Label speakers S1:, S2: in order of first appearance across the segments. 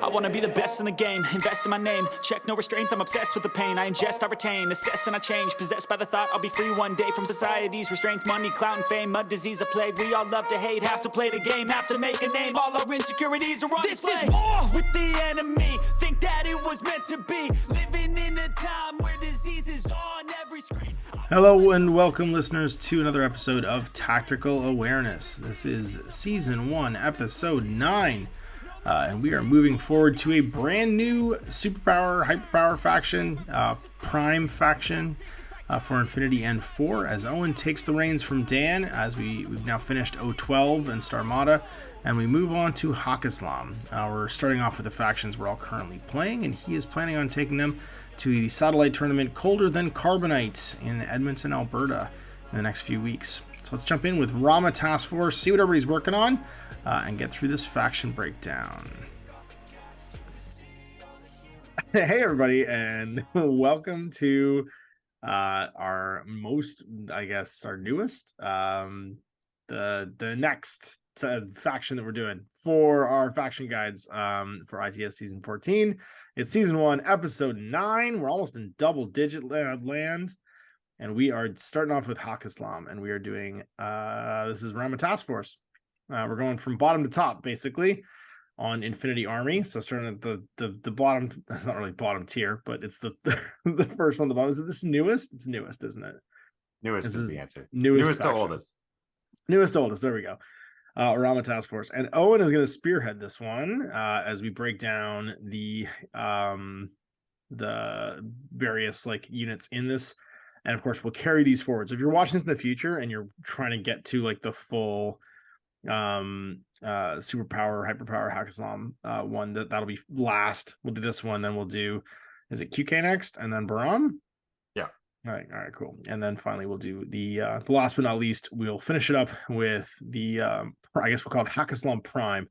S1: I wanna be the best in the game, invest in my name. Check no restraints, I'm obsessed with the pain. I ingest, I retain, assess and I change. Possessed by the thought I'll be free one day from society's restraints. Money, clout and fame, mud, disease, a plague. We all love to hate, have to play the game, have to make a name. All our insecurities are on display. This is war with the enemy. Think that it was meant to be. Living in a time where disease is on every screen.
S2: Hello and welcome, listeners, to another episode of Tactical Awareness. This is Season 1, Episode 9, and we are moving forward to a brand new superpower, hyperpower faction, Prime faction for Infinity End 4, as Owen takes the reins from Dan, as we've now finished 012 and Starmada, and we move on to Haqqislam. We're starting off with the factions we're all currently playing, and he is planning on taking them to the satellite tournament Colder Than Carbonite in Edmonton, Alberta in the next few weeks. So let's jump in with Ramah Taskforce, see what everybody's working on, and get through this faction breakdown. Hey everybody, and welcome to our newest, the next faction that we're doing for our faction guides for ITS Season 14. It's Season 1, Episode 9. We're almost in double-digit land, and we are starting off with Haqqislam, and we are doing, this is Ramah Taskforce. We're going from bottom to top, basically, on Infinity Army. So starting at the bottom, it's not really bottom tier, but it's the the first one at the bottom. Is it this newest? It's newest, isn't it?
S3: Newest is the answer.
S2: Newest
S3: to oldest.
S2: Newest to oldest, there we go. Ramah Taskforce, and Owen is going to spearhead this one as we break down the various units in this, and of course we'll carry these forward. So if you're watching this in the future and you're trying to get to the full superpower, hyperpower Haqqislam one, that'll be last. We'll do this one, then we'll do, is it QK next, and then Baram? All right, cool. And then finally, we'll do the last but not least, we'll finish it up with the, I guess we'll call it Haqqislam Prime,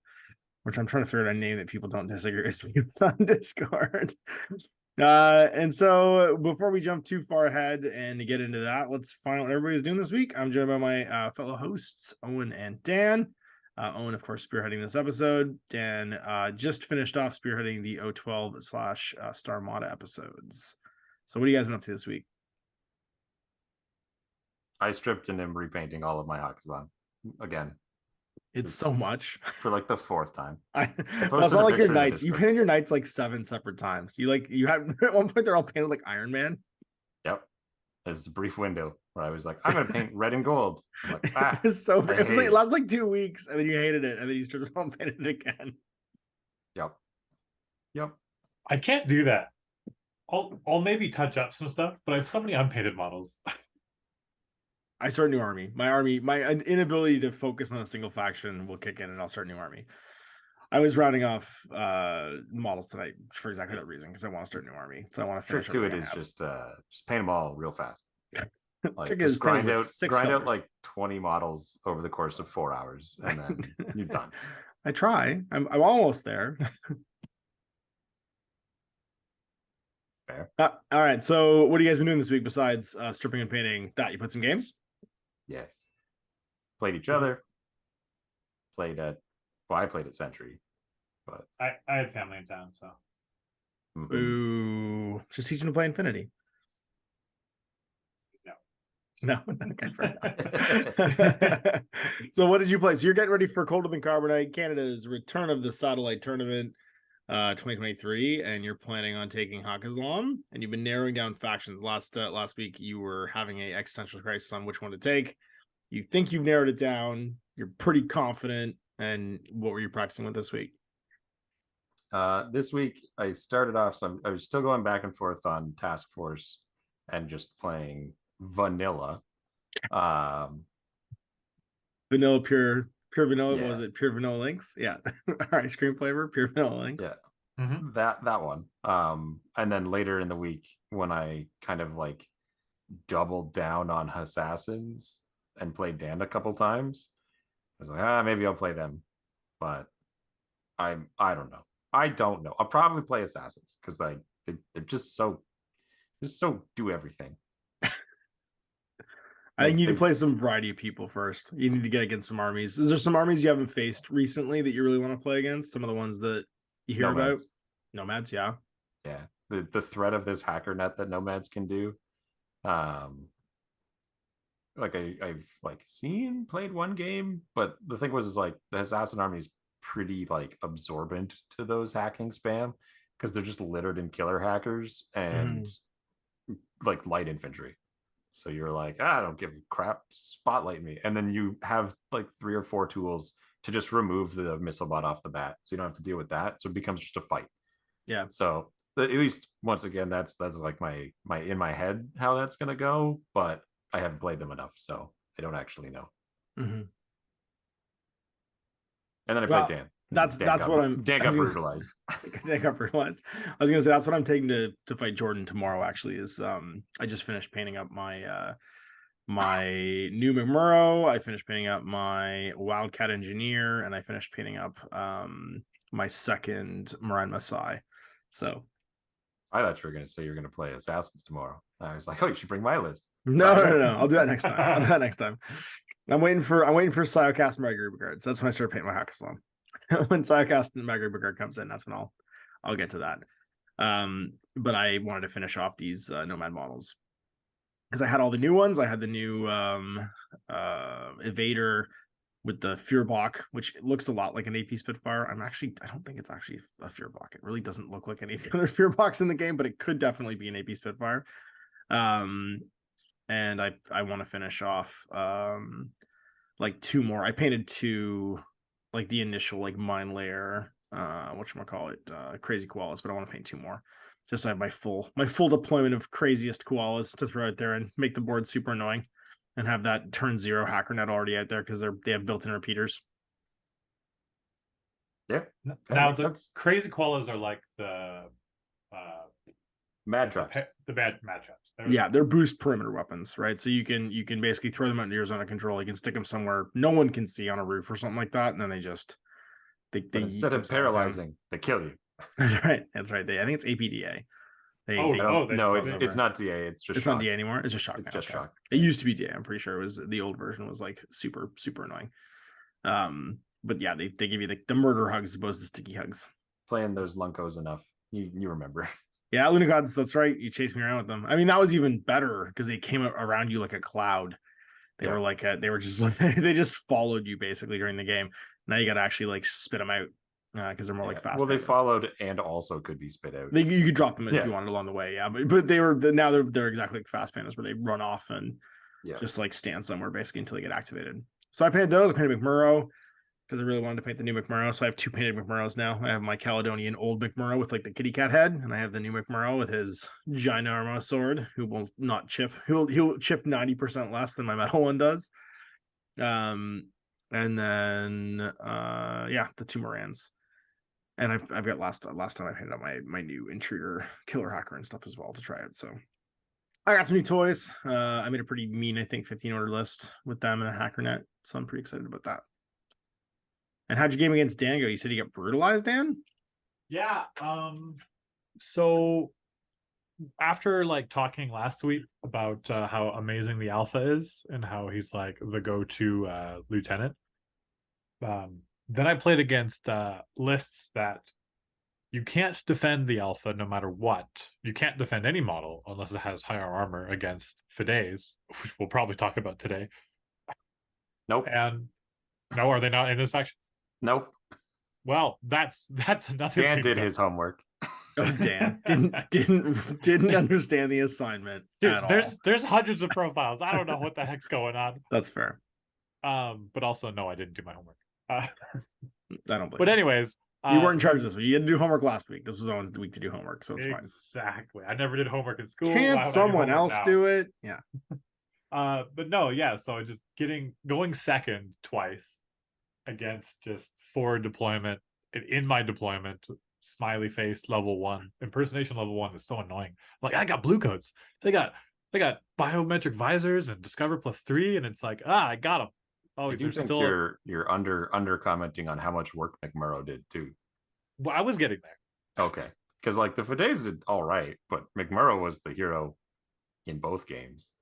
S2: which I'm trying to figure out a name that people don't disagree with on Discord. And so before we jump too far ahead and get into that, let's find out what everybody's doing this week. I'm joined by my fellow hosts, Owen and Dan. Owen, of course, spearheading this episode. Dan just finished off spearheading the 012/Starmada episodes. So what have you guys been up to this week?
S3: I stripped and am repainting all of my Haqqislam again.
S2: It's so much
S3: for the fourth time.
S2: That's not like your knights. You painted your knights 7 separate times. You had at one point they're all painted like Iron Man.
S3: Yep. There's a brief window where I was like, I'm gonna paint red and gold. I'm like,
S2: it was so bad. It lasted 2 weeks, and then you hated it, and then you stripped it all and painted it again.
S3: Yep.
S4: I can't do that. I'll maybe touch up some stuff, but I have so many unpainted models.
S2: I start a new army. My inability to focus on a single faction will kick in, and I'll start a new army. I was rounding off models tonight for exactly that reason, because I want to start a new army. So I want to finish.
S3: Trick to it is just paint them all real fast.
S2: Trick is
S3: grind out 20 models over the course of 4 hours, and then you're done.
S2: I try. I'm almost there.
S3: Fair.
S2: All right. So what have you guys been doing this week besides stripping and painting? That you put some games?
S3: Yes. Played each other. I played at Century, but
S4: I had family in town, so.
S3: Mm-hmm.
S2: Ooh, just teaching to play Infinity. No. Okay, fair enough. So what did you play? So you're getting ready for Colder Than Carbonite, Canada's return of the satellite tournament 2023, and you're planning on taking Haqqislam, and you've been narrowing down factions. Last week you were having a existential crisis on which one to take. You think you've narrowed it down, you're pretty confident, and what were you practicing with this week?
S3: This week I started off, so I was still going back and forth on Task Force and just playing vanilla.
S2: Vanilla pure vanilla.
S3: Yeah.
S2: Was it pure vanilla links? Yeah. Ice cream flavor, pure vanilla links.
S3: Yeah.
S4: Mm-hmm.
S3: That one. And then later in the week, when I kind of doubled down on assassins and played Dan a couple times, I was like, maybe I'll play them. But I don't know. I'll probably play assassins because they're just so do everything.
S2: I think you need to play some variety of people first. You need to get against some armies. Is there some armies you haven't faced recently that you really want to play against? Some of the ones that You hear about
S3: Nomads.
S2: nomads? Yeah.
S3: Yeah, the threat of this hacker net that nomads can do. Like I've like seen played one game, but the thing was is like the assassin army is pretty like absorbent to those hacking spam because they're just littered in killer hackers and like light infantry. So you're like, I don't give a crap, spotlight me. And then you have like 3 or 4 tools to just remove the missile bot off the bat. So you don't have to deal with that. So it becomes just a fight.
S2: Yeah.
S3: So at least once again, that's like my in my head how that's gonna go, but I haven't played them enough, so I don't actually know.
S2: Mm-hmm.
S3: And then I
S2: Well,
S3: played Dan.
S2: that's what I'm.
S3: Dan got brutalized.
S2: Dan got brutalized. I was gonna say that's what I'm taking to fight Jordan tomorrow. Actually, is I just finished painting up my my new McMurrow. I finished painting up my Wildcat Engineer, and I finished painting up my second Moran Masai. So
S3: I thought you were gonna say you're gonna play Assassins tomorrow. I was like, oh, you should bring my list.
S2: no. I'll do that next time. I'll do that next time. I'm waiting for Siocast and Magruber cards. That's when I start painting my Haqqislam. When Siocast and Magruber card comes in, that's when I'll get to that. But I wanted to finish off these nomad models because I had all the new ones. I had the new Evader with the Führerbach, which looks a lot like an AP Spitfire. I don't think it's actually a Führerbach. It really doesn't look like any of the other Führerbachs in the game, but it could definitely be an AP Spitfire. And I want to finish off like 2 more. I painted 2, like the initial like mine layer, whatchamacallit, crazy koalas, but I want to paint 2 more. Just so I have my full deployment of craziest koalas to throw out there and make the board super annoying, and have that turn 0 hacker net already out there because they have built-in repeaters.
S3: Yeah.
S4: Now the crazy koalas are like the
S3: mad traps.
S4: The bad mad traps.
S2: They're boost perimeter weapons, right? So you can basically throw them out into your zone of control. You can stick them somewhere no one can see on a roof or something like that, and then they
S3: instead of paralyzing, they kill you.
S2: That's right. I think it's APDA.
S3: It's not DA. It's
S2: shock.
S3: Not
S2: DA anymore. It's just shock.
S3: It's just shock.
S2: It used to be DA. I'm pretty sure it was the old version was like super annoying. But yeah, they give you the murder hugs as opposed to sticky hugs.
S3: Playing those Lunkos enough, you remember.
S2: Yeah, Lunagods, that's right. You chased me around with them. I mean, that was even better because they came around you like a cloud. They were like they were just like they just followed you basically during the game. Now you got to actually like spit them out because they're more like fast.
S3: Well, they followed and also could be spit out.
S2: You could drop them if you wanted along the way. Yeah, but they're exactly like fast pandas where they run off and just like stand somewhere basically until they get activated. So I painted those. I painted McMurrow because I really wanted to paint the new McMurrow. So I have 2 painted McMurrows now. I have my Caledonian old McMurrow with like the kitty cat head, and I have the new McMurrow with his ginormous sword, who will not chip. He'll chip 90% less than my metal one does. And then the 2 Morans. And I've got last time I painted up my new intruder killer hacker and stuff as well to try it. So I got some new toys. I made a pretty mean, I think, 15 order list with them and a hacker net. So I'm pretty excited about that. And how'd your game against Dan go? You said you got brutalized, Dan?
S4: Yeah. So after like talking last week about how amazing the alpha is and how he's like the go-to lieutenant, then I played against lists that you can't defend the alpha no matter what. You can't defend any model unless it has higher armor against Fides, which we'll probably talk about today.
S3: Nope.
S4: And no, are they not in this faction?
S3: Nope.
S4: Well, that's another.
S3: Dan did his homework.
S2: Oh, Dan didn't understand the assignment.
S4: Dude,
S2: at all.
S4: There's hundreds of profiles. I don't know what the heck's going on.
S2: That's fair.
S4: But also no, I didn't do my homework.
S2: I don't believe.
S4: But anyways,
S2: you weren't in charge of this week. You had to do homework last week. This was Owen's week to do homework, so it's fine.
S4: Exactly. I never did homework in school.
S2: Can't someone else do it? Yeah.
S4: But no, yeah. So just going second twice against just forward deployment in my deployment, smiley face level 1, impersonation level 1 is so annoying. Like I got blue coats. They got biometric visors and discover +3, and it's like I got them. Oh,
S3: I do think you're under commenting on how much work McMurrow did too.
S4: Well, I was getting there.
S3: Okay, because like the Fides did all right, but McMurrow was the hero in both games.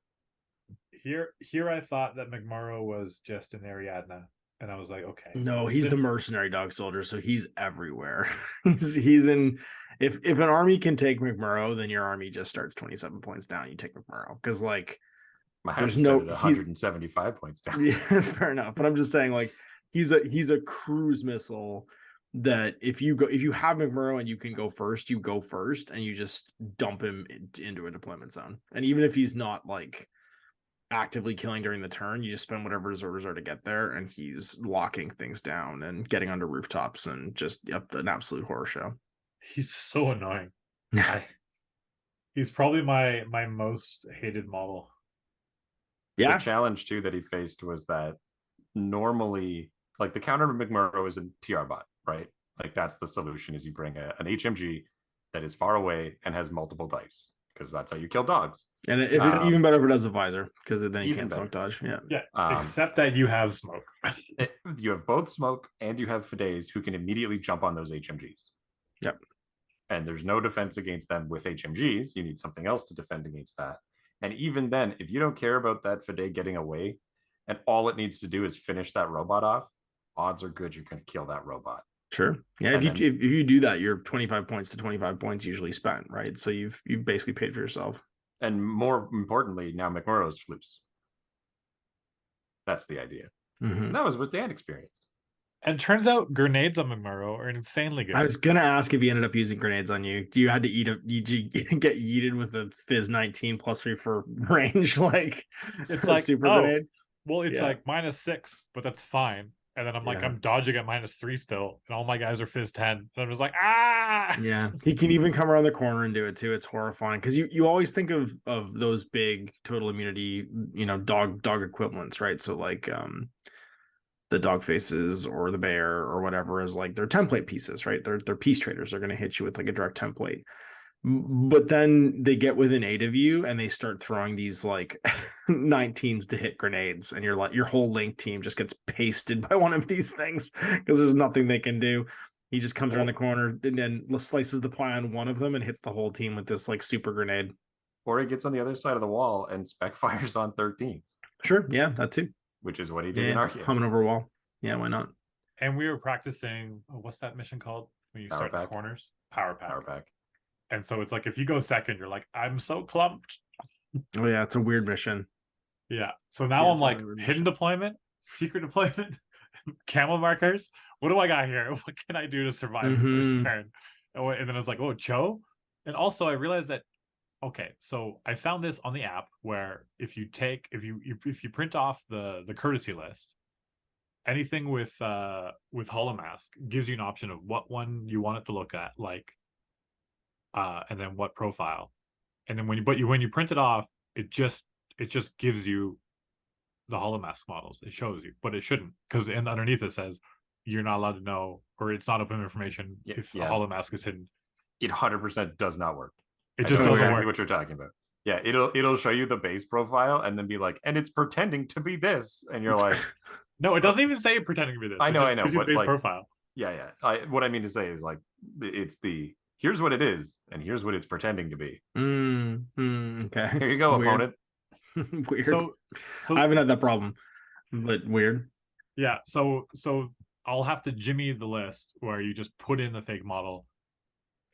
S4: Here I thought that McMurrow was just an Ariadna. And I was like, okay.
S2: No, he's the mercenary dog soldier, so he's everywhere. he's in. If an army can take McMurrow, then your army just starts 27 points down. You take McMurrow because like
S3: My
S2: there's
S3: army
S2: no
S3: started 175 points down.
S2: Yeah, fair enough. But I'm just saying, like, he's a cruise missile that if you have McMurrow and you can go first, you go first and you just dump him into a deployment zone. And even if he's not like actively killing during the turn, you just spend whatever his orders are to get there, and he's locking things down and getting under rooftops and just an absolute horror show.
S4: He's so annoying. He's probably my most hated model.
S2: Yeah.
S3: The challenge too that he faced was that normally, like the counter to McMurrow is a TR bot, right? Like that's the solution: is you bring an HMG that is far away and has multiple dice, because that's how you kill dogs.
S2: And it's even better if it has a visor, because then you can't smoke dodge. Yeah.
S4: Yeah. Except that you have smoke.
S3: You have both smoke and you have Fides who can immediately jump on those HMGs.
S2: Yep.
S3: And there's no defense against them with HMGs. You need something else to defend against that. And even then, if you don't care about that Fide getting away, and all it needs to do is finish that robot off, odds are good you're going to kill that robot.
S2: Sure. Yeah. If you do that, you're 25 points to 25 points usually spent, right? So you've basically paid for yourself.
S3: And more importantly, now McMurrow's loose. That's the idea.
S2: Mm-hmm.
S3: And that was what Dan experienced.
S4: And turns out grenades on McMurrow are insanely good.
S2: I was gonna ask if he ended up using grenades on you. Do you had to get yeeted with a Fizz 19 +3 for range, like
S4: it's like
S2: super grenade?
S4: Well, it's like -6, but that's fine. And then I'm like, I'm dodging at -3 still, and all my guys are Fizz 10. And I'm just like, ah.
S2: Yeah, he can even come around the corner and do it too. It's horrifying because you always think of those big total immunity, dog equivalents, right? So like the dog faces or the bear or whatever is like they're template pieces, right? They're piece traders. They're going to hit you with like a direct template. But then they get within 8 of you and they start throwing these like 19s to hit grenades, and you're like your whole link team just gets pasted by one of these things because there's nothing they can do. He just comes around the corner and then slices the pie on one of them and hits the whole team with this like super grenade.
S3: Or he gets on the other side of the wall and spec fires on 13s.
S2: Sure, yeah, that too.
S3: Which is what he did in our game.
S2: Humming over a wall. Yeah, why not?
S4: And we were practicing. What's that mission called when you start the corners? Power pack. And so it's like if you go second, you're like, I'm so clumped.
S2: Oh yeah, it's a weird mission.
S4: Yeah. So now I'm like hidden deployment, secret deployment, camo markers. What do I got here? What can I do to survive the first turn? And then I was like, oh, Cho. And also I realized that so I found this on the app where if you print off the courtesy list, anything with Holomask gives you an option of what one you want it to look at, like and then what profile. And then when you print it off, it just gives you the Holomask models. It shows you, but it shouldn't, because underneath it says you're not allowed to know, or it's not open information if a Holomask is hidden.
S3: It 100% does not work.
S4: It just doesn't work.
S3: What you're talking about. Yeah, it'll show you the base profile and then be like, and it's pretending to be this, and you're like,
S4: no, it doesn't even say pretending to be this.
S3: I know,
S4: but base profile.
S3: Yeah. What I mean to say is like, it's here's what it is, and here's what it's pretending to be.
S2: Okay.
S3: Here you go, opponent.
S2: Weird.
S4: So
S2: I haven't had that problem, but weird.
S4: Yeah. So I'll have to jimmy the list where you just put in the fake model,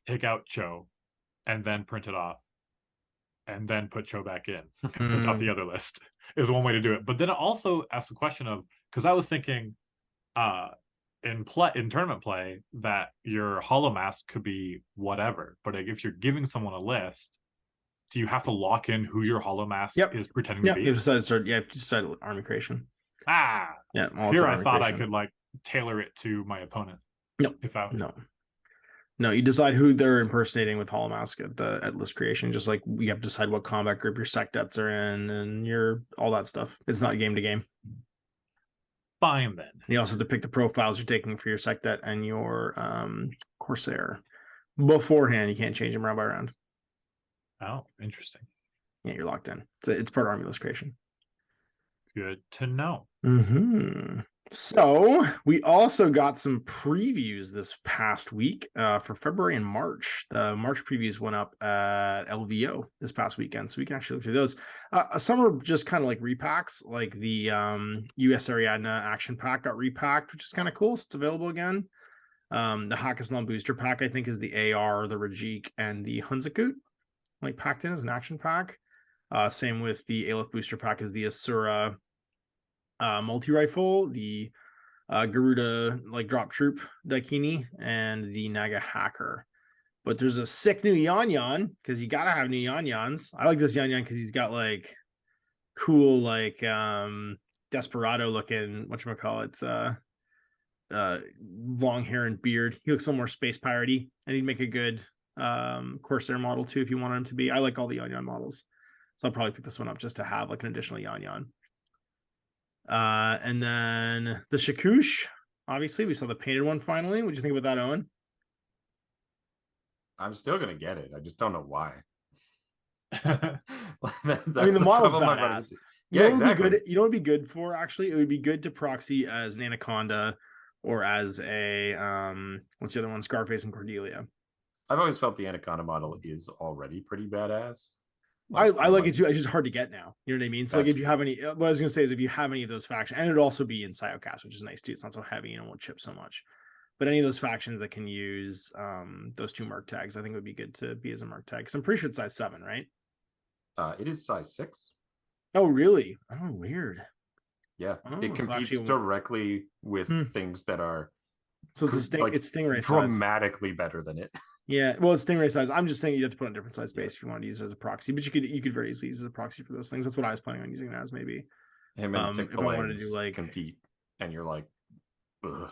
S4: take out Cho, and then print it off, and then put Cho back in and print off the other list is one way to do it. But then it also asks the question of, because I was thinking in tournament play that your Holomask could be whatever, but like, if you're giving someone a list, do you have to lock in who your Holomask is pretending to be?
S2: You decided army creation.
S4: Yeah. Here I thought I could like tailor it to my opponent.
S2: No, you decide who they're impersonating with Holomask at list creation. Just like you have to decide what combat group your secdets are in and all that stuff. It's not game to game.
S4: Fine then.
S2: You also have to pick the profiles you're taking for your secdet and your Corsair beforehand. You can't change them round by round.
S4: Oh, interesting.
S2: Yeah, you're locked in. It's part of army list creation.
S4: Good to know.
S2: So we also got some previews this past week for February and March. The March previews went up at LVO this past weekend, so we can actually look through those. Some are just kind of like repacks, like the US Ariadne action pack got repacked, which is kind of cool. So it's available again. The Haqqislam booster pack, I think, is the AR, the Rajik, and the Hunzakut, like packed in as an action pack. Same with the Aleph booster pack is the Asura multi-rifle, the Garuda like drop troop Daikini, and the Naga Hacker. But there's a sick new Yan Yan, because you gotta have new Yan Yans. I like this Yan Yan because he's got like cool like desperado looking whatchamacallit, long hair and beard. He looks a little more space piratey, and he'd make a good Corsair model too if you wanted him to be. I like all the Yan Yan models, so I'll probably pick this one up just to have like an additional Yan Yan. And then the Shakush, obviously we saw the painted one finally. What do you think about that, Owen?
S3: I'm still gonna get it. I just don't know why.
S2: I mean, the model's badass.
S3: Yeah, exactly.
S2: Good, you know what would be good for, actually? It would be good to proxy as an Anaconda or as a what's the other one? Scarface and Cordelia.
S3: I've always felt the Anaconda model is already pretty badass.
S2: I like it too. It's just hard to get now. You know what I mean? So like if you have any, what I was gonna say is if you have any of those factions, and it'd also be in Psyocast, which is nice too. It's not so heavy and it won't chip so much. But any of those factions that can use those two mark tags, I think it would be good to be as a mark tag. Because I'm pretty sure it's size 7, right?
S3: It is size 6.
S2: Oh, really? Oh, weird.
S3: Yeah,
S2: Oh,
S3: it competes directly with things that are.
S2: So it's it's Stingray
S3: dramatically better than it.
S2: Yeah, well, it's Stingray size. I'm just saying you have to put on a different size base if you want to use it as a proxy, but you could very easily use it as a proxy for those things. That's what I was planning on using it as, maybe.
S3: Him and
S2: if I wanted to do like
S3: compete, and you're like, ugh.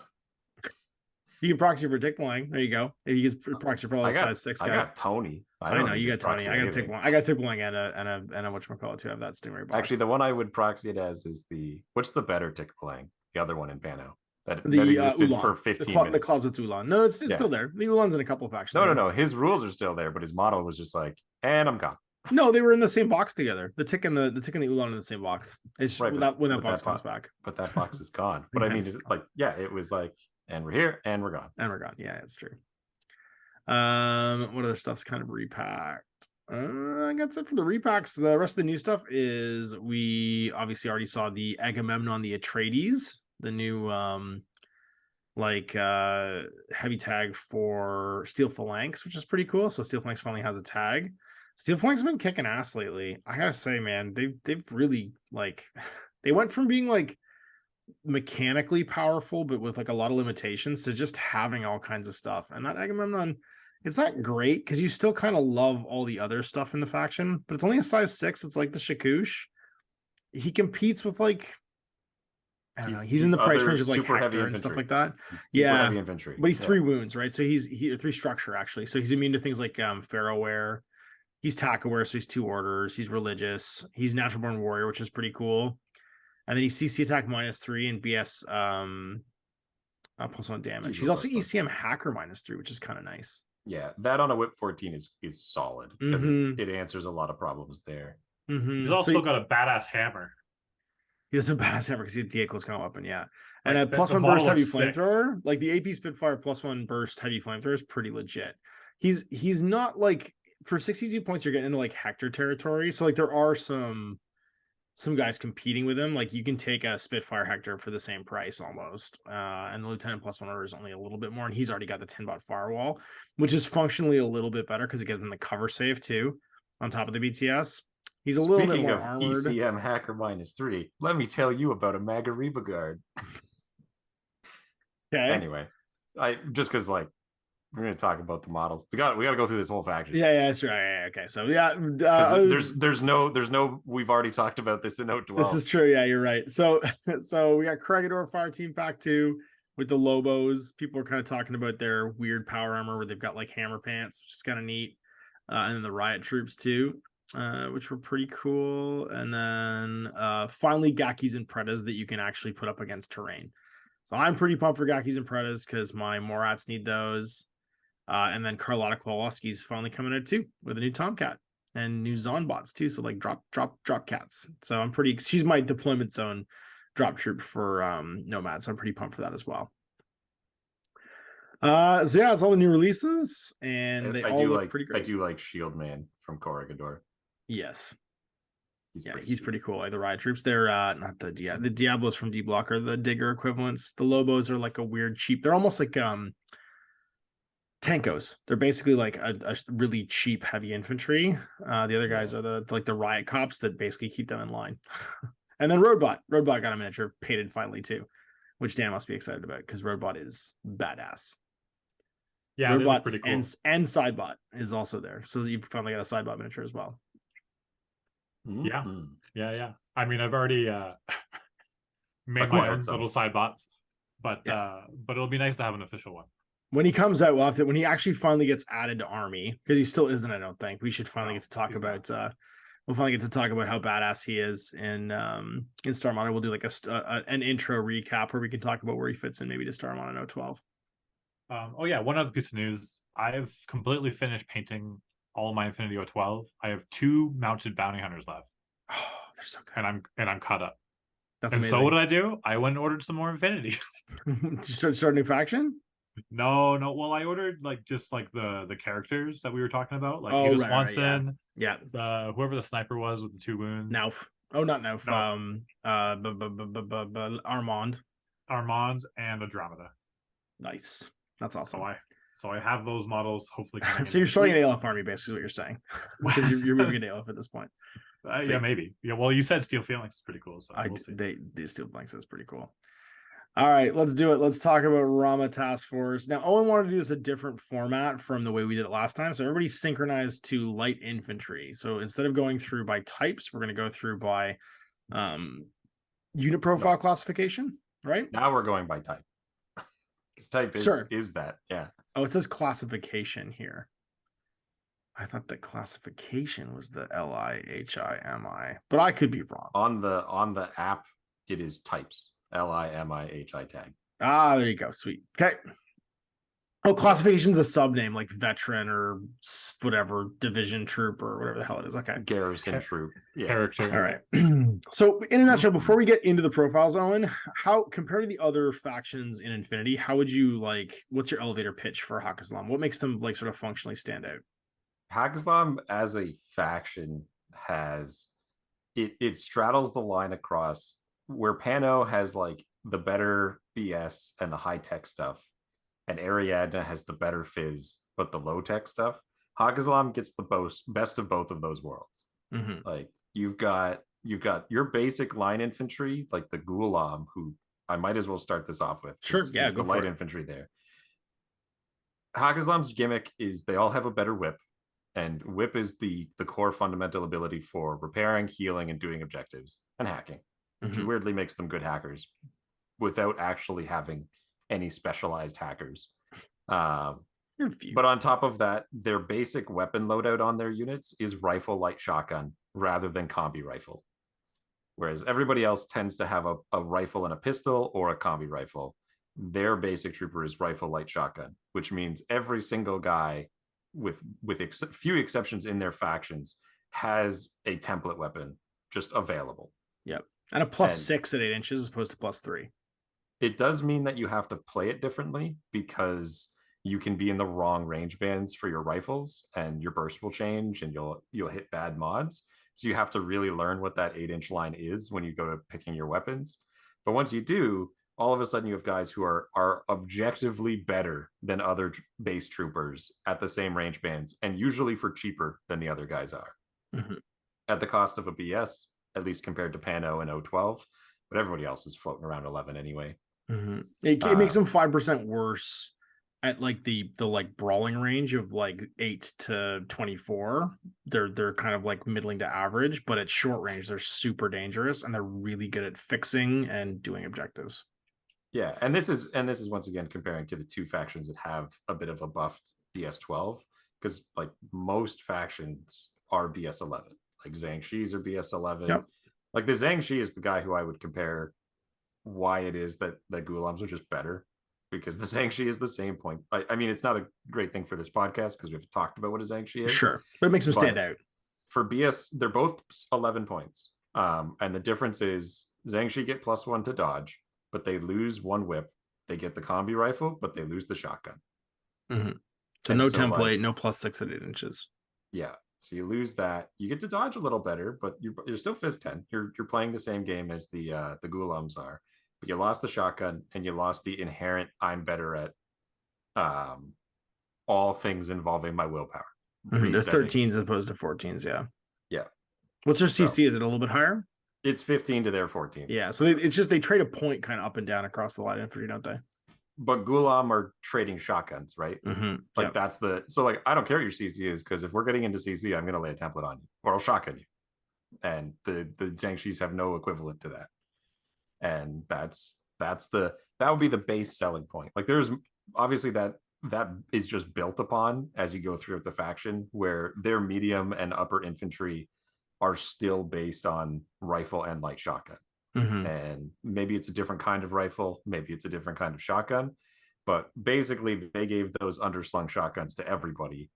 S2: You can proxy for Dick Blank. There you go. If you can proxy for all the size 6 guys.
S3: I got Tony.
S2: I know you got Tony. I got Dick Blank. I got Dick Blank and a whatchamacallit to have that Stingray box.
S3: Actually, the one I would proxy it as is what's the better Dick Blank? The other one in Pano. That existed
S2: Ulan,
S3: for 15 minutes.
S2: The Clausewitz Ulan. No, it's still there. The Ulan's in a couple of factions.
S3: No. His rules are still there, but his model was just like, and I'm gone.
S2: No, they were in the same box together. The Tick and the Ulan in the same box. It's right, when that box comes back.
S3: But that box is gone. But I mean, it was like, and we're here, and we're gone.
S2: And we're gone. Yeah, it's true. What other stuff's kind of repacked? I got it for the repacks. The rest of the new stuff is we obviously already saw the Agamemnon, the Atreides, the new heavy tag for Steel Phalanx, which is pretty cool. So Steel Phalanx finally has a tag. Steel Phalanx has been kicking ass lately. I gotta say, man, they've really they went from being like mechanically powerful but with like a lot of limitations to just having all kinds of stuff. And that Agamemnon, it's not great because you still kind of love all the other stuff in the faction, but it's only a size 6. It's like the Shakush. He competes with like I don't know. He's in the price range of like Hector and stuff like that. Yeah, heavy infantry. But he's 3 wounds, right? So he's 3 structure actually. So he's immune to things like Pharaoh wear. He's TAC aware, so he's 2 orders. He's religious. He's natural born warrior, which is pretty cool. And then he's CC attack -3 and BS +1 damage. He's also ECM hacker -3, which is kind of nice.
S3: Yeah, that on a whip 14 is solid because it answers a lot of problems there.
S4: He's also got a badass hammer.
S2: He has a badass hammer because he has Diako's kind of weapon, yeah. And a +1 burst heavy flamethrower, like the AP Spitfire +1 burst heavy flamethrower is pretty legit. He's not like, for 62 points you're getting into like Hector territory. So like there are some guys competing with him. Like you can take a Spitfire Hector for the same price almost. And the Lieutenant +1 order is only a little bit more, and he's already got the 10-bot firewall, which is functionally a little bit better because it gives him the cover save too on top of the BTS. He's a little bit more armored.
S3: ECM hacker -3. Let me tell you about a Magariba guard.
S2: Okay.
S3: Anyway, just because like we're going to talk about the models. We got to go through this whole faction.
S2: Yeah, that's right. Yeah, okay, so yeah,
S3: there's no. We've already talked about this in Note 12.
S2: This is true. Yeah, you're right. So we got Kregador Fire Team Pack 2 with the Lobos. People are kind of talking about their weird power armor where they've got like hammer pants, which is kind of neat. And then the Riot Troops too, which were pretty cool. And then finally Gakis and Pretas that you can actually put up against terrain. So I'm pretty pumped for Gakis and Pretas because my Morats need those. And then Carlotta Kowalski's finally coming out too with a new Tomcat and new Zonbots too. So like drop cats. So I'm pretty. She's my deployment zone drop troop for Nomad, so I'm pretty pumped for that as well. So yeah, it's all the new releases, and they all look pretty great.
S3: I do like Shield Man from Corregidor.
S2: Yes. He's
S3: sweet.
S2: pretty cool. Like the riot troops, they're not the Diablos from D-Block are the Digger equivalents. The Lobos are like a weird cheap. They're almost like Tankos. They're basically like a really cheap heavy infantry. The other guys are the riot cops that basically keep them in line. And then Roadbot got a miniature painted finally too, which Dan must be excited about because Roadbot is badass.
S4: Yeah,
S2: Roadbot
S4: pretty cool.
S2: and Sidebot is also there, so you've finally got a Sidebot miniature as well.
S4: Yeah. I mean, I've already made my own little side bots, but it'll be nice to have an official one.
S2: When he comes out, we'll have to, when he actually finally gets added to Army, because he still isn't, I don't think. We should finally get to talk about we'll finally get to talk about how badass he is in Star Model. We'll do like an intro recap where we can talk about where he fits in maybe to Star Model 012.
S4: One other piece of news. I've completely finished painting all of my Infinity 012. I have 2 mounted bounty hunters left.
S2: Oh, they're so good.
S4: And I'm caught up.
S2: That's
S4: and
S2: amazing.
S4: So what did I do? I went and ordered some more Infinity.
S2: Did you start a new faction?
S4: No. Well, I ordered just the characters that we were talking about, like Peter Swanson.
S2: Yeah.
S4: Whoever the sniper was with the 2 wounds.
S2: Nauf. Oh, not Nauf.
S4: No.
S2: Armand
S4: and Andromeda.
S2: Nice. That's awesome.
S4: So I have those models hopefully coming
S2: so you're starting an ALF army, basically, is what you're saying. Because you're moving an ALF at this point.
S4: Yeah, maybe. Yeah, well, you said Steel Phalanx is pretty cool. So
S2: the Steel Phalanx is pretty cool. All right, let's do it. Let's talk about Ramah Taskforce. Now, Owen wanted to do this a different format from the way we did it last time. So everybody's synchronized to light infantry. So instead of going through by types, we're going to go through by unit profile classification, right?
S3: Now we're going by type. Because type is that, yeah.
S2: Oh, it says classification here. I thought the classification was the LIHIMI, but I could be wrong.
S3: On the app, it is types. LIMIHI tag.
S2: Ah, there you go. Sweet. Okay. Oh, classification's a sub name like veteran or whatever, division troop or whatever the hell it is. Okay.
S3: Garrison troop. Yeah.
S4: Character.
S2: All right. So in a nutshell, before we get into the profiles, Owen, how compared to the other factions in Infinity, how would you what's your elevator pitch for Haqqislam? What makes them sort of functionally stand out?
S3: Haqqislam as a faction has it straddles the line across where Pano has the better BS and the high tech stuff, and Ariadna has the better fizz but the low tech stuff. Haqqislam gets the best of both of those worlds.
S2: Mm-hmm.
S3: You've got your basic line infantry, like the Gulam, who I might as well start this off with.
S2: Sure, yeah,
S3: go the light infantry there. Haqqislam's gimmick is they all have a better whip, and whip is the core fundamental ability for repairing, healing, and doing objectives and hacking, which weirdly makes them good hackers without actually having any specialized hackers. But on top of that, their basic weapon loadout on their units is rifle, light shotgun rather than combi rifle. Whereas everybody else tends to have a rifle and a pistol or a combi rifle. Their basic trooper is rifle, light shotgun, which means every single guy with few exceptions in their factions has a template weapon just available.
S2: Yep. And a +6 at 8 inches as opposed to +3.
S3: It does mean that you have to play it differently because you can be in the wrong range bands for your rifles and your burst will change and you'll hit bad mods. So you have to really learn what that 8-inch line is when you go to picking your weapons. But once you do, all of a sudden you have guys who are objectively better than other base troopers at the same range bands, and usually for cheaper than the other guys are. Mm-hmm. At the cost of a BS, at least compared to Pano and 012, but everybody else is floating around 11 anyway.
S2: Mm-hmm. It makes them 5% worse at the brawling range of 8 to 24. They're kind of middling to average, but at short range they're super dangerous and they're really good at fixing and doing objectives.
S3: Yeah, and this is once again comparing to the two factions that have a bit of a buffed BS12, because most factions are BS11. Zhang Shi's are BS11.
S2: Yep.
S3: The Zhang Shi is the guy who I would compare why it is that Gulams are just better, because the Zhang Shi is the same point. I mean, it's not a great thing for this podcast because we've talked about what a Zhang Shi is.
S2: Sure, but it makes them stand out.
S3: For BS, they're both 11 points. And the difference is Zhangxi get +1 to dodge, but they lose 1 whip. They get the combi rifle, but they lose the shotgun.
S2: So
S3: And
S2: no
S3: so,
S2: template,
S3: like,
S2: no +6 at 8 inches.
S3: Yeah, so you lose that. You get to dodge a little better, but you're still Fizz 10. You're playing the same game as the Ghulams are, but you lost the shotgun and you lost the inherent I'm better at all things involving my willpower.
S2: They're
S3: Resetting.
S2: 13s as opposed to 14s. Yeah.
S3: Yeah.
S2: What's their
S3: So-
S2: CC? Is it a little bit higher?
S3: It's 15 to their 14.
S2: Yeah. So it's just they trade a point kind of up and down across the light infantry, don't they?
S3: But Ghulam are trading shotguns, right? Like
S2: Yep.
S3: that's the so like I don't care what your CC is, because if we're getting into CC, I'm gonna lay a template on you or I'll shotgun you. And the Zhangxis have no equivalent to that. And that would be the base selling point. Like there's obviously that is just built upon as you go throughout the faction, where their medium and upper infantry are still based on rifle and light shotgun. And maybe it's a different kind of rifle, maybe it's a different kind of shotgun, but basically they gave those underslung shotguns to everybody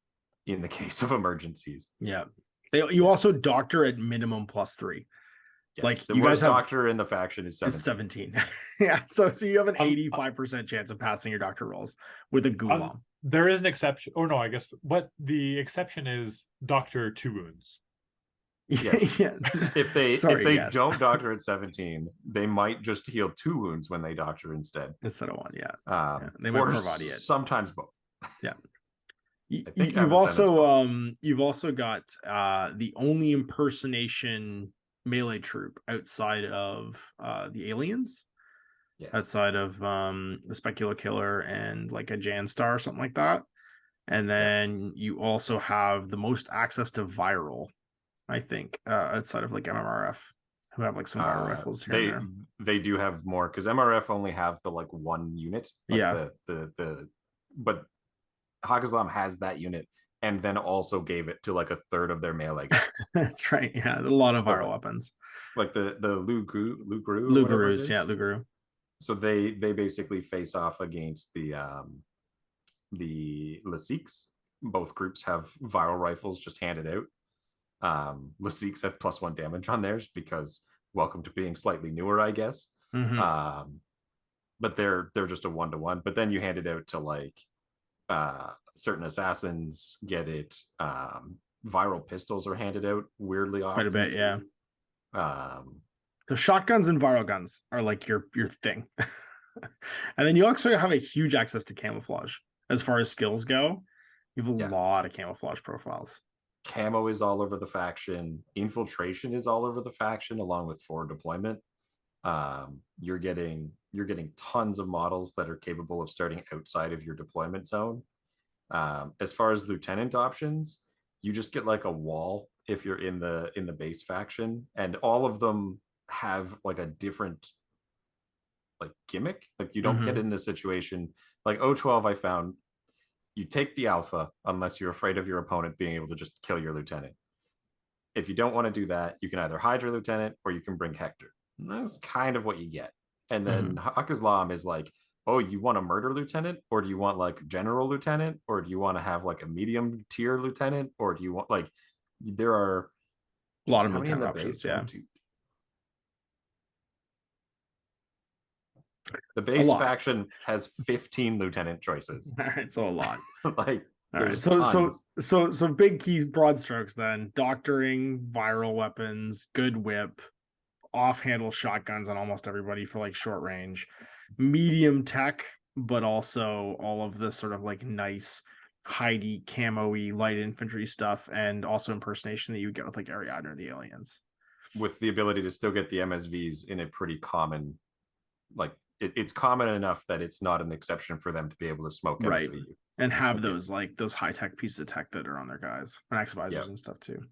S3: in the case of emergencies.
S2: Yeah. You also doctor at minimum +3.
S3: Yes,
S2: like
S3: the
S2: you
S3: worst
S2: guys have
S3: doctor in the faction is 17.
S2: 17. Yeah. So you have an 85% chance of passing your doctor rolls with a Ghulam.
S4: There is an exception. Oh no, I guess what the exception is doctor 2 wounds.
S3: Yes.
S2: Yeah.
S3: If they
S2: yes.
S3: don't doctor at 17, they might just heal 2 wounds when they doctor instead.
S2: Instead of 1, yeah.
S3: They
S2: might
S3: or
S2: provide it.
S3: Sometimes both.
S2: Yeah.
S3: think
S2: You've
S3: Avicenna's
S2: also got the only impersonation melee troop outside of the aliens.
S3: Yes.
S2: Outside of the Specular Killer and like a Jan Star or something like that. And then you also have the most access to viral, I think, outside of like MMRF, who have like some viral rifles here and there.
S3: They do have more, because MRF only have the like 1 unit. Like
S2: Yeah.
S3: But Haqqislam has that unit and then also gave it to like a third of their melee guys.
S2: That's right. Yeah, a lot of viral weapons.
S3: Like the
S2: Lugarus, yeah, Lugaru.
S3: So they basically face off against the Lasiques. Both groups have viral rifles just handed out. Lasiques have +1 damage on theirs because welcome to being slightly newer, I guess. But they're just a 1-to-1. But then you hand it out to like certain assassins get it. Viral pistols are handed out weirdly often.
S2: Quite a bit, yeah.
S3: So
S2: shotguns and viral guns are like your thing. And then you also have a huge access to camouflage as far as skills go. You have a lot of camouflage profiles.
S3: Camo is all over the faction. Infiltration is all over the faction, along with forward deployment. You're getting tons of models that are capable of starting outside of your deployment zone. As far as lieutenant options, you just get like a wall if you're in the base faction, and all of them have like a different like gimmick. Like you don't get in this situation like O12. I found you take the alpha unless you're afraid of your opponent being able to just kill your lieutenant. If you don't want to do that, you can either hide your lieutenant or you can bring Hector. And that's kind of what you get. And then Haqqislam is like, oh, you want a murder lieutenant, or do you want like general lieutenant, or do you want to have like a medium tier lieutenant, or do you want like there are
S2: a lot of lieutenant options. Yeah.
S3: The base faction has 15 lieutenant choices.
S2: All right, so a lot.
S3: Like,
S2: all right, so big key broad strokes then: doctoring, viral weapons, good whip, off-handle shotguns on almost everybody for like short range, medium tech, but also all of the sort of like nice hidey camo-y light infantry stuff, and also impersonation that you would get with like Ariadne or the aliens,
S3: with the ability to still get the MSVs in a pretty common, like it's common enough that it's not an exception for them to be able to smoke MSV.
S2: And have those like those high-tech pieces of tech that are on their guys and X visors and stuff too.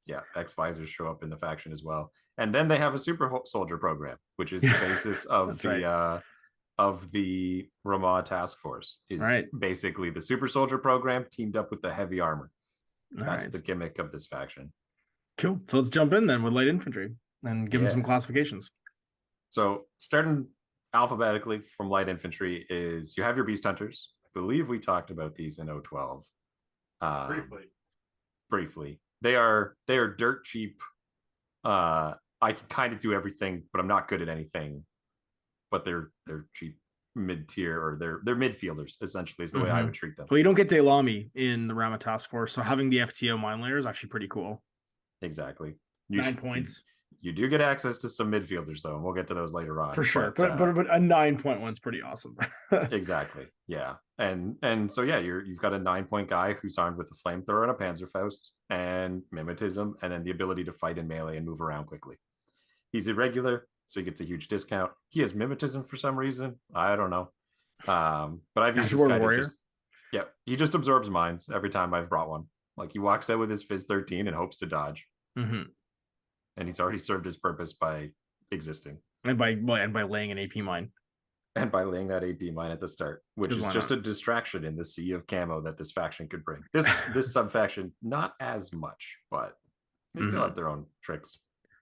S3: Yeah, X visors show up in the faction as well. And then they have a super soldier program, which is the basis of the Ramah Taskforce. Is basically the super soldier program teamed up with the heavy armor. That's the gimmick of this faction.
S2: Cool. So let's jump in then with light infantry and give them some classifications.
S3: So starting alphabetically from light infantry is you have your beast hunters. I believe we talked about these in 012. Briefly. They are dirt cheap I can kind of do everything, but I'm not good at anything. But they're cheap mid-tier, or they're midfielders, essentially, is the way I would treat them.
S2: Well, you don't get Delamy in the Ramah Taskforce, so having the FTO mine layer is actually pretty cool.
S3: Exactly.
S2: 9 points.
S3: You do get access to some midfielders, though, and we'll get to those later on.
S2: For sure. But a 9.1 is pretty awesome.
S3: Exactly. Yeah. And so yeah, you've got a 9-point guy who's armed with a flamethrower and a Panzerfaust and mimetism, and then the ability to fight in melee and move around quickly. He's irregular, so he gets a huge discount. He has mimetism for some reason. I don't know. But I've used this guy to he just absorbs mines every time I've brought one. Like, he walks out with his Fizz 13 and hopes to dodge. And he's already served his purpose by existing.
S2: And by laying an AP mine.
S3: And by laying that AP mine at the start, which is just a distraction in the sea of camo that this faction could bring. This sub faction, not as much, but they still have their own tricks.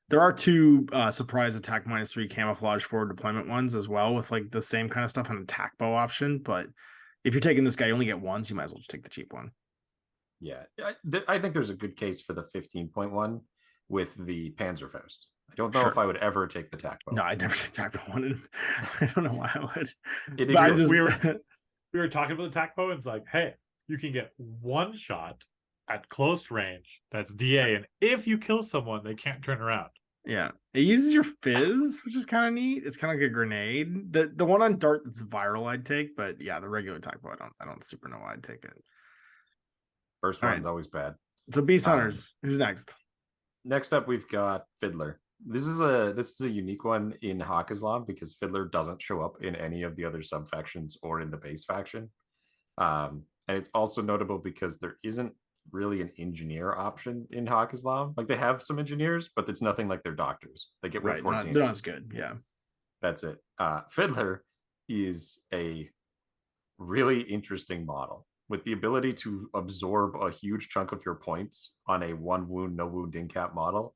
S2: There are 2 surprise attack -3 camouflage forward deployment ones as well, with like the same kind of stuff on attack bow option. But if you're taking this guy, you only get one, so you might as well just take the cheap one.
S3: Yeah, I think there's a good case for the 15.1 with the Panzerfaust. I don't know if I would ever take the tack bow.
S2: No, I'd never take tack bow one. I don't know why I would.
S4: We were talking about the tack bow, and it's like, hey, you can get one shot at close range. That's DA, and if you kill someone, they can't turn around.
S2: Yeah, it uses your Fizz, which is kind of neat. It's kind of like a grenade. The one on Dart that's viral, I'd take, but yeah, the regular tack bow, I don't super know why I'd take it.
S3: First one's always bad.
S2: So Beast Hunters, who's next?
S3: Next up, we've got Fiddler. This is a unique one in Haqqislam because Fiddler doesn't show up in any of the other sub factions or in the base faction. And it's also notable because there isn't really an engineer option in Haqqislam. Like, they have some engineers, but it's nothing like their doctors. They get
S2: right.
S3: 14.
S2: They're not as good. Yeah,
S3: that's it. Fiddler is a really interesting model with the ability to absorb a huge chunk of your points on a 1 wound, no wound in cap model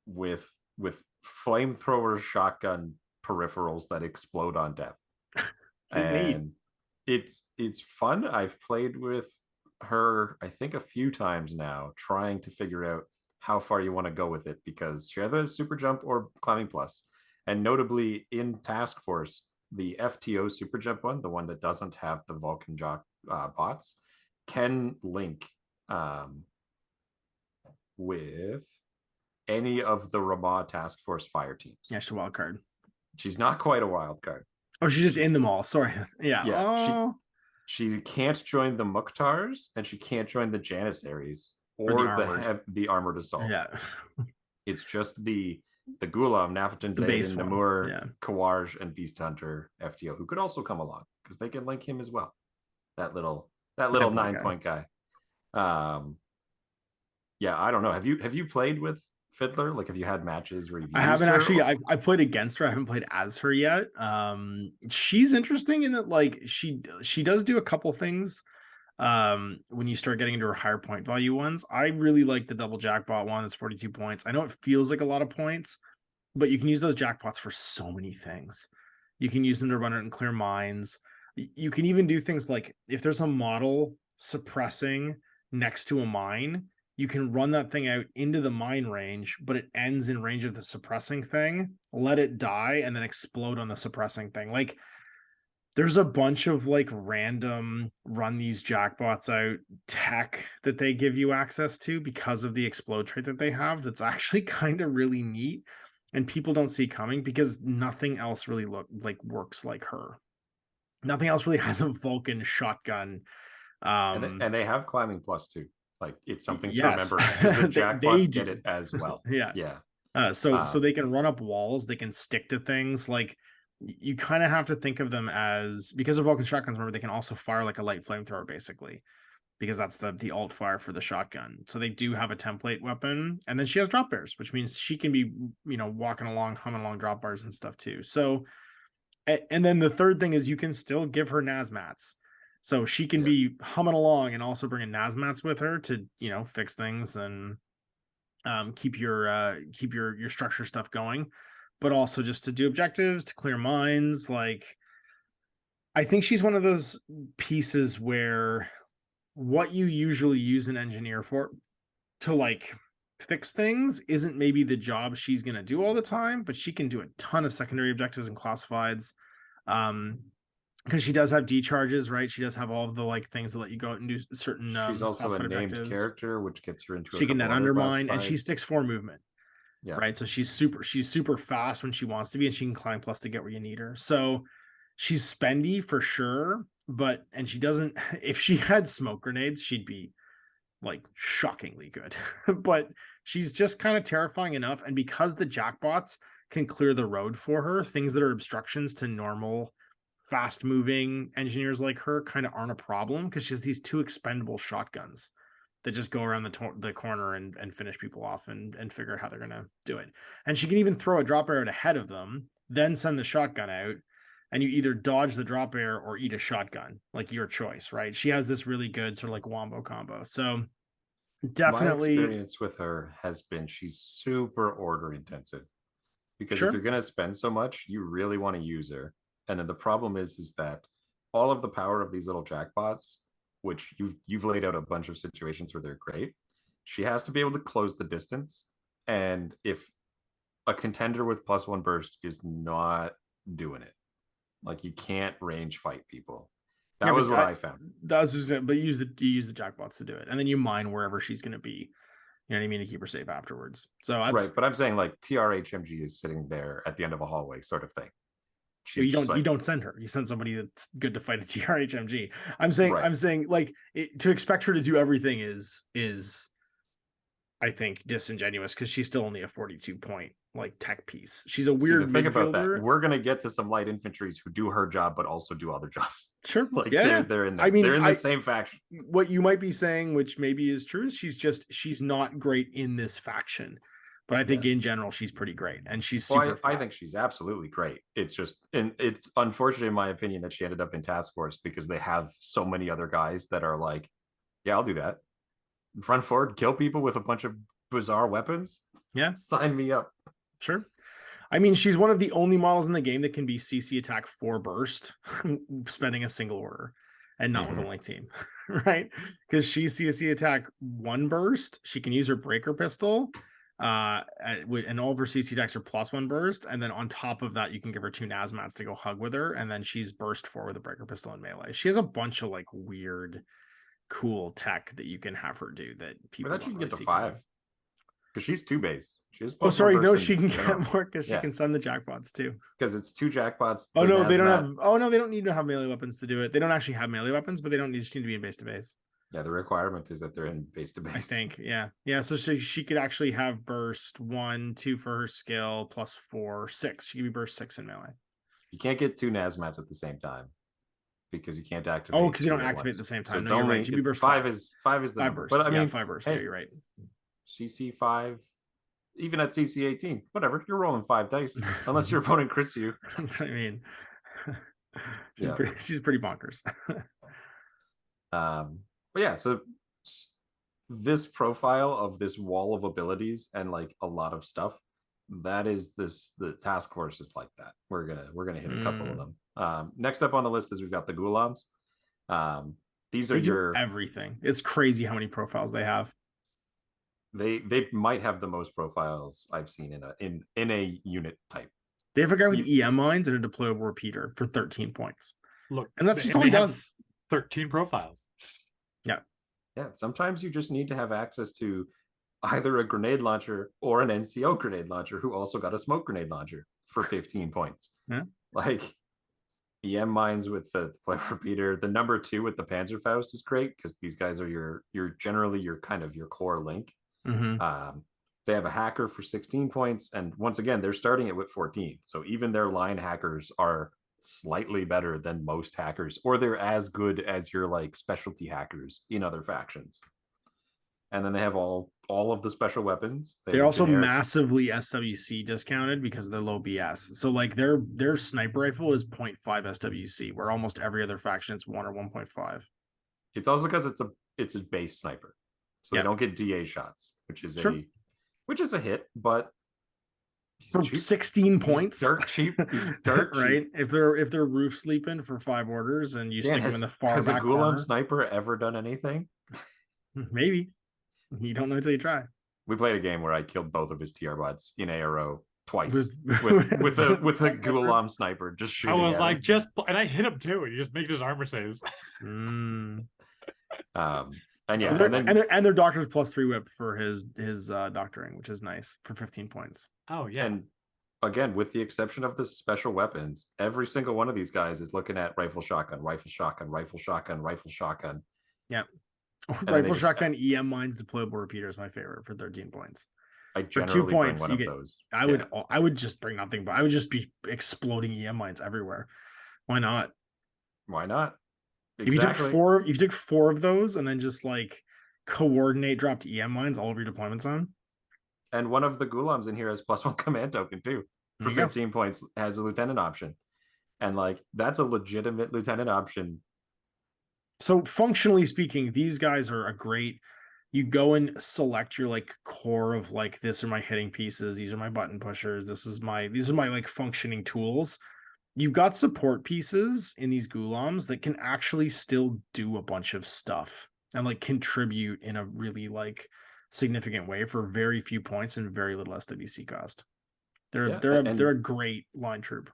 S3: with flamethrower shotgun peripherals that explode on death. And it's fun. I've played with her, I think, a few times now, trying to figure out how far you want to go with it, because she either has super jump or climbing plus. And notably in Task Force, the FTO super jump one, the one that doesn't have the Vulcan Jock bots, can link with any of the Ramah Taskforce fire teams.
S2: Yeah, she's a wild card.
S3: She's not quite a wild card.
S2: Oh, she's just in them all. Sorry. Yeah.
S3: Yeah. She can't join the Mukhtars, and she can't join the Janissaries or the armored assault.
S2: Yeah.
S3: It's just the Ghulam, Nafatin, Zayden, Namur, Kawarj, and Beast Hunter FTO, who could also come along because they can link him as well. That little 9-point guy. Yeah, I don't know. Have you played with Fiddler? Like, have you had matches where
S2: I haven't actually? I've played against her. I haven't played as her yet. She's interesting in that, like, she does do a couple things. When you start getting into her higher point value ones, I really like the double jackpot one. That's 42 points. I know it feels like a lot of points, but you can use those jackpots for so many things. You can use them to run it and clear mines. You can even do things like, if there's a model suppressing next to a mine, you can run that thing out into the mine range, but it ends in range of the suppressing thing, let it die, and then explode on the suppressing thing. Like, there's a bunch of like random run these jackpots out tech that they give you access to because of the explode trait that they have. That's actually kind of really neat, and people don't see coming because nothing else really works like her. Nothing else really has a Vulcan shotgun.
S3: And they have climbing plus too. Like, it's something to remember because the jackpots get it as well.
S2: Yeah. So they can run up walls. They can stick to things. Like, you kind of have to think of them as, because of Vulcan shotguns, remember, they can also fire like a light flamethrower, basically, because that's the alt fire for the shotgun. So they do have a template weapon, and then she has drop bears, which means she can be, walking along, humming along drop bars and stuff too. So, and then the third thing is you can still give her Nazmats. So she can be humming along and also bringing Nazmats with her to, fix things and keep your structure stuff going, but also just to do objectives, to clear mines. Like, I think she's one of those pieces where what you usually use an engineer for, to like fix things isn't maybe the job she's going to do all the time, but she can do a ton of secondary objectives and classifieds. Because she does have decharges, right? She does have all of the like things that let you go out and do certain
S3: She's also a
S2: classified
S3: named
S2: objectives.
S3: character, which gets her into
S2: She can net undermine, and
S3: classifieds.
S2: she's 6'4" movement.
S3: Yeah.
S2: Right. So she's super fast when she wants to be, and she can climb plus to get where you need her. So she's spendy for sure, and she doesn't, if she had smoke grenades, she'd be like shockingly good. But she's just kind of terrifying enough. And because the jackbots can clear the road for her, things that are obstructions to normal fast moving engineers like her kind of aren't a problem, because she has these 2 expendable shotguns that just go around the corner and finish people off and figure out how they're going to do it. And she can even throw a drop arrow ahead of them, then send the shotgun out, and you either dodge the drop arrow or eat a shotgun, like your choice, right? She has this really good sort of like wombo combo. So definitely.
S3: My experience with her has been she's super order intensive, because
S2: Sure.
S3: if you're going to spend so much, you really want to use her. And then the problem is that all of the power of these little jackpots, which you've laid out a bunch of situations where they're great, she has to be able to close the distance. And if a contender with +1 burst is not doing it, like you can't range fight people. That was what I found.
S2: But you use the jackpots to do it, and then you mine wherever she's going to be. You know what I mean, to keep her safe afterwards. So that's
S3: right. But I'm saying like TRHMG is sitting there at the end of a hallway, sort of thing.
S2: You don't send her. You send somebody that's good to fight a TRHMG. I'm saying like to expect her to do everything is I think disingenuous, because she's still only a 42 point like tech piece. She's a weird
S3: think about
S2: midfielder.
S3: that. We're gonna get to some light infantries who do her job but also do other jobs.
S2: Sure.
S3: Like
S2: yeah.
S3: they're in there.
S2: I mean,
S3: they're in the same faction.
S2: What you might be saying, which maybe is true, is she's not great in this faction. But I think in general, she's pretty great, and she's super fast.
S3: I think she's absolutely great. It's just, and it's unfortunate in my opinion that she ended up in task force, because they have so many other guys that are like, yeah, I'll do that. Run forward, kill people with a bunch of bizarre weapons.
S2: Yeah,
S3: sign me up.
S2: Sure. I mean, she's one of the only models in the game that can be CC attack 4 burst, spending a single order, and not with a link team, right? Because she's CC attack 1 burst. She can use her breaker pistol. And all of her CC attacks are +1 burst, and then on top of that you can give her 2 Nazmats to go hug with her, and then she's burst 4 with a breaker pistol and melee. She has a bunch of like weird cool tech that you can have her do that people
S3: that you can get to 5, because she's 2 base. She has
S2: she can get more because she can send the jackpots too,
S3: because it's 2 jackpots.
S2: They don't need to have melee weapons to do it. They don't actually have melee weapons, but they don't just need to be in base to base.
S3: Yeah, the requirement is that they're in base to base.
S2: I think, yeah. So she could actually have burst 1, 2 for her skill, +4, 6. She could be burst 6 in melee.
S3: You can't get 2 Nazmats at the same time, because you can't activate.
S2: Oh, because you don't activate at the same time.
S3: So it's only
S2: She'd be burst
S3: 5 is the
S2: 5
S3: number.
S2: burst.
S3: But I mean,
S2: 5 burst.
S3: Hey,
S2: yeah, you're right.
S3: CC 5, even at CC 18, whatever. You're rolling 5 dice, unless your opponent crits you.
S2: That's what I mean. She's pretty bonkers.
S3: But yeah, so this profile of this wall of abilities and like a lot of stuff, that is the task force is like that. We're gonna hit a couple of them. Next up on the list is we've got the Gulams. These are
S2: do everything. It's crazy how many profiles they have.
S3: They might have the most profiles I've seen in a unit type.
S2: They have a guy with EM mines and a deployable repeater for 13 points.
S4: Look,
S2: and that's just all he does.
S4: 13 profiles.
S3: Yeah, sometimes you just need to have access to either a grenade launcher or an NCO grenade launcher who also got a smoke grenade launcher for 15 points.
S2: Yeah.
S3: Like EM mines with the deploy repeater. The number 2 with the Panzerfaust is great, because these guys are your generally your kind of your core link. They have a hacker for 16 points, and once again they're starting it with 14. So even their line hackers are slightly better than most hackers, or they're as good as your like specialty hackers in other factions. And then they have all of the special weapons.
S2: They're also massively SWC discounted because of their low BS. So like their sniper rifle is 0.5 SWC, where almost every other faction it's 1 or 1.5.
S3: It's also because it's a base sniper, so they don't get DA shots, which is a hit, but
S2: for 16 points,
S3: he's dirt cheap. He's dirt cheap.
S2: Right? If they're roof sleeping for 5 orders and you stick them in the far
S3: has
S2: back
S3: a Gulam
S2: corner,
S3: sniper ever done anything?
S2: Maybe. You don't know until you try.
S3: We played a game where I killed both of his TR bots in ARO twice with
S2: with
S3: a Gulam sniper just
S4: I
S3: shooting.
S4: was
S3: at
S4: like,
S3: him.
S4: and I hit him too. He just makes his armor saves.
S3: And
S2: So
S3: yeah,
S2: and their doctor's +3 whip for his doctoring, which is nice for 15 points.
S4: Oh yeah.
S3: And again, with the exception of the special weapons, every single one of these guys is looking at rifle, shotgun, rifle, shotgun, rifle, shotgun, rifle, shotgun.
S2: Yeah.
S3: And
S2: Rifle, shotgun, EM mines, deployable repeater is my favorite for 13 points.
S3: I
S2: For 2
S3: generally
S2: points,
S3: bring
S2: you
S3: one
S2: get.
S3: of those.
S2: I would just bring nothing, but I would just be exploding EM mines everywhere. Why not?
S3: Why not?
S2: Exactly. If you took 4 of those and then just like coordinate dropped EM mines all over your deployment zone.
S3: And one of the Gulams in here has +1 command token too. For 15 points, has a lieutenant option. And like that's a legitimate lieutenant option.
S2: So functionally speaking, these guys are a great. You go and select your like core of like, this are my hitting pieces, these are my button pushers, these are my like functioning tools. You've got support pieces in these Gulams that can actually still do a bunch of stuff and like contribute in a really like significant way for very few points and very little SWC cost. They're a great line troop.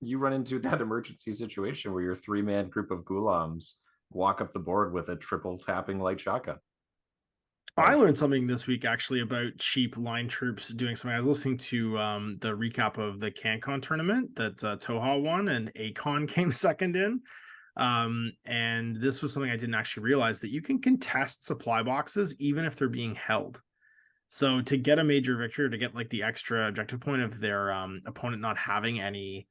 S3: You run into that emergency situation where your 3-man group of Gulams walk up the board with a triple tapping light shotgun.
S2: I learned something this week actually about cheap line troops doing something. I was listening to the recap of the CanCon tournament that Toha won and Akon came second in. And this was something I didn't actually realize, that you can contest supply boxes even if they're being held. So to get a major victory, or to get like the extra objective point of their opponent not having any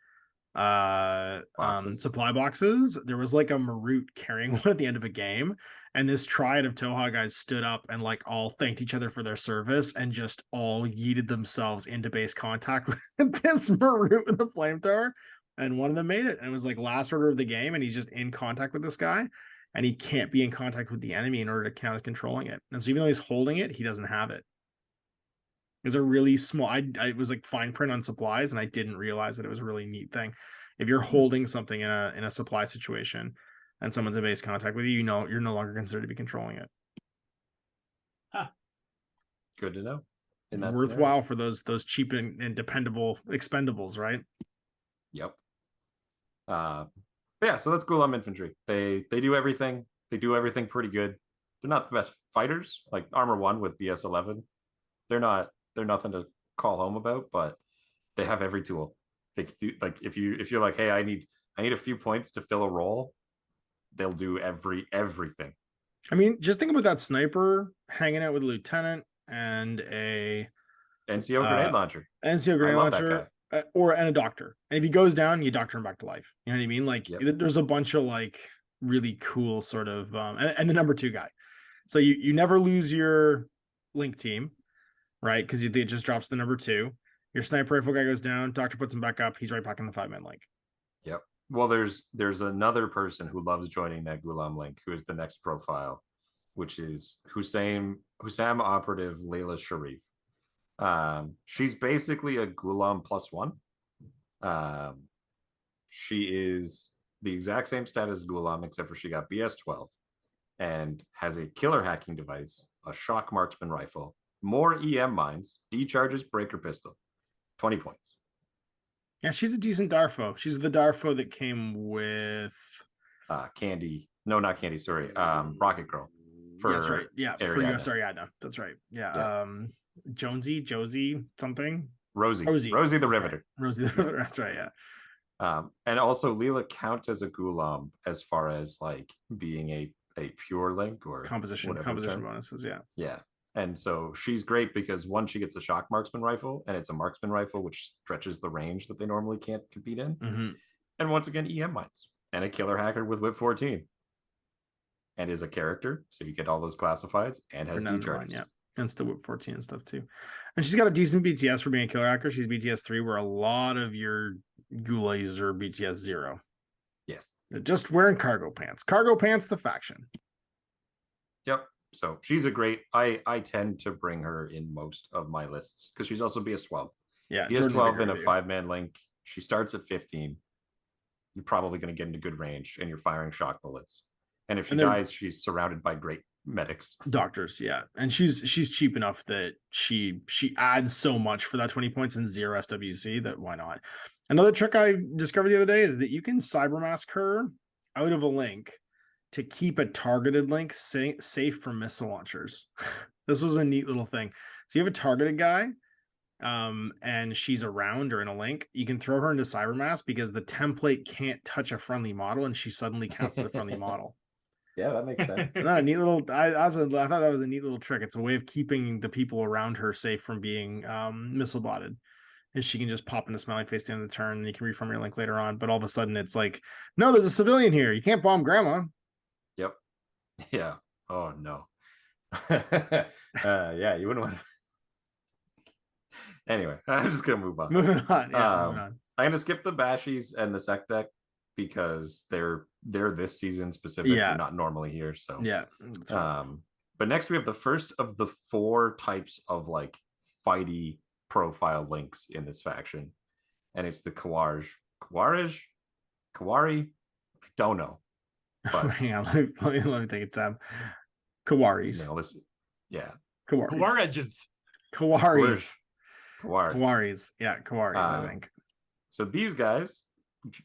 S2: supply boxes, there was like a Marut carrying one at the end of a game, and this triad of Toha guys stood up and like all thanked each other for their service and just all yeeted themselves into base contact with this Marut with the flamethrower, and one of them made it, and it was like last order of the game, and he's just in contact with this guy, and he can't be in contact with the enemy in order to count as controlling it. And so even though he's holding it, he doesn't have it. Is a really small. I was like fine print on supplies, and I didn't realize that it was a really neat thing. If you're holding something in a supply situation, and someone's in base contact with you, you know you're no longer considered to be controlling it.
S3: Good to know.
S2: Worthwhile for those cheap and dependable expendables, right?
S3: Yep. Yeah. So that's Gulam infantry. They do everything. They do everything pretty good. They're not the best fighters. Like Armor 1 with BS11, they're nothing to call home about, but they have every tool. They could do, like if you're like, hey, I need a few points to fill a role, they'll do everything.
S2: I mean, just think about that sniper hanging out with a lieutenant and a
S3: NCO grenade launcher.
S2: NCO grenade launcher, and a doctor. And if he goes down, you doctor him back to life. You know what I mean? Like there's a bunch of like really cool sort of and the number 2 guy. So you never lose your link team, right? Because it just drops the number 2. Your sniper rifle guy goes down, doctor puts him back up, he's right back in the 5-man link.
S3: Yep. Well, there's another person who loves joining that Gulam link, who is the next profile, which is Hussam operative Layla Sharif. She's basically a Gulam +1. She is the exact same stat as Gulam, except for she got BS12 and has a killer hacking device, a shock marksman rifle, more EM mines, D charges, breaker pistol, 20 points.
S2: Yeah, she's a decent Darfo. She's the Darfo that came with
S3: Candy. No, not Candy. Sorry, Rocket Girl.
S2: That's right. Yeah, Ariadna. For US Ariadna. That's right. Yeah. Josie, something.
S3: Rosie the Riveter.
S2: Right. Rosie the Riveter. That's right. Yeah.
S3: And also Leela counts as a Gulam as far as like being a pure link or
S2: composition bonuses.
S3: Yeah. And so she's great because one, she gets a shock marksman rifle, and it's a marksman rifle, which stretches the range that they normally can't compete in.
S2: Mm-hmm.
S3: And once again, EM mines and a killer hacker with whip 14, and is a character. So you get all those classifieds and has D charges.
S2: Yeah. And still whip 14 and stuff too. And she's got a decent BTS for being a killer hacker. She's BTS 3, where a lot of your Gulays are BTS 0.
S3: Yes.
S2: They're just wearing cargo pants. Cargo pants, the faction.
S3: Yep. So she's a great. I tend to bring her in most of my lists because she's also BS12.
S2: Yeah,
S3: BS12 in a 5-man link. She starts at 15. You're probably going to get into good range, and you're firing shock bullets. And if she dies, she's surrounded by great medics.
S2: Doctors, yeah. And she's cheap enough that she adds so much for that 20 points and 0 SWC that why not? Another trick I discovered the other day is that you can cybermask her out of a link to keep a targeted link safe from missile launchers. This was a neat little thing. So you have a targeted guy, and she's around or in a link, you can throw her into cybermask because the template can't touch a friendly model and she suddenly counts as a friendly model.
S3: Yeah, that makes sense.
S2: Isn't that a neat little I thought that was a neat little trick. It's a way of keeping the people around her safe from being missile botted. And she can just pop into smiley face at the end of the turn and you can reform your link later on. But all of a sudden it's like, no, there's a civilian here. You can't bomb grandma.
S3: Yep. Yeah. Oh no. Yeah, you wouldn't want to. Anyway, I'm just gonna move on.
S2: Moving on. Yeah, moving on.
S3: I'm gonna skip the Bashies and the Sec deck because they're this season specific.
S2: Yeah.
S3: They're not normally here. So
S2: Yeah.
S3: But next we have the first of the 4 types of like fighty profile links in this faction, and it's the Kawari. I don't know. But
S2: hang on, let me take a tab. Kawaris.
S3: no, listen. Yeah.
S2: Kawaris.
S3: Kawaris.
S2: Kawaris. Yeah, Kawaris, I think.
S3: So these guys,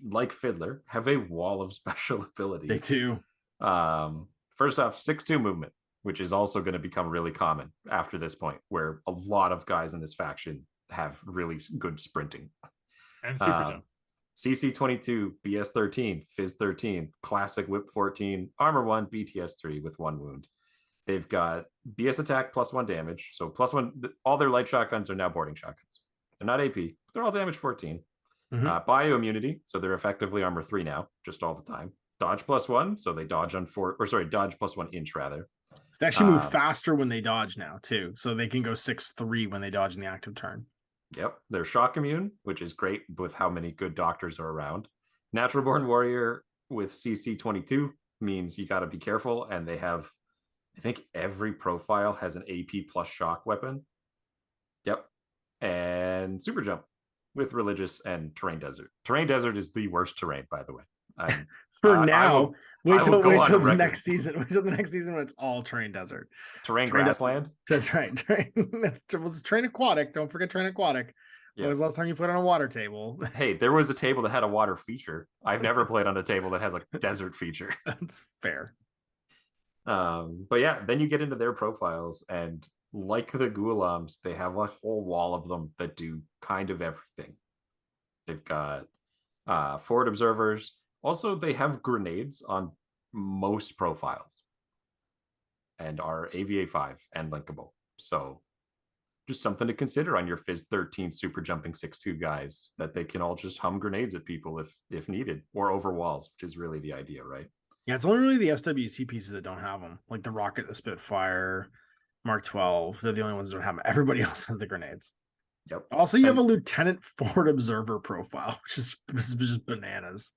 S3: like Fiddler, have a wall of special abilities.
S2: They do.
S3: First off, 6'2" movement, which is also going to become really common after this point, where a lot of guys in this faction have really good sprinting.
S4: And super jump.
S3: CC 22, BS 13, Fizz 13, Classic Whip 14, Armor 1, BTS 3 with 1 wound. They've got BS attack +1 damage. So +1, all their light shotguns are now boarding shotguns. They're not AP, they're all damage 14. Bioimmunity, so they're effectively armor 3 now, just all the time. Dodge +1, so they dodge on dodge +1 inch rather.
S2: So they actually move faster when they dodge now too. So they can go 6'3" when they dodge in the active turn.
S3: Yep, they're shock immune, which is great with how many good doctors are around. Natural Born Warrior with CC 22 means you got to be careful, and they have, I think every profile has an AP plus shock weapon. Yep, and Super Jump with Religious and Terrain Desert. Terrain Desert is the worst terrain, by the way.
S2: For now, wait till the next season. Wait till the next season when it's all Terrain Desert.
S3: Terrain Grassland.
S2: That's right. It's Terrain Aquatic. Don't forget Terrain Aquatic. When was the last time you played on a water table?
S3: Hey, there was a table that had a water feature. I've never played on a table that has a desert feature.
S2: That's fair.
S3: But yeah, then you get into their profiles, and like the Ghulams, they have a whole wall of them that do kind of everything. They've got forward observers. Also, they have grenades on most profiles and are AVA 5 and linkable. So just something to consider on your Fizz 13 super jumping 6'2" guys, that they can all just hum grenades at people if needed, or over walls, which is really the idea, right?
S2: Yeah, it's only really the SWC pieces that don't have them, like the Rocket, the Spitfire, Mark 12. They're the only ones that don't have them. Everybody else has the grenades.
S3: Yep.
S2: Also, you have a Lieutenant Forward Observer profile, which is just bananas.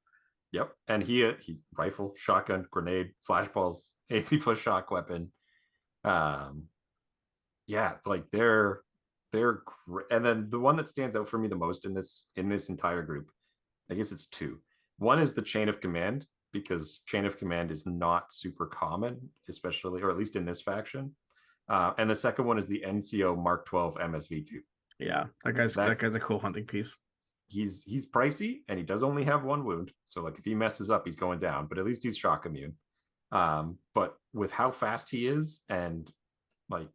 S3: Yep. And he rifle, shotgun, grenade, flashballs, AP plus shock weapon. Yeah, like they're great. And then the one that stands out for me the most in this entire group, I guess it's 2. One is the Chain of Command, because Chain of Command is not super common, especially, or at least in this faction. And the second one is the NCO Mark 12 MSV2.
S2: Yeah, that guy's a cool hunting piece.
S3: He's pricey, and he does only have 1 wound. So like if he messes up, he's going down, but at least he's shock immune. But with how fast he is, and like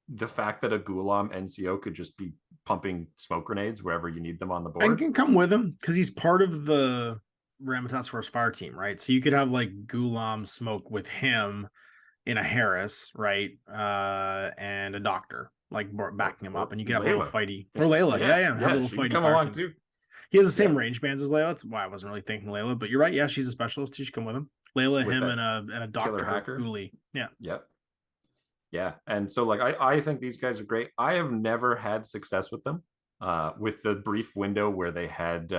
S3: the fact that a Ghulam NCO could just be pumping smoke grenades wherever you need them on the board.
S2: And can come with him because he's part of the Ramah Taskforce fire team, right? So you could have like Ghulam smoke with him in a Harris, right? And a doctor like backing him up, and you can have a little fighty. Or Layla, yeah, have a little fighty.
S3: Come along too.
S2: He has the same range bands as Layla. That's why I wasn't really thinking Layla, but you're right. Yeah, she's a specialist. She should come with him. Layla, with him, and a doctor
S3: hacker.
S2: Ghoulie. Yeah.
S3: Yep. Yeah, and so like I think these guys are great. I have never had success with them. With the brief window where they had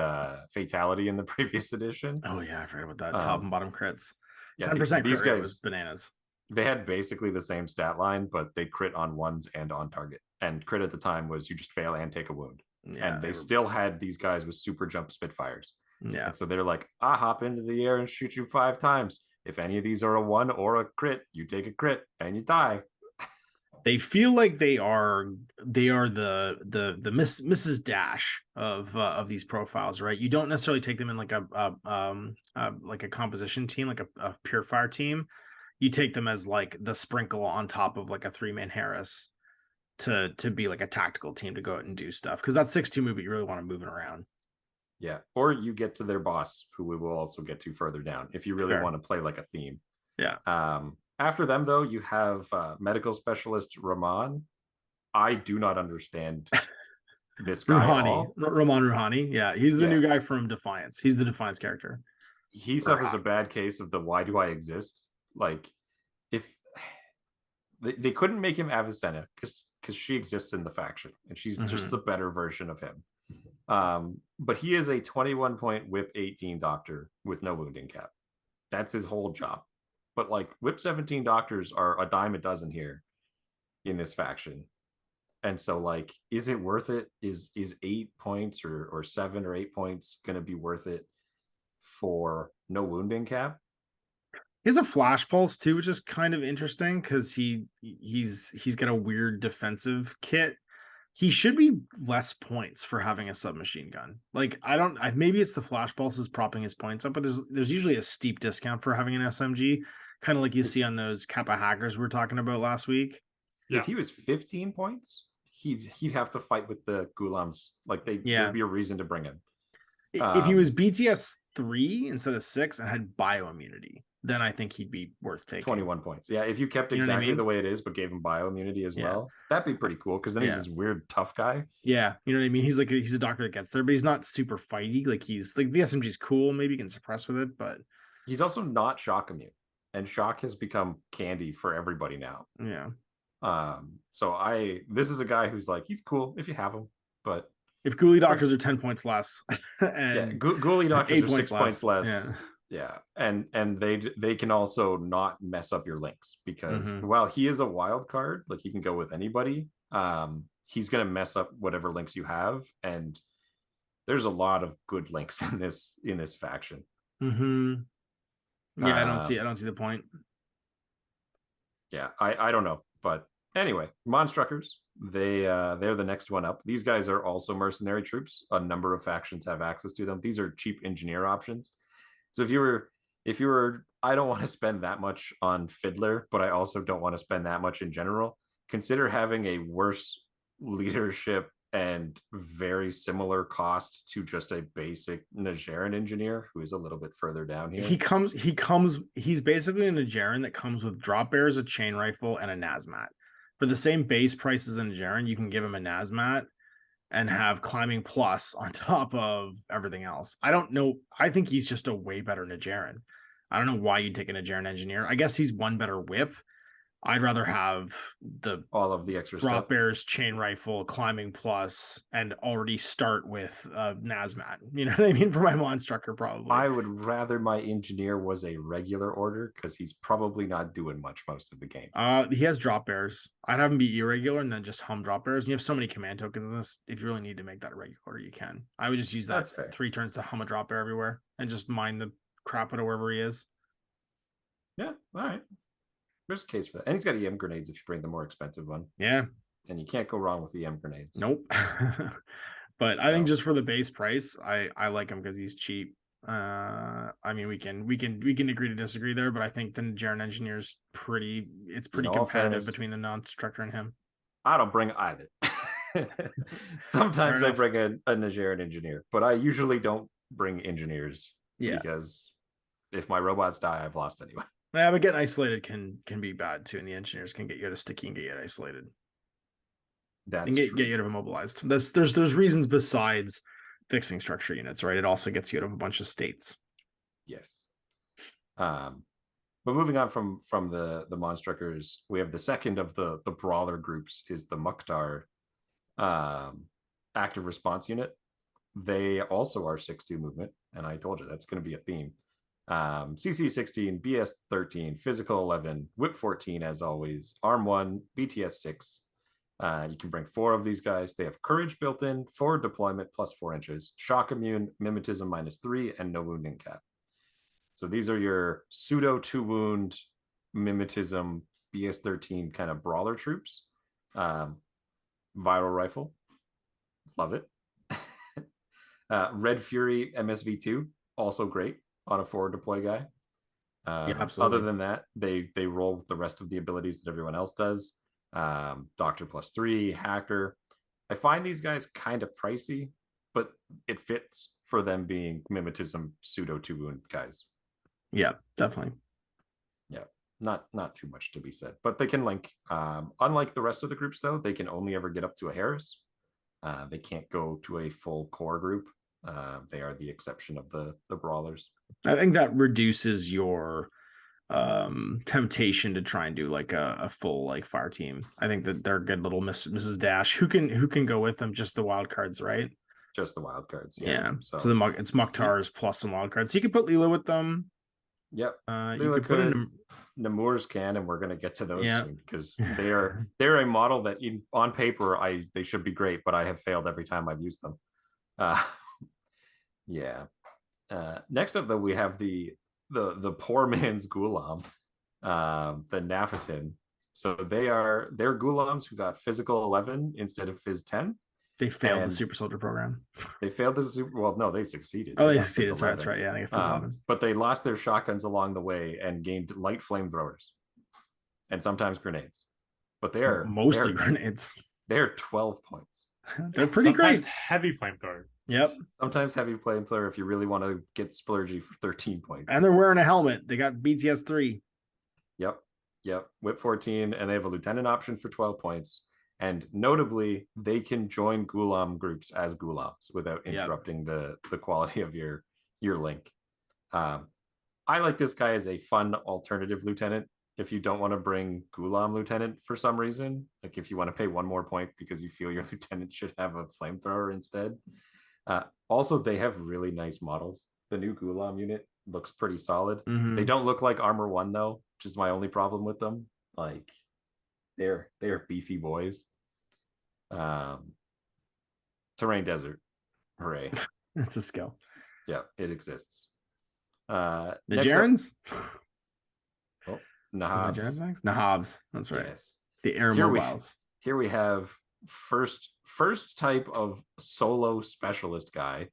S3: fatality in the previous edition.
S2: Oh yeah, I forgot about that. Top and bottom crits.
S3: Yeah,
S2: 10%
S3: these guys
S2: was bananas.
S3: They had basically the same stat line, but they crit on ones and on target. And crit at the time was you just fail and take a wound. Yeah, and they still had these guys with super jump Spitfires.
S2: Yeah.
S3: And so they're like, I hop into the air and shoot you 5 times. If any of these are a 1 or a crit, you take a crit and you die.
S2: They feel like they are the Mrs. Dash of these profiles, right? You don't necessarily take them in like a composition team, like a pure fire team. You take them as like the sprinkle on top of like a 3-man Harris to be like a tactical team to go out and do stuff, because that 6-2 movie you really want to move it around.
S3: Yeah, or you get to their boss, who we will also get to further down if you really
S2: Fair.
S3: want to play like a theme.
S2: Yeah.
S3: After them, though, you have medical specialist Rahman. I do not understand this guy at all.
S2: Rahman Rouhani. Yeah, he's the new guy from Defiance. He's the Defiance character.
S3: He suffers a bad case of the why do I exist? Like, if they couldn't make him Avicenna because she exists in the faction and she's just the better version of him. But he is a 21-point whip 18 doctor with no wounding cap. That's his whole job. But like whip 17 doctors are a dime a dozen here in this faction. And so like, is it worth it? Is 8 points or 7 or 8 points going to be worth it for no wounding cap?
S2: He has a flash pulse too, which is kind of interesting because he's got a weird defensive kit. He should be less points for having a submachine gun. Like maybe it's the flash pulse is propping his points up, but there's usually a steep discount for having an SMG, kind of like you see on those Kappa hackers we were talking about last week.
S3: Yeah. If he was 15 points, he'd have to fight with the Ghulams. Like there'd be a reason to bring him.
S2: If he was BTS 3 instead of 6 and had bioimmunity, then I think he'd be worth taking.
S3: 21 points. Yeah, if you kept exactly the way it is, but gave him bioimmunity as well, that'd be pretty cool, because then he's this weird tough guy.
S2: Yeah, you know what I mean? He's a doctor that gets there, but he's not super fighty. Like he's like, the SMG's cool, maybe you can suppress with it, but
S3: he's also not shock immune. And shock has become candy for everybody now.
S2: Yeah.
S3: So this is a guy who's like, he's cool if you have him, but
S2: if ghoulie doctors are 10 points less, and
S3: ghoulie doctors are 6 points less.
S2: Yeah.
S3: Yeah, and they can also not mess up your links, because while he is a wild card, like he can go with anybody, he's gonna mess up whatever links you have, and there's a lot of good links in this faction.
S2: Yeah, I don't see the point.
S3: Yeah, I don't know, but anyway, Monstruckers, they're the next one up. These guys are also mercenary troops. A number of factions have access to them. These are cheap engineer options. So if you were, I don't want to spend that much on Fiddler, but I also don't want to spend that much in general, consider having a worse leadership and very similar cost to just a basic Najaran engineer who is a little bit further down here.
S2: He's basically a Najaran that comes with drop bears, a chain rifle, and a Nazmat. For the same base price as a Najaran, you can give him a Nazmat and have climbing plus on top of everything else. I don't know. I think he's just a way better Najaran. I don't know why you'd take a Najaran engineer. I guess he's one better whip. I'd rather have
S3: all of the extra
S2: drop
S3: stuff.
S2: bears, chain rifle, climbing plus, and already start with Nazmat. You know what I mean? For my Monstrucker, probably.
S3: I would rather my engineer was a regular order, because he's probably not doing much most of the game.
S2: He has drop bears. I'd have him be irregular and then just hum drop bears. And you have so many command tokens in this. If you really need to make that a regular order, you can. I would just use that 3 turns to hum a drop bear everywhere and just mine the crap out of wherever he is.
S3: Yeah, all right. There's a case for that. And he's got EM grenades if you bring the more expensive one.
S2: Yeah.
S3: And you can't go wrong with EM grenades.
S2: Nope. But I think just for the base price, I like him because he's cheap. I mean, we can agree to disagree there, but I think the Najaran engineer's pretty competitive between the non-structure and him.
S3: I don't bring either. Sometimes I bring a Najaran engineer, but I usually don't bring engineers. Yeah. Because if my robots die, I've lost anyway.
S2: Yeah, but getting isolated can be bad too, and the engineers can get you out of sticky and get you isolated.
S3: That's
S2: get you out of immobilized. There's reasons besides fixing structure units, right? It also gets you out of a bunch of states.
S3: Yes. But moving on from the Monstruckers, we have the second of the brawler groups is the Mukhtar active response unit. They also are 6-2 movement, and I told you that's going to be a theme. CC 16, BS 13, physical 11, whip 14 as always, arm 1, BTS 6. You can bring 4 of these guys. They have courage built in, forward deployment plus 4 inches, shock immune, mimetism -3, and no wounding cap. So these are your pseudo 2-wound mimetism BS13 kind of brawler troops. Viral rifle, love it. Red Fury MSV2, also great on a forward deploy guy.
S2: Yeah, absolutely.
S3: Other than that, they roll with the rest of the abilities that everyone else does. Doctor +3, Hacker. I find these guys kind of pricey, but it fits for them being mimetism pseudo 2-wound guys.
S2: Yeah, definitely.
S3: Yeah, not too much to be said, but they can link. Unlike the rest of the groups, though, they can only ever get up to a Harris. They can't go to a full core group. They are the exception of the brawlers.
S2: I think that reduces your temptation to try and do like a full like fire team. I think that they're good little Mrs. Dash. Who can go with them? Just the wild cards, right?
S3: Just the wild cards.
S2: Yeah. So it's Mukhtar's plus some wild cards. So you can put Leela with them.
S3: Yep.
S2: You could put in
S3: Namurs can, and we're gonna get to those soon because they're a model that on paper they should be great, but I have failed every time I've used them. Yeah. Next up, though, we have the poor man's Gulam, the Nafatin. So they're Gulams who got physical 11 instead of phys 10.
S2: They failed the super soldier program.
S3: They failed the super. Well, no, they succeeded.
S2: Oh, they succeeded. Sorry, that's right. Yeah, they got
S3: but they lost their shotguns along the way and gained light flamethrowers, and sometimes grenades. But they're
S2: mostly grenades.
S3: They're 12 points.
S2: They're pretty
S4: sometimes
S2: great.
S4: Heavy flamethrower.
S2: Yep.
S3: Sometimes heavy flamethrower if you really want to get splurgy for 13 points.
S2: And they're wearing a helmet. They got BTS 3.
S3: Yep. Whip 14, and they have a lieutenant option for 12 points. And notably, they can join Gulam groups as Gulams without interrupting the quality of your link. I like this guy as a fun alternative lieutenant. If you don't want to bring Gulam lieutenant for some reason, like if you want to pay one more point because you feel your lieutenant should have a flamethrower instead. Also, they have really nice models. The new Gulam unit looks pretty solid.
S2: Mm-hmm.
S3: They don't look like Armor 1 though, which is my only problem with them. Like they're beefy boys. Terrain desert, hooray!
S2: That's a skill.
S3: Yeah, it exists.
S2: The Jarens.
S3: Nahabs.
S2: Nahabs. That's right.
S3: Yes.
S2: The air mobiles.
S3: Here we have first type of solo specialist guy.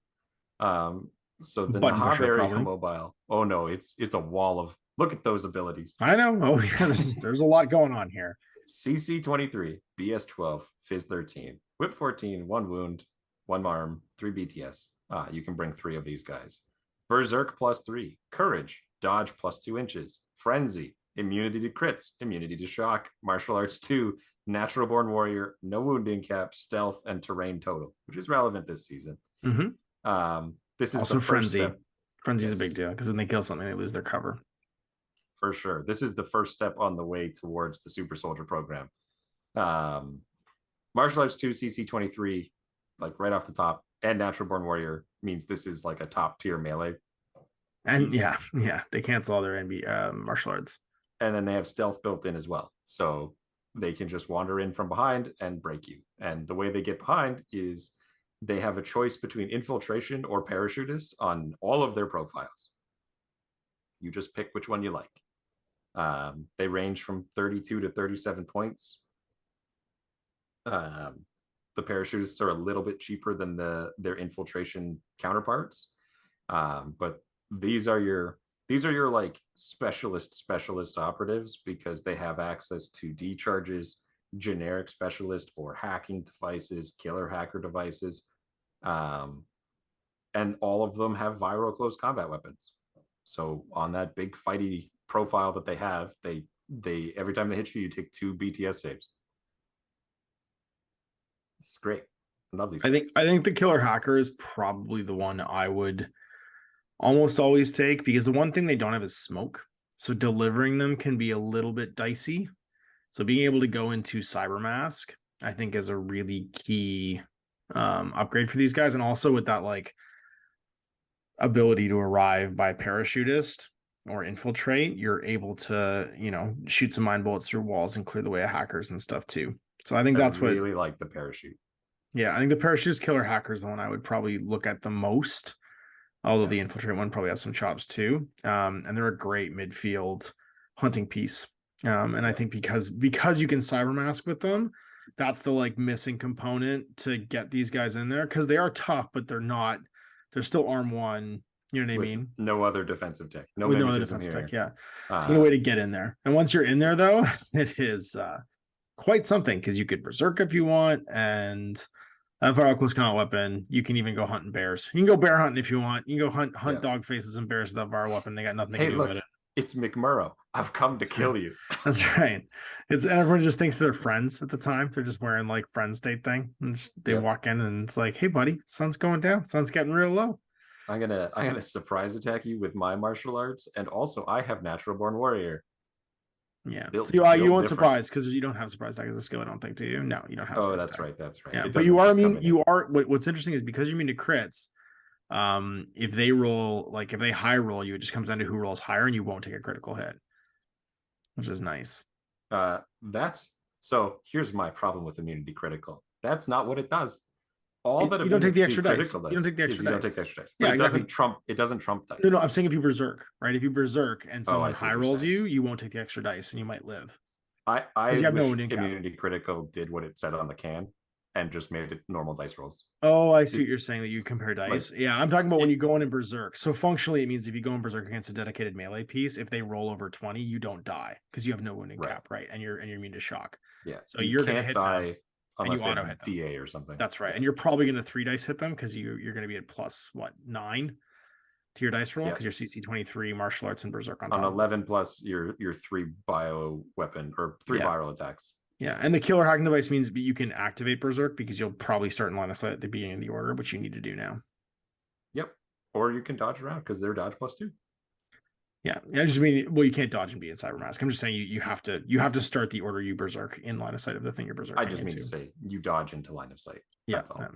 S3: So the Nahab area mobile. Oh no, it's a wall of. Look at those abilities.
S2: I know. Oh yeah, there's a lot going on here.
S3: CC23, BS12, Phys 13, Whip 14, 1 wound, 1 arm, 3 BTS. You can bring 3 of these guys. Berserk +3, Courage, Dodge +2 inches, Frenzy, Immunity to crits, Immunity to shock, Martial Arts 2, Natural Born Warrior, no wounding cap, Stealth, and Terrain total, which is relevant this season.
S2: Mm-hmm.
S3: This is
S2: also
S3: the first
S2: Frenzy.
S3: step.
S2: Frenzy's a big deal because when they kill something, they lose their cover.
S3: For sure. This is the first step on the way towards the Super Soldier program. Martial Arts 2, CC23, like right off the top, and Natural Born Warrior means this is like a top tier melee.
S2: And yeah, they cancel all their martial arts.
S3: And then they have stealth built in as well. So they can just wander in from behind and break you. And the way they get behind is they have a choice between infiltration or parachutist on all of their profiles. You just pick which one you like. They range from 32 to 37 points. The parachutists are a little bit cheaper than their infiltration counterparts. But these are your like specialist operatives because they have access to D-charges, generic specialist or hacking devices, killer hacker devices. And all of them have viral close combat weapons. So on that big fighty profile that they have, they every time they hit you, you take 2 BTS saves. It's great. I love these.
S2: I think the killer hacker is probably the one I would almost always take because the one thing they don't have is smoke. So delivering them can be a little bit dicey. So being able to go into Cyber Mask, I think, is a really key upgrade for these guys. And also with that like ability to arrive by parachutist or infiltrate, you're able to, shoot some mine bullets through walls and clear the way of hackers and stuff too. So I think that's what I
S3: really like the parachute.
S2: Yeah, I think the parachutist killer hacker is the one I would probably look at the most. Although the infiltrate one probably has some chops too. And they're a great midfield hunting piece. And I think because you can cyber mask with them, that's the like missing component to get these guys in there, because they are tough, but they're still arm one. You know what I
S3: With
S2: mean?
S3: no other defensive tech. No
S2: With no other
S3: mimetism
S2: defense
S3: here.
S2: tech, yeah. So you need a way to get in there. And once you're in there, though, it is quite something, because you could berserk if you want, and that fire close combat weapon, you can even go hunting bears. You can go bear hunting if you want. You can go hunt dog faces and bears with that fire weapon. They got nothing they can do about it.
S3: It's McMurrow. I've come to kill you.
S2: That's right. And everyone just thinks they're friends at the time. They're just wearing like friend state thing. And they walk in and it's like, hey buddy, sun's going down. Sun's getting real low.
S3: I'm gonna surprise attack you with my martial arts, and also I have natural born warrior.
S2: Yeah.
S3: Built
S2: So you won't
S3: different.
S2: Surprise, because you don't have surprise attack as a skill, I don't think, do you? No, you don't have.
S3: Oh, that's right. That's right.
S2: Yeah, but you are immune. You are. What's interesting is because you're immune to crits. If they roll, like if they high roll you, it just comes down to who rolls higher, and you won't take a critical hit, which is nice.
S3: So here's my problem with immunity critical. That's not what it does.
S2: You don't take the extra dice. You don't take the extra dice.
S3: You don't take the extra dice.
S2: Yeah,
S3: it
S2: exactly.
S3: doesn't trump dice.
S2: No, I'm saying if you berserk, right? If you berserk and someone high rolls
S3: saying.
S2: you won't take the extra dice and you might live.
S3: I
S2: you have
S3: wish
S2: no
S3: immunity critical did what it said on the can and just made it normal dice rolls.
S2: Oh, I see what you're saying, that you compare dice. Like, yeah, I'm talking about when you go in and berserk. So functionally, it means if you go in berserk against a dedicated melee piece, if they roll over 20, you don't die because you have no wounding cap, right? And you're immune to shock.
S3: Yeah.
S2: So you're gonna hit
S3: die
S2: them,
S3: unless
S2: and you auto
S3: hit
S2: them.
S3: DA or something.
S2: That's right. And you're probably gonna 3 dice hit them because you're gonna be at plus 9 to your dice roll because you're CC 23 martial arts and berserk on top.
S3: 11 plus your 3 bio weapon or 3 viral attacks.
S2: Yeah, and the killer hacking device means you can activate berserk because you'll probably start in line of sight at the beginning of the order, which you need to do now.
S3: Yep. Or you can dodge around because they're dodge +2.
S2: Yeah, I just mean, well, you can't dodge and be in cyber mask. I'm just saying you have to start the order you berserk in line of sight of the thing you're berserking.
S3: I just mean to say you dodge into line of sight.
S2: Yeah,
S3: that's all.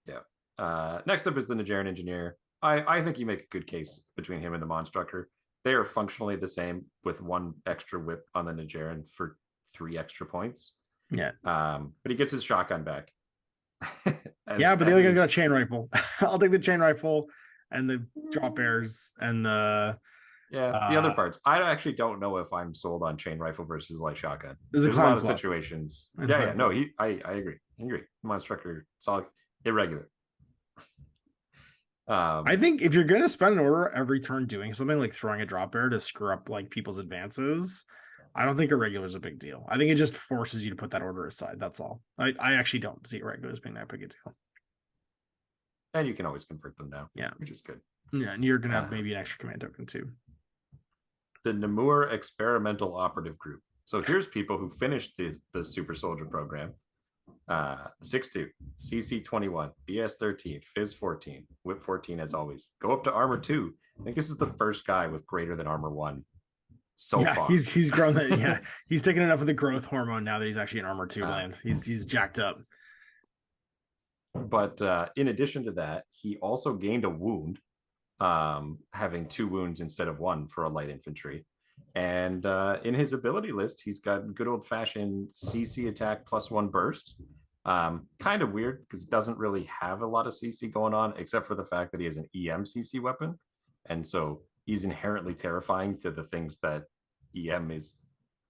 S3: Yeah. Next up is the Nigerian engineer. I think you make a good case between him and the Monstructor. They are functionally the same with 1 extra whip on the Nigerian for 3 extra points.
S2: Yeah.
S3: But he gets his shotgun back.
S2: But the other guy's got a chain rifle. I'll take the chain rifle and the drop bears and the
S3: the other parts. I actually don't know if I'm sold on chain rifle versus light shotgun. There's a lot of situations. I agree. I agree. Monstructor, solid, irregular.
S2: I think if you're gonna spend an order every turn doing something like throwing a drop bear to screw up like people's advances, I don't think irregular is a big deal. I think it just forces you to put that order aside. That's all. I actually don't see irregular as being that big a deal.
S3: And you can always convert them now.
S2: Yeah,
S3: which is good.
S2: Yeah, and you're gonna have maybe an extra command token too.
S3: The Namur Experimental Operative Group. So here's people who finished the Super Soldier program. 6-2, CC 21, BS 13, Fizz 14, Whip 14 as always. Go up to Armor 2. I think this is the first guy with greater than Armor 1 so far.
S2: He's grown that. He's taken enough of the growth hormone now that he's actually in Armor 2 land. He's jacked up.
S3: But in addition to that, he also gained a wound, having 2 wounds instead of 1 for a light infantry. And in his ability list, he's got good old-fashioned CC attack +1 burst. Kind of weird because it doesn't really have a lot of CC going on, except for the fact that he has an EM CC weapon. And so he's inherently terrifying to the things that EM is,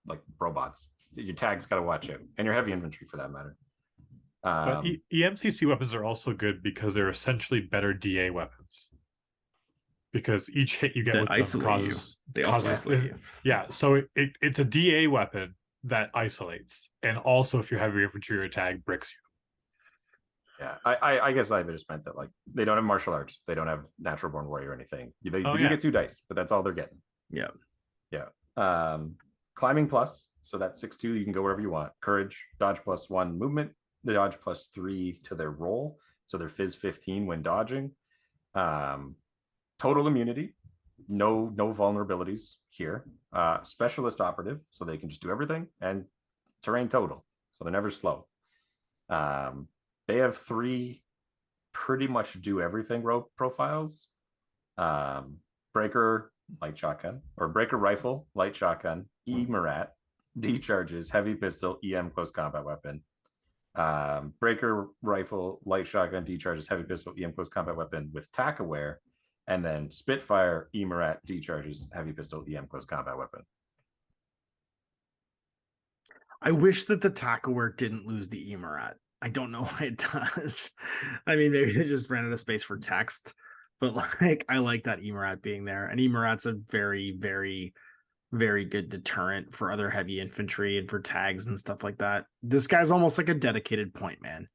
S3: like robots. Your tag's got to watch out, and your heavy infantry for that matter.
S4: But EMCC weapons are also good because they're essentially better DA weapons. Because each hit you get with them causes...
S2: They also isolate you.
S4: Yeah, so it's a DA weapon that isolates. And also, if you have your infantry or tag, bricks you.
S3: Yeah, I guess I just meant that, like, they don't have martial arts. They don't have natural born warrior or anything. They do get 2 dice, but that's all they're getting.
S2: Yeah.
S3: Yeah. Climbing plus, so that's 6-2. You can go wherever you want. Courage, dodge +1 movement. The dodge +3 to their roll. So they're Fizz 15 when dodging. Total immunity, no vulnerabilities here. Specialist operative, so they can just do everything, and terrain total, so they're never slow. They have 3 pretty much do everything rope profiles. Breaker light shotgun, or breaker rifle light shotgun, E Marat, D charges, heavy pistol, EM close combat weapon. Breaker rifle light shotgun, D charges, heavy pistol, EM close combat weapon with tack aware. And then Spitfire, Emerat, D-charges, heavy pistol, EM close combat weapon.
S2: I wish that the Tackaware didn't lose the Emerat. I don't know why it does. I mean, maybe they just ran out of space for text, but like I like that Emerat being there. And Emerat's a very, very, very good deterrent for other heavy infantry and for tags and stuff like that. This guy's almost like a dedicated point man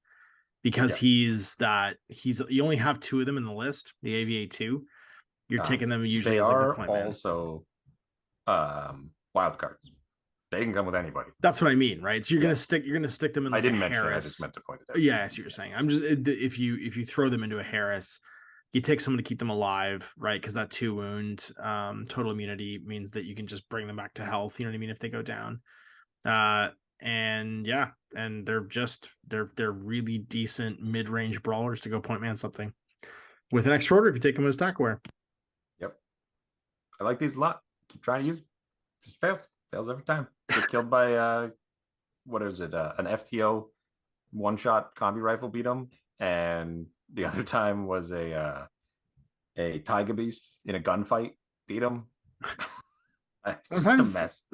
S2: because you only have 2 of them in the list, the AVA2. You're taking them usually as like the point man.
S3: Also wild cards. They can come with anybody.
S2: That's what I mean, right? So you're gonna stick them in. Like
S3: I didn't
S2: mention
S3: it.
S2: I
S3: just meant to point it out.
S2: Yeah, I see what you're saying. I'm just if you throw them into a Harris, you take someone to keep them alive, right? Because that 2 wound total immunity means that you can just bring them back to health. You know what I mean? If they go down, and they're really decent mid range brawlers to go point man something with an extra order if you take them as Tackaware.
S3: Yep, I like these a lot. Keep trying to use them. Just fails every time. Get killed by what is it? An FTO one-shot combi rifle beat him, and the other time was a Tiger Beast in a gunfight beat him. It's just a mess.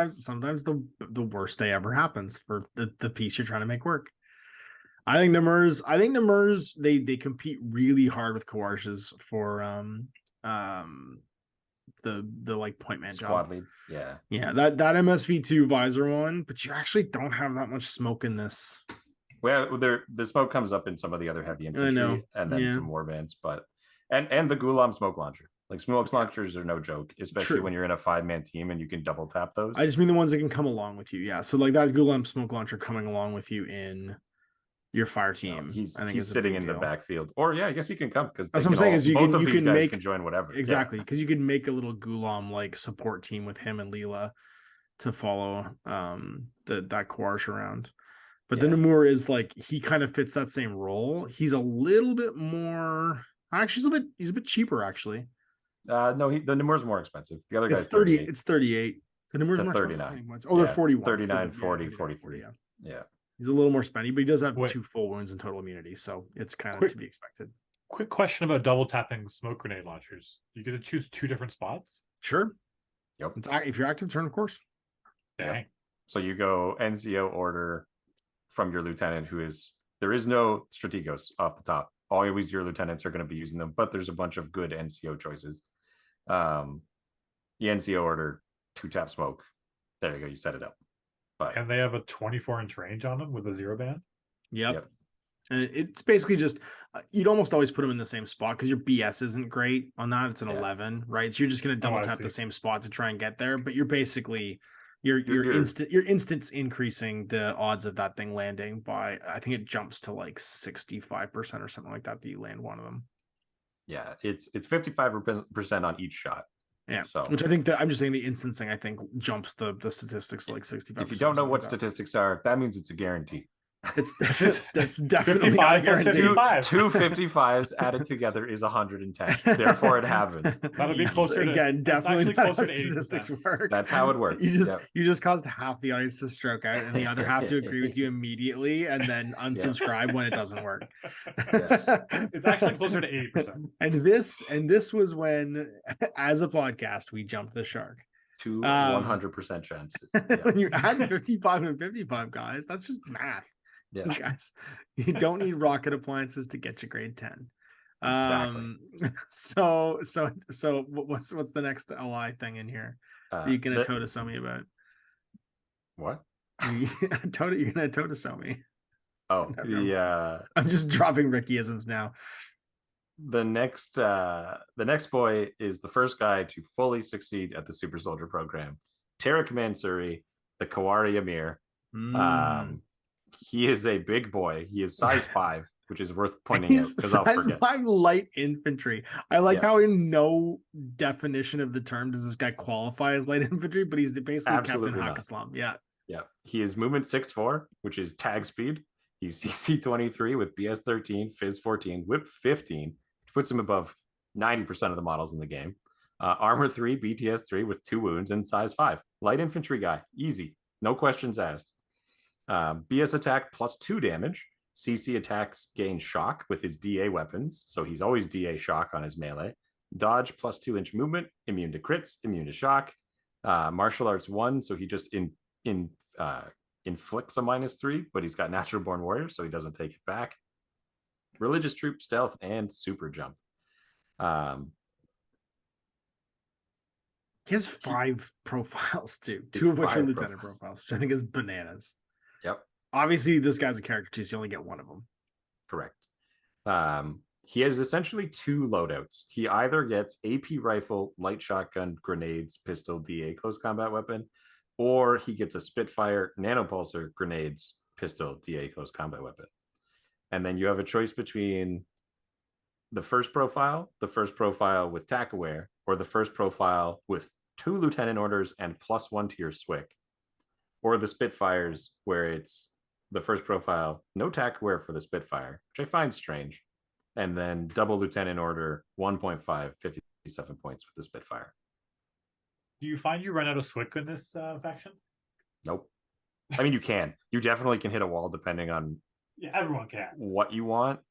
S2: Sometimes the worst day ever happens for the piece you're trying to make work. I think Namurs they compete really hard with Kawarshes for the like point man
S3: squad
S2: job.
S3: lead.
S2: Yeah, that MSV2 visor one, but you actually don't have that much smoke in this.
S3: Well, the smoke comes up in some of the other heavy infantry and then some warbands, but and the Gulam smoke launcher. Like smoke launchers are no joke, especially when you're in a 5-man team and you can double tap those.
S2: I just mean the ones that can come along with you. Yeah, so like that Gulam smoke launcher coming along with you in your fire team.
S3: No, he's sitting in the backfield, or I guess he can come because
S2: that's what I'm saying is both of these guys
S3: can join whatever.
S2: Exactly, because you could make a little Gulam like support team with him and Leela to follow that Quarsh around. But then Namur is like he kind of fits that same role. He's a little bit more. Actually, he's a bit cheaper actually.
S3: No, the Namur's more expensive. The other guy's
S2: 38. It's 38. The Namur's more
S3: 39.
S2: Oh, they're 41.
S3: 39, 40, 43. Yeah.
S2: He's a little more spendy, but he does have 2 full wounds and total immunity, so it's kind of to be expected.
S4: Quick question about double tapping smoke grenade launchers. You get to choose 2 different spots?
S2: Sure.
S3: Yep.
S2: If you're active turn, of course.
S4: Dang.
S3: Yep. So you go NCO order from your lieutenant, there is no strategos off the top. Always your lieutenants are going to be using them, but there's a bunch of good NCO choices. The NCO order 2-tap smoke. There you go. You set it up. But
S4: and they have a 24-inch range on them with a 0 band.
S2: Yep. And it's basically just you'd almost always put them in the same spot because your BS isn't great on that. It's an 11, right? So you're just going to double tap the same spot to try and get there, but you're basically your instance increasing the odds of that thing landing by I think it jumps to like 65% or something like that you land one of them.
S3: Yeah, it's 55% on each shot.
S2: Yeah, so which I think that I'm just saying the instancing I think jumps the statistics to like 65%.
S3: If you don't know what statistics are, that means it's a guarantee.
S2: That's definitely not a guarantee.
S3: 2 55s added together is 110. Therefore, it happens.
S4: That'll be closer
S2: again. Definitely not how statistics work.
S3: That's how it works.
S2: You just caused half the audience to stroke out, and the other half to agree with you immediately, and then unsubscribe when it doesn't work.
S4: It's actually closer to 80%.
S2: And this was when, as a podcast, we jumped the shark.
S3: 100% chances.
S2: When you add 55 and 55, guys, that's just math.
S3: Yeah,
S2: guys, you don't need rocket appliances to get you grade 10.
S3: Exactly.
S2: So what's the next LI thing in here you can Totoso me about?
S3: What?
S2: You're gonna Totoso me.
S3: Oh,
S2: I'm just dropping Rickyisms now.
S3: The next boy is the first guy to fully succeed at the Super Soldier program, Tarek Mansouri, the Kawari Amir. He is a big boy. He is size 5, which is worth pointing out because I'll forget. Size 5 light infantry. I like how in no definition of the term does this guy qualify as light infantry, but he's basically Captain Haqqislam. Yeah. He is movement 6'4", which is tag speed. He's CC 23 with BS 13, Fizz 14, Whip 15, which puts him above 90% of the models in the game. Armor 3, BTS 3 with 2 wounds and size 5. Light infantry guy, easy, no questions asked. BS attack plus 2 damage, CC attacks gain shock with his DA weapons, so he's always DA shock on his melee. Dodge plus 2-inch movement, immune to crits, immune to shock. Martial arts 1, so he just inflicts a -3, but he's got natural born warrior, so he doesn't take it back. Religious troop, stealth, and super jump.
S2: He has 5 profiles too, 2 of which are lieutenant profiles, which I think is bananas.
S3: Yep.
S2: Obviously, this guy's a character too, so you only get one of them.
S3: Correct. He has essentially 2 loadouts. He either gets AP rifle, light shotgun, grenades, pistol, DA close combat weapon, or he gets a Spitfire, nanopulsar, grenades, pistol, DA close combat weapon. And then you have a choice between the first profile with tack aware, or the first profile with 2 lieutenant orders and +1 to your SWIC, or the Spitfires, where it's the first profile, no tack aware for the Spitfire, which I find strange, and then double lieutenant order, 1.5, 57 points with the Spitfire.
S4: Do you find you run out of SWIC in this faction?
S3: Nope. I mean, you can. You definitely can hit a wall depending on
S4: everyone can
S3: what you want.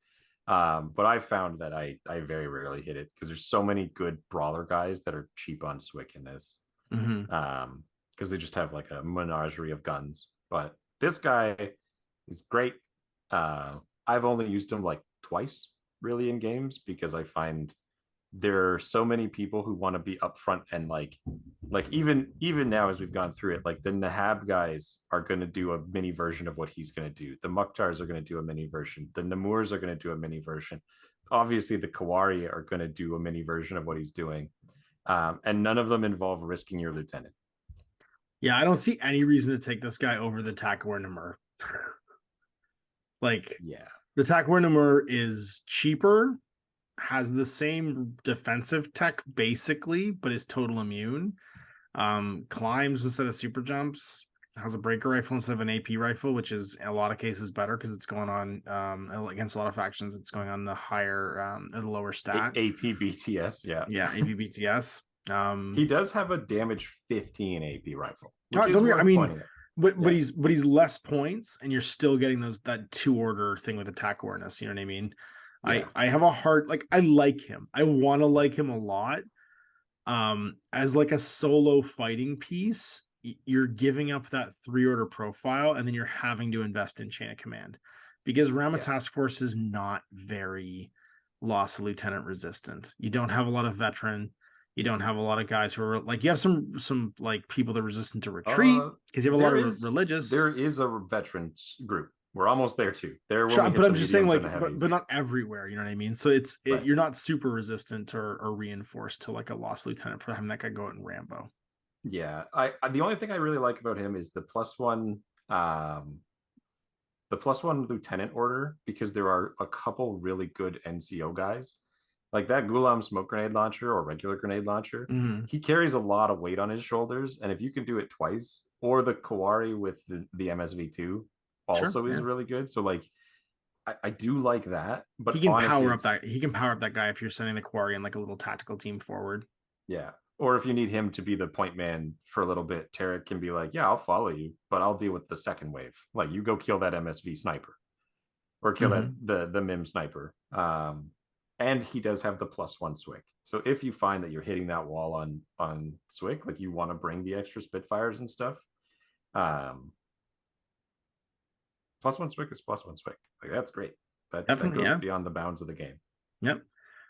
S3: But I've found that I very rarely hit it because there's so many good brawler guys that are cheap on SWIC in this. Because they just have like a menagerie of guns. But this guy is great. I've only used him like twice really in games because I find there are so many people who want to be upfront and like even now as we've gone through it, like the Nahab guys are going to do a mini version of what he's going to do. The Mukhtars are going to do a mini version. The Namurs are going to do a mini version. Obviously, the Kawari are going to do a mini version of what he's doing. And none of them involve risking your lieutenant.
S2: Yeah, I don't see any reason to take this guy over the Takwar Namur. Like,
S3: yeah,
S2: the Takwar Namur is cheaper, has the same defensive tech basically, but is total immune. Climbs instead of super jumps, has a breaker rifle instead of an AP rifle, which is in a lot of cases better because it's going on against a lot of factions. It's going on the higher, the lower stat.
S3: AP BTS, yeah,
S2: AP BTS.
S3: He does have a damage 15 AP rifle.
S2: But he's less points, and you're still getting that 2-order thing with attack awareness. You know what I mean? Yeah. I have a hard, like, I like him. I want to like him a lot. As like a solo fighting piece, you're giving up that 3-order profile, and then you're having to invest in chain of command because Ramah Taskforce is not very loss of lieutenant resistant. You don't have a lot of veteran. You don't have a lot of guys who are like, you have some like people that are resistant to retreat because you have a lot of religious.
S3: There is a veterans group. We're almost there too. But
S2: I'm just saying, like, but not everywhere. You know what I mean? So you're not super resistant or reinforced to like a lost lieutenant for having that guy go out and Rambo.
S3: Yeah, I the only thing I really like about him is the +1 lieutenant order, because there are a couple really good NCO guys. Like that Gulam smoke grenade launcher or regular grenade launcher, he carries a lot of weight on his shoulders, and if you can do it twice, or the Kawari with the MSV2 also is really good. So like I do like that, but
S2: he can power up that guy if you're sending the Kawari in like a little tactical team forward.
S3: Yeah. Or if you need him to be the point man for a little bit, Tarek can be like, yeah, I'll follow you, but I'll deal with the second wave. Like you go kill that MSV sniper or kill that the MIM sniper. And he does have the +1 SWIC. So if you find that you're hitting that wall on SWIC, like you want to bring the extra Spitfires and stuff, +1 SWIC is +1 SWIC. Like that's great. That goes beyond the bounds of the game.
S2: Yep.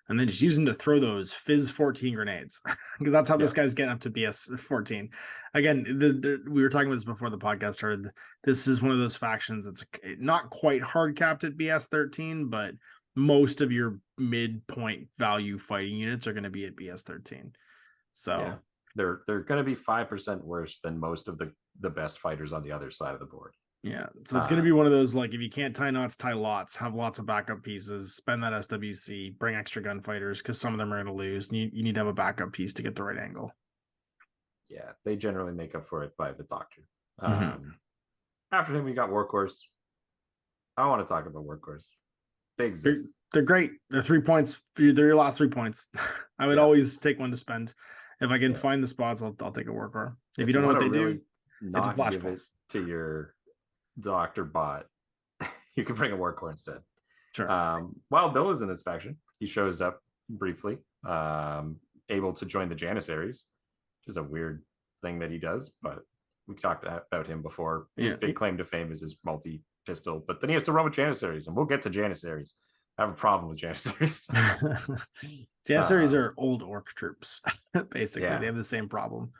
S2: And then just use them to throw those Fizz 14 grenades because that's how this guy's getting up to BS 14. Again, we were talking about this before the podcast started. This is one of those factions that's not quite hard capped at BS 13, but most of your midpoint value fighting units are going to be at BS 13. So
S3: they're going to be 5% worse than most of the best fighters on the other side of the board.
S2: Yeah, so it's going to be one of those, like, if you can't tie knots, tie lots, have lots of backup pieces, spend that SWC, bring extra gunfighters, because some of them are going to lose, and you need to have a backup piece to get the right angle.
S3: Yeah, they generally make up for it by the doctor. After him, we got Workhorse. I want to talk about Workhorse. They exist.
S2: They're great. They're 3 points. They're your last 3 points. I would always take one to spend. If I can find the spots, I'll take a Workhorse. If you don't know what they do, it's a flash pulse.
S3: To your doctor bot, you can bring a war core instead.
S2: Sure.
S3: Wild Bill is in this faction. He shows up briefly, able to join the Janissaries, which is a weird thing that he does, but we talked about him before. His big claim to fame is his multi-pistol, but then he has to run with Janissaries, and we'll get to Janissaries. I have a problem with Janissaries.
S2: Janissaries are old orc troops, basically. They have the same problem.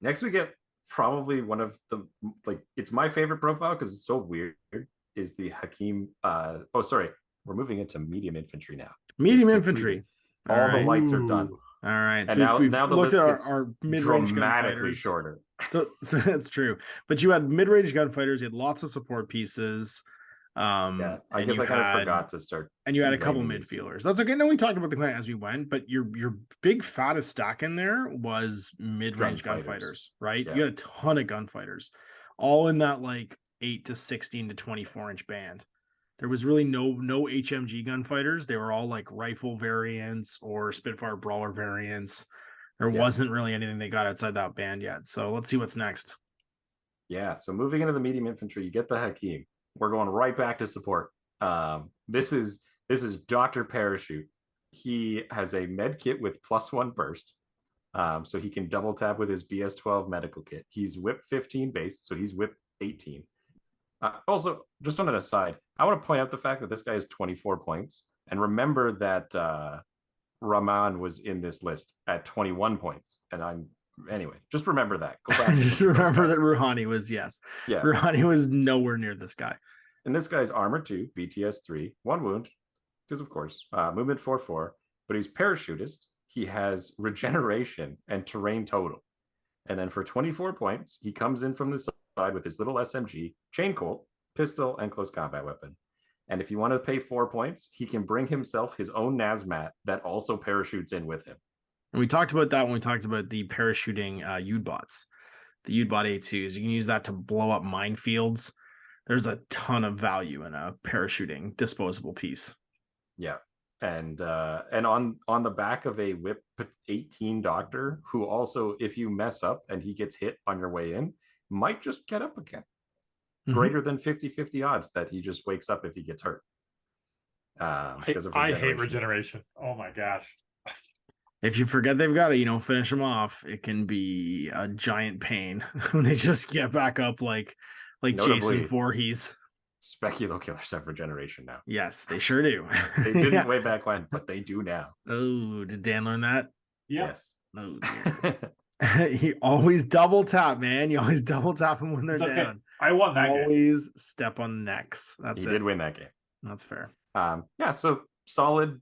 S3: Next, we get probably one of the, like, it's my favorite profile because it's so weird, is the Hakim. We're moving into medium infantry now.
S2: Medium infantry.
S3: All the lights are done.
S2: All right.
S3: And so now the list gets
S2: our mid-range
S3: dramatically
S2: gunfighters.
S3: shorter.
S2: So that's true. But you had mid-range gunfighters. You had lots of support pieces.
S3: I guess I kind of forgot to start.
S2: And you had a couple midfielders. That's okay. No, we talked about the clan as we went, but your big fattest stack in there was mid-range gunfighters, right?
S3: Yeah.
S2: You had a ton of gunfighters, all in that like 8 to 16 to 24-inch band. There was really no HMG gunfighters. They were all like rifle variants or Spitfire brawler variants. There wasn't really anything they got outside that band yet. So let's see what's next.
S3: Yeah. So moving into the medium infantry, you get the Hakim. We're going right back to support. This is Dr. Parachute. He has a med kit with +1 burst. So he can double tap with his BS12 medical kit. He's whip 15 base, so he's whip 18. Also, just on an aside, I want to point out the fact that this guy has 24 points. And remember that Rahman was in this list at 21 points. And anyway, just remember that. Go back.
S2: Just remember that Rouhani was, Rouhani was nowhere near this guy.
S3: And this guy's armor 2, BTS 3, 1 wound, because of course, movement 4/4, but he's parachutist. He has regeneration and terrain total. And then for 24 points, he comes in from the side with his little SMG, chain colt, pistol, and close combat weapon. And if you want to pay 4 points, he can bring himself his own Nazmat that also parachutes in with him.
S2: And we talked about that when we talked about the parachuting Udbots, the Udbot A2s. You can use that to blow up minefields. There's a ton of value in a parachuting disposable piece.
S3: Yeah. And on the back of a whip 18 doctor, who also, if you mess up and he gets hit on your way in, might just get up again. Greater than 50-50 odds that he just wakes up if he gets hurt. Because of
S4: I hate regeneration. Oh my gosh.
S2: If you forget they've got it, finish them off. It can be a giant pain when they just get back up like Jason Voorhees.
S3: Speculo killers have regeneration now.
S2: Yes, they sure do.
S3: They didn't way back when, but they do now.
S2: Oh, did Dan learn that?
S3: Yes.
S2: Oh, he always double tap, man. You always double tap them when they're down.
S4: I won that game.
S2: Always step on necks.
S3: He did win that game.
S2: That's fair.
S3: So solid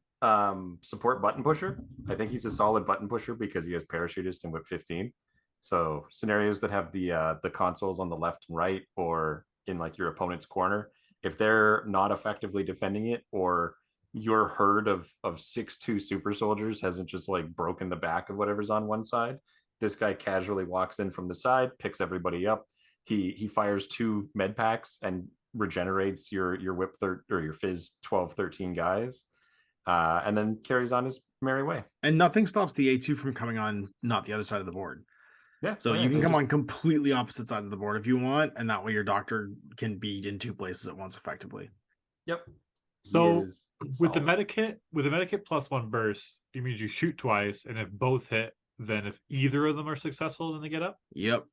S3: support button pusher. I think he's a solid button pusher because he has parachutist and whip 15. So scenarios that have the consoles on the left and right, or in like your opponent's corner, if they're not effectively defending it, or your herd of 6'2" super soldiers hasn't just like broken the back of whatever's on one side, this guy casually walks in from the side, picks everybody up. He fires 2 med packs and regenerates your whip or your fizz 12-13 guys, and then carries on his merry way. And
S2: nothing stops the A2 from coming on not the other side of the board.
S3: Yeah.
S2: So you can come on completely opposite sides of the board if you want, and that way your doctor can be in 2 places at once effectively.
S3: Yep.
S4: So with the medikit +1 burst, it means you shoot twice, and if both hit, then if either of them are successful, then they get up.
S2: Yep.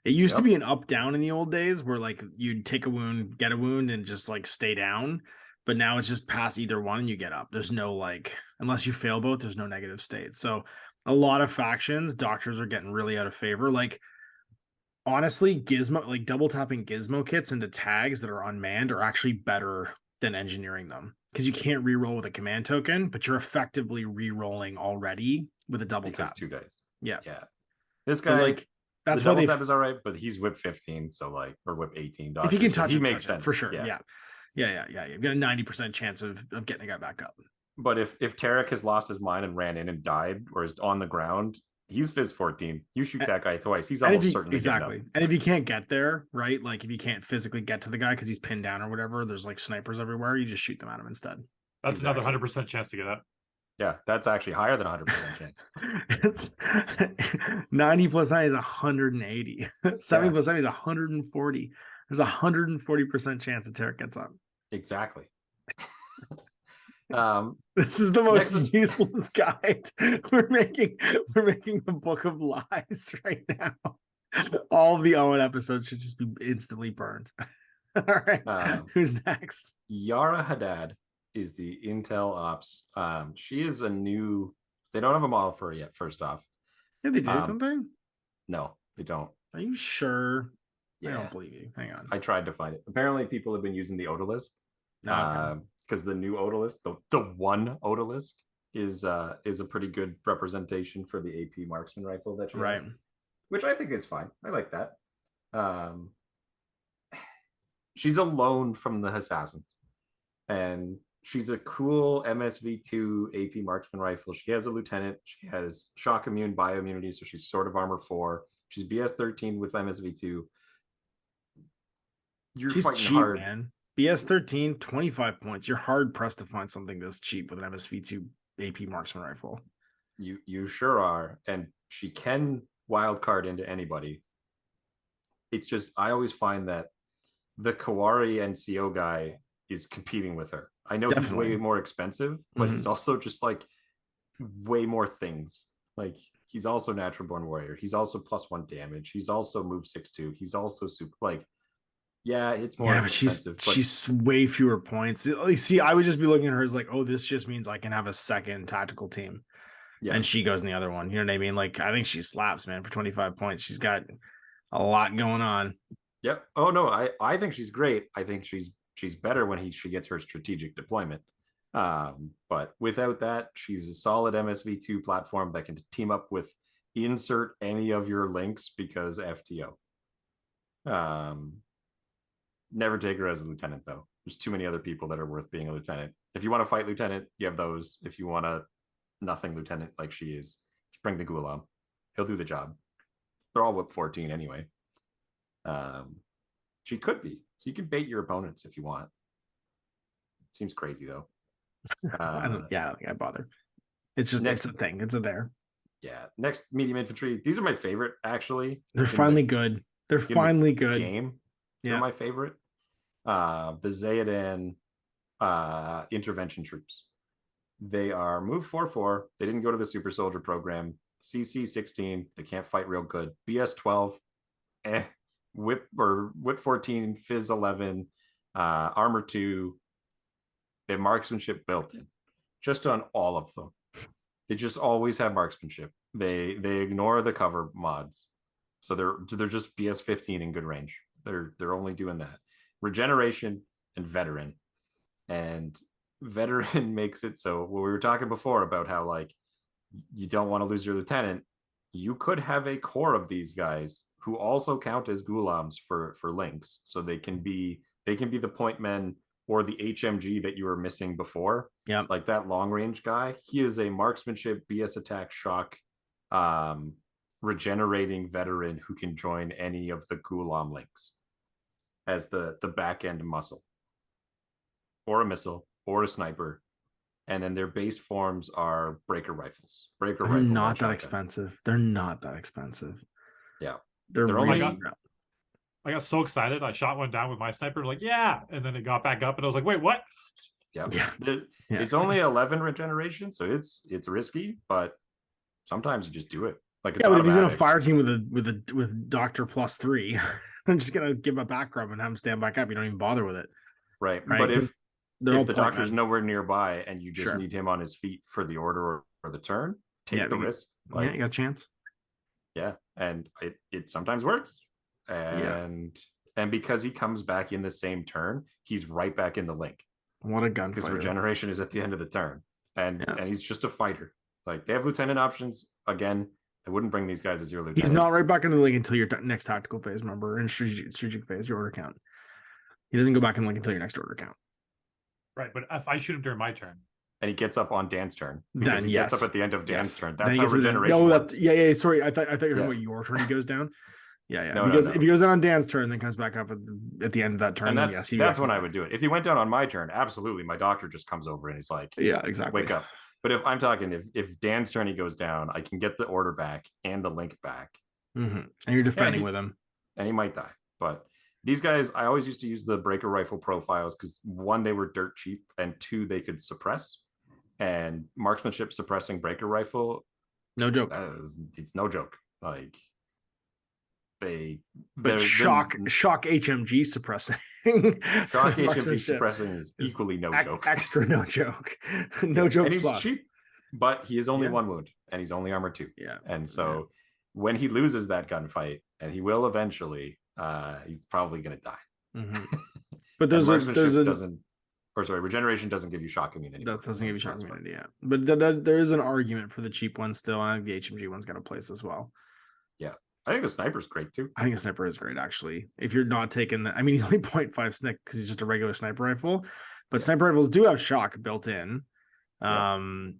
S2: It used to be an up-down in the old days where like you'd take a wound, get a wound, and just like stay down. But now it's just pass either one and you get up. There's no like, unless you fail both, there's no negative state. So a lot of factions, doctors are getting really out of favor. Like honestly, Gizmo, like double tapping Gizmo kits into tags that are unmanned are actually better than engineering them, because you can't reroll with a command token, but you're effectively rerolling already with a double tap.
S3: 2 guys.
S2: Yeah.
S3: This guy,
S2: so like that's
S3: the
S2: why
S3: double tap is all right, but he's whip 15, so like, or whip 18.
S2: If you can touch
S3: he
S2: it,
S3: makes sense
S2: for sure. Yeah. You've got a 90% chance of getting a guy back up.
S3: But if Tarek has lost his mind and ran in and died, or is on the ground, he's fizz 14. You shoot that guy twice, he's almost certainly
S2: exactly. And if you can't get there, right? Like if you can't physically get to the guy because he's pinned down or whatever, there's like snipers everywhere. You just shoot them at him instead.
S4: That's another 100% chance to get up.
S3: Yeah, that's actually higher than 100% chance.
S2: It's 90 + 9 is 180. 70 + 70 is 140. There's 140% chance that Tarek gets up.
S3: Exactly.
S2: This is the most
S3: Next-
S2: useless guide. We're making the book of lies right now. All of the Owen episodes should just be instantly burned. All right. Who's next?
S3: Yara Haddad is the Intel Ops. She is a new. They don't have a model for her yet. First off,
S2: Yeah, they do, don't they?
S3: no, they don't.
S2: Are you sure? I
S3: Yeah,
S2: don't believe you. Hang on.
S3: I tried to find it. Apparently, people have been using the Odalisque.
S2: Okay.
S3: Because the new Odalisque, the one Odalisque, is a pretty good representation for the AP marksman rifle that she has, which I think is fine. I like that. She's alone from the assassins, and she's a cool MSV2 AP marksman rifle. She has a lieutenant. She has shock immune, bioimmunity, so she's sort of armor 4. She's BS13 with MSV2.
S2: She's
S3: fighting
S2: cheap,
S3: hard,
S2: man. BS13, 25 points. You're hard pressed to find something this cheap with an MSV2 AP marksman rifle.
S3: You sure are, and she can wild card into anybody. It's just I always find that the Kawari NCO guy is competing with her. I know
S2: Definitely.
S3: he's way more expensive, but he's also just like way more things. Like he's also natural born warrior. He's also +1 damage. He's also move 6-2. He's also super like. Yeah, it's more expensive.
S2: But she's way fewer points. Like, see, I would just be looking at her as like, oh, this just means I can have a second tactical team. Yeah. And she goes in the other one. You know what I mean? Like, I think she slaps, man, for 25 points. She's got a lot going on.
S3: Yep. Oh no, I think she's great. I think she's better when she gets her strategic deployment. But without that, she's a solid MSV2 platform that can team up with insert any of your links because FTO. Never take her as a lieutenant, though. There's too many other people that are worth being a lieutenant. If you want to fight lieutenant, you have those. If you want a nothing lieutenant like she is, just bring the Gulam. He'll do the job. They're all whip 14 anyway. She could be. So you can bait your opponents if you want. Seems crazy, though.
S2: I don't think I bother. It's just it's a thing. It's a there.
S3: Yeah. Next, medium infantry. These are my favorite, actually.
S2: They're finally good. They're finally good.
S3: Game. They're my favorite. The Zayadan intervention troops. They are move 4-4. They didn't go to the super soldier program. CC 16. They can't fight real good. BS 12. Whip 14. Fizz 11. Armor 2. They have marksmanship built in, just on all of them. They just always have marksmanship. They ignore the cover mods, so they're just BS 15 in good range. They're only doing that. Regeneration and veteran makes it so we were talking before about how like you don't want to lose your lieutenant. You could have a core of these guys who also count as gulams for links, so they can be the point men or the HMG that you were missing before.
S2: Yeah,
S3: like that long range guy. He is a marksmanship, BS attack, shock, regenerating veteran who can join any of the gulam links as the back end muscle, or a missile, or a sniper, and then their base forms are breaker rifles.
S2: They're not that expensive. They're not that expensive.
S3: Yeah,
S2: they're really.
S4: I got so excited. I shot one down with my sniper, like, yeah, and then it got back up, and I was like, wait, what?
S3: Yeah. It's only 11 regeneration, so it's risky, but sometimes you just do it. Like, it's
S2: but if he's in a fire team with Doctor +3, I'm just gonna give a back rub and have him stand back up. You don't even bother with it,
S3: right? But if the doctor's nowhere nearby and you just need him on his feet for the order or the turn, take the risk.
S2: Like, you got a chance.
S3: Yeah, and it sometimes works. And because he comes back in the same turn, he's right back in the link.
S2: What a gun!
S3: Because regeneration is at the end of the turn, and he's just a fighter. Like, they have lieutenant options. Again, I wouldn't bring these guys as your lieutenant.
S2: He's not right back in the link until your next tactical phase. Remember, in strategic phase, your order count. He doesn't go back in the link until your next order count.
S4: Right, but if I shoot him during my turn,
S3: and he gets up on Dan's turn,
S2: then
S3: he gets up at the end of Dan's turn. That's how regeneration works.
S2: Sorry, I thought you were talking about your turn. He goes down.
S3: No,
S2: if he goes down on Dan's turn, then comes back up at the end of that turn,
S3: and that's when I would do it. If he went down on my turn, absolutely, my doctor just comes over and he's like,
S2: exactly,
S3: wake up. But if I'm talking, if Dan's turn he goes down, I can get the order back and the link back,
S2: and you're defending with him,
S3: and he might die. But These guys, I always used to use the breaker rifle profiles because one, they were dirt cheap, and two, they could suppress. And marksmanship suppressing breaker rifle,
S2: No joke.
S3: it's no joke. Like
S2: but shock HMG suppressing.
S3: Shock HMG suppressing is equally no joke.
S2: Extra no joke. No joke.
S3: And he's
S2: plus.
S3: cheap, but he is only one wound, and he's only armor 2.
S2: Yeah.
S3: And so when he loses that gunfight, and he will eventually, he's probably going to die.
S2: Mm-hmm. But
S3: regeneration doesn't give you shock immunity.
S2: That doesn't give you shock immunity, yeah. But there is an argument for the cheap one still, and I think the HMG one's got a place as well.
S3: Yeah. I think the sniper's great too.
S2: I think the sniper is great, actually. If you're not taking the, I mean, he's only 0.5 snick because he's just a regular sniper rifle, but sniper rifles do have shock built in. And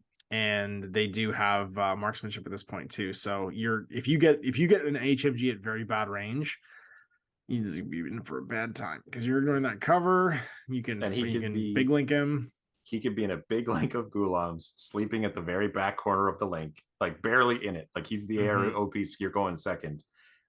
S2: they do have marksmanship at this point too. So if you get an HMG at very bad range, he's gonna be in for a bad time because you're ignoring that cover. You can big link him.
S3: He could be in a big link of Gulams, sleeping at the very back corner of the link, like barely in it. Like he's the air OP, so you're going second.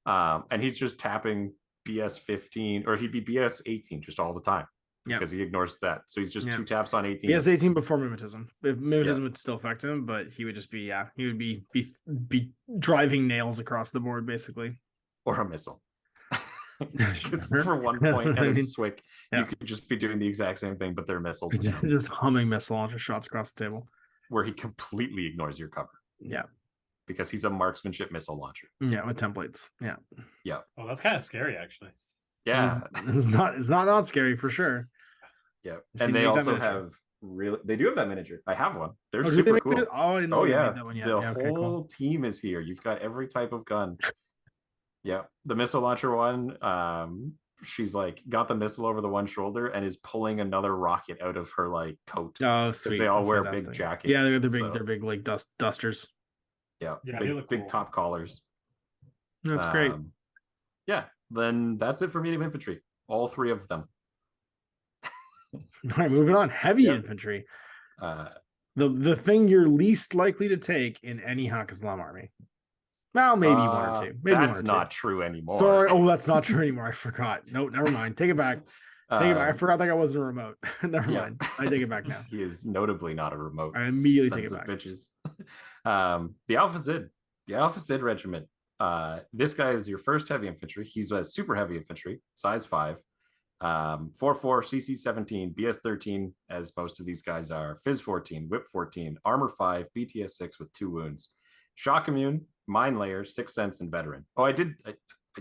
S3: And he's just tapping BS 15, or he'd be BS 18 just all the time. Because he ignores that. So he's just 2 taps on 18.
S2: BS 18 before mimetism. If mimetism would still affect him, but he would just be, he would be driving nails across the board, basically.
S3: Or a missile. For 1 point and a swick, you could just be doing the exact same thing, but they're missiles.
S2: Just humming missile launcher shots across the table.
S3: Where he completely ignores your cover.
S2: Yeah.
S3: Because he's a marksmanship missile launcher.
S2: Yeah, with templates. Yeah.
S3: Yeah.
S4: Oh, that's kind of scary, actually.
S3: Yeah.
S2: It's not scary for sure.
S3: Yeah. And they also have they do have that miniature. I have one. They're super cool.
S2: I didn't know that one yet.
S3: The whole team is here. You've got every type of gun. Yeah, the missile launcher one, she's like got the missile over the one shoulder and is pulling another rocket out of her like coat.
S2: Oh, sweet.
S3: They all wear big jackets.
S2: Yeah, they're big like dusters.
S3: Yeah,
S4: they look
S3: big
S4: cool.
S3: top collars.
S2: That's great.
S3: Yeah, then that's it for medium infantry. All 3 of them.
S2: All right, moving on. Heavy infantry. The thing you're least likely to take in any Haqqislam army. Well, maybe 1 or 2. Maybe
S3: that's not true anymore.
S2: Sorry. Oh, that's not true anymore. I forgot. No, never mind. Take it back. Take it back. I forgot that I wasn't a remote. Never mind. I take it back now.
S3: He is notably not a remote.
S2: I immediately take it back.
S3: Bitches. The Alpha Sid regiment. This guy is your first heavy infantry. He's a super heavy infantry, size 5. 4/4, CC 17, BS 13, as most of these guys are. Fizz 14, Whip 14, Armor 5, BTS 6 with 2 wounds. Shock immune, Mind Layer, 6 Sense, and Veteran. Oh, I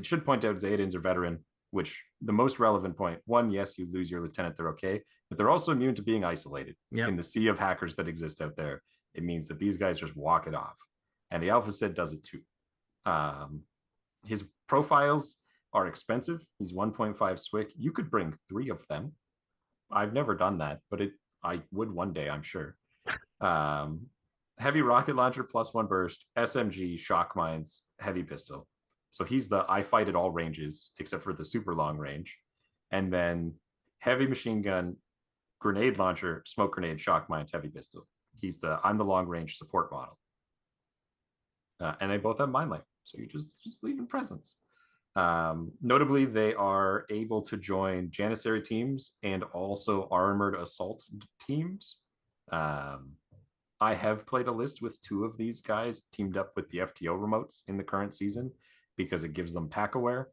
S3: should point out Zaydins are Veteran, which the most relevant point. 1, yes, you lose your lieutenant, they're okay, but they're also immune to being isolated. In the sea of hackers that exist out there. It means that these guys just walk it off. And the Alpha Sid does it too. His profiles are expensive. He's 1.5 Swick. You could bring 3 of them. I've never done that, but I would one day, I'm sure. Heavy rocket launcher, +1 burst, SMG, shock mines, heavy pistol. So he's the I fight at all ranges except for the super long range. And then heavy machine gun, grenade launcher, smoke grenade, shock mines, heavy pistol. I'm the long range support model. And they both have mine life. So you're just leaving presents. Notably, they are able to join Janissary teams and also armored assault teams. I have played a list with 2 of these guys teamed up with the FTO remotes in the current season because it gives them pack aware.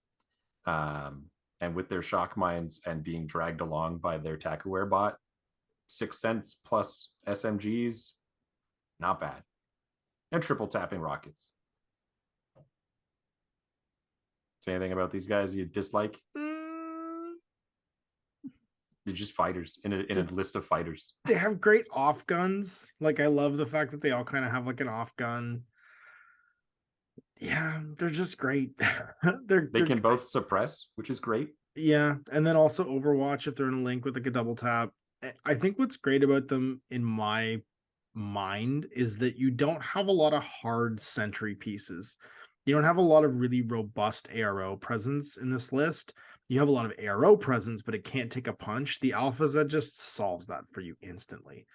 S3: And with their shock mines and being dragged along by their tack aware bot, 6 Sense plus SMGs, not bad. And triple tapping rockets. Say anything about these guys you dislike? They're just fighters in a list of fighters.
S2: They have great off guns. Like I love the fact that they all kind of have like an off gun. Yeah, they're just great. They
S3: can both suppress, which is great.
S2: Yeah, and then also Overwatch if they're in a link with like a double tap. I think what's great about them in my mind is that you don't have a lot of hard sentry pieces. You don't have a lot of really robust ARO presence in this list. You have a lot of ARO presence, but it can't take a punch. The Alpha Z just solves that for you instantly.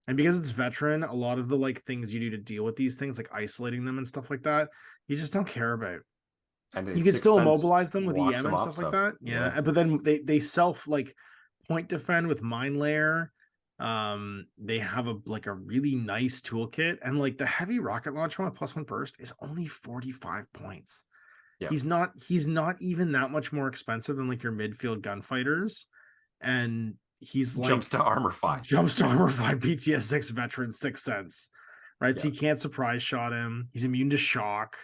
S2: And because it's veteran, a lot of the like things you do to deal with these things, like isolating them and stuff like that, you just don't care about.
S3: And
S2: You can still immobilize them with
S3: locks
S2: EM
S3: them
S2: and
S3: off,
S2: stuff like that. Yeah. But then they self like point defend with mine layer. They have a really nice toolkit, and like the heavy rocket launcher on a +1 burst is only 45 points.
S3: Yeah.
S2: He's not even that much more expensive than like your midfield gunfighters, and he's like
S3: jumps to armor 5,
S2: BTS 6 veteran 6 cents, right?
S3: Yeah.
S2: So you can't surprise shot him. He's immune to shock.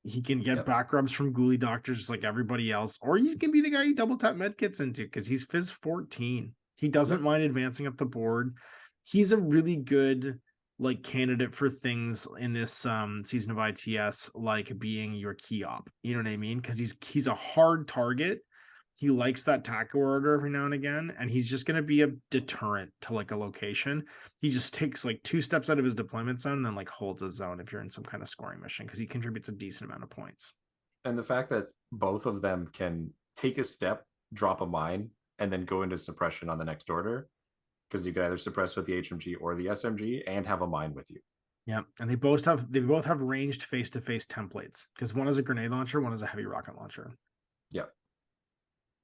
S2: He can get
S3: Yep.
S2: back rubs from ghoulie doctors just like everybody else, or he can be the guy you double tap med kits into because he's Fizz 14. He doesn't mind advancing up the board. He's a really good like candidate for things in this season of ITS, like being your key op. You know what I mean? Because he's a hard target. He likes that tackle order every now and again, and he's just going to be a deterrent to like a location. He just takes like 2 steps out of his deployment zone and then like holds his zone if you're in some kind of scoring mission because he contributes a decent amount of points.
S3: And the fact that both of them can take a step, drop a mine, and then go into suppression on the next order, because you can either suppress with the HMG or the SMG and have a mine with you.
S2: Yeah, and they both have ranged face-to-face templates because one is a grenade launcher, one is a heavy rocket launcher.
S3: Yeah.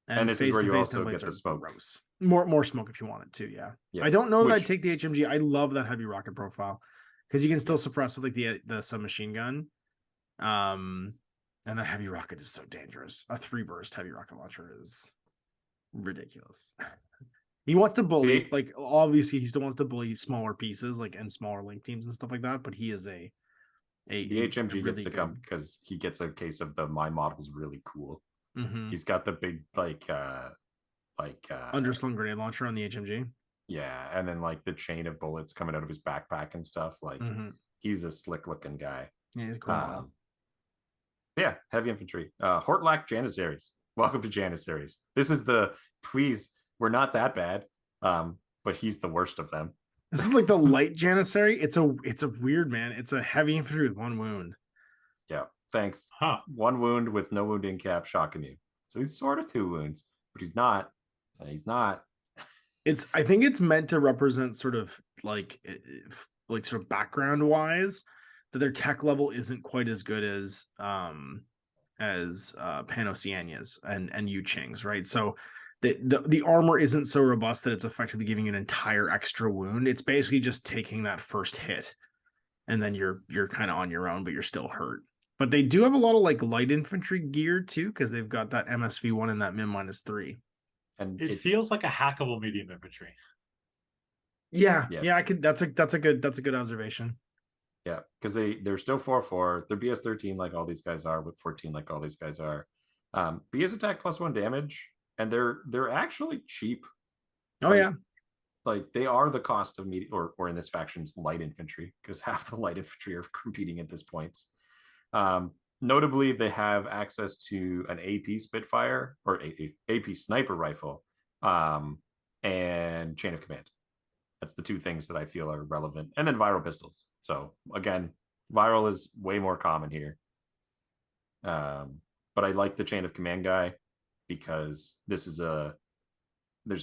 S2: And
S3: this is where you also get the smoke.
S2: Gross. More smoke if you want it too. Yeah.
S3: Yeah.
S2: I don't know that I'd take the HMG. I love that heavy rocket profile because you can still suppress with like the submachine gun. And that heavy rocket is so dangerous. A 3 burst heavy rocket launcher is ridiculous. He wants to bully, like obviously he still wants to bully smaller pieces, like and smaller link teams and stuff like that. But he is the
S3: HMG really gets to come because he gets a case of the my model's really cool.
S2: Mm-hmm.
S3: He's got the big
S2: underslung grenade launcher on the HMG.
S3: Yeah, and then like the chain of bullets coming out of his backpack and stuff. Like he's a slick looking guy.
S2: Yeah, he's a cool model.
S3: Yeah, heavy infantry. Hortlak Janissaries. Welcome to Janissaries. This is the please. We're not that bad, but he's the worst of them.
S2: This is like the light Janissary. It's a weird man. It's a heavy infantry with 1 wound.
S3: Yeah, thanks. 1 wound with no wounding cap, shock immune. So he's sort of 2 wounds, but he's not. He's not.
S2: I think it's meant to represent sort of like sort of background wise that their tech level isn't quite as good as Pan-Oceania's and Yu-Ching's, right? So the armor isn't so robust that it's effectively giving an entire extra wound. It's basically just taking that first hit, and then you're kind of on your own, but you're still hurt. But they do have a lot of like light infantry gear too, because they've got that MSV1 and that -3.
S3: And
S4: it feels like a hackable medium infantry.
S2: Yeah, yes. Yeah, I could. That's a good observation.
S3: Yeah, because they're still 4/4. They're BS13 like all these guys are, with 14 like all these guys are. BS attack +1 damage. And they're actually cheap.
S2: Oh, yeah.
S3: Like they are the cost of medium or in this faction's light infantry, because half the light infantry are competing at this point. Notably, they have access to an AP Spitfire or AP sniper rifle, and chain of command. That's the 2 things that I feel are relevant. And then viral pistols. So again, viral is way more common here. But I like the chain of command guy, because there's a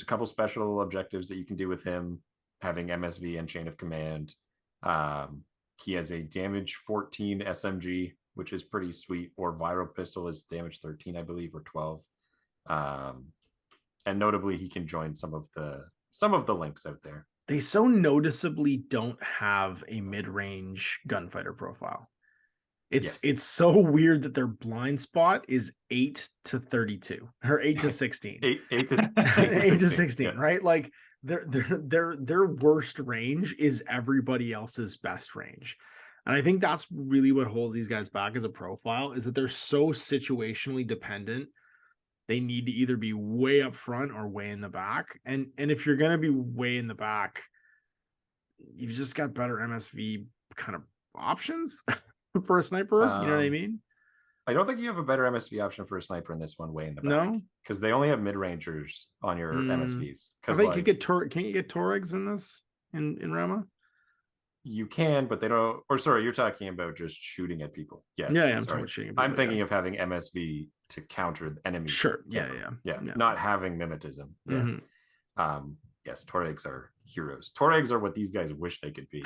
S3: couple special objectives that you can do with him, having MSV and chain of command. He has a damage 14 SMG, which is pretty sweet, or viral pistol is damage 13, I believe, or 12. And notably, he can join some of the links out there.
S2: They so noticeably don't have a mid-range gunfighter profile. It's so weird that their blind spot is 8 to 32 or 8 to 16.
S3: 8 to
S2: 16, yeah. Right? Like their worst range is everybody else's best range. And I think that's really what holds these guys back as a profile, is that they're so situationally dependent. They need to either be way up front or way in the back. And if you're going to be way in the back, you've just got better MSV kind of options. For a sniper, you know what I mean?
S3: I don't think you have a better MSV option for a sniper in this one, way in the back. No, because they only have mid-rangers on your MSVs.
S2: I think you get can't you get Toregs in this in Ramah?
S3: You can, but they don't. Or sorry, you're talking about just shooting at people. Yes.
S2: Yeah, I'm talking about shooting at people.
S3: I'm thinking of having MSV to counter enemy.
S2: Sure. Yeah.
S3: Not having mimetism. Yeah. Yes, Toregs are heroes. Toregs are what these guys wish they could be.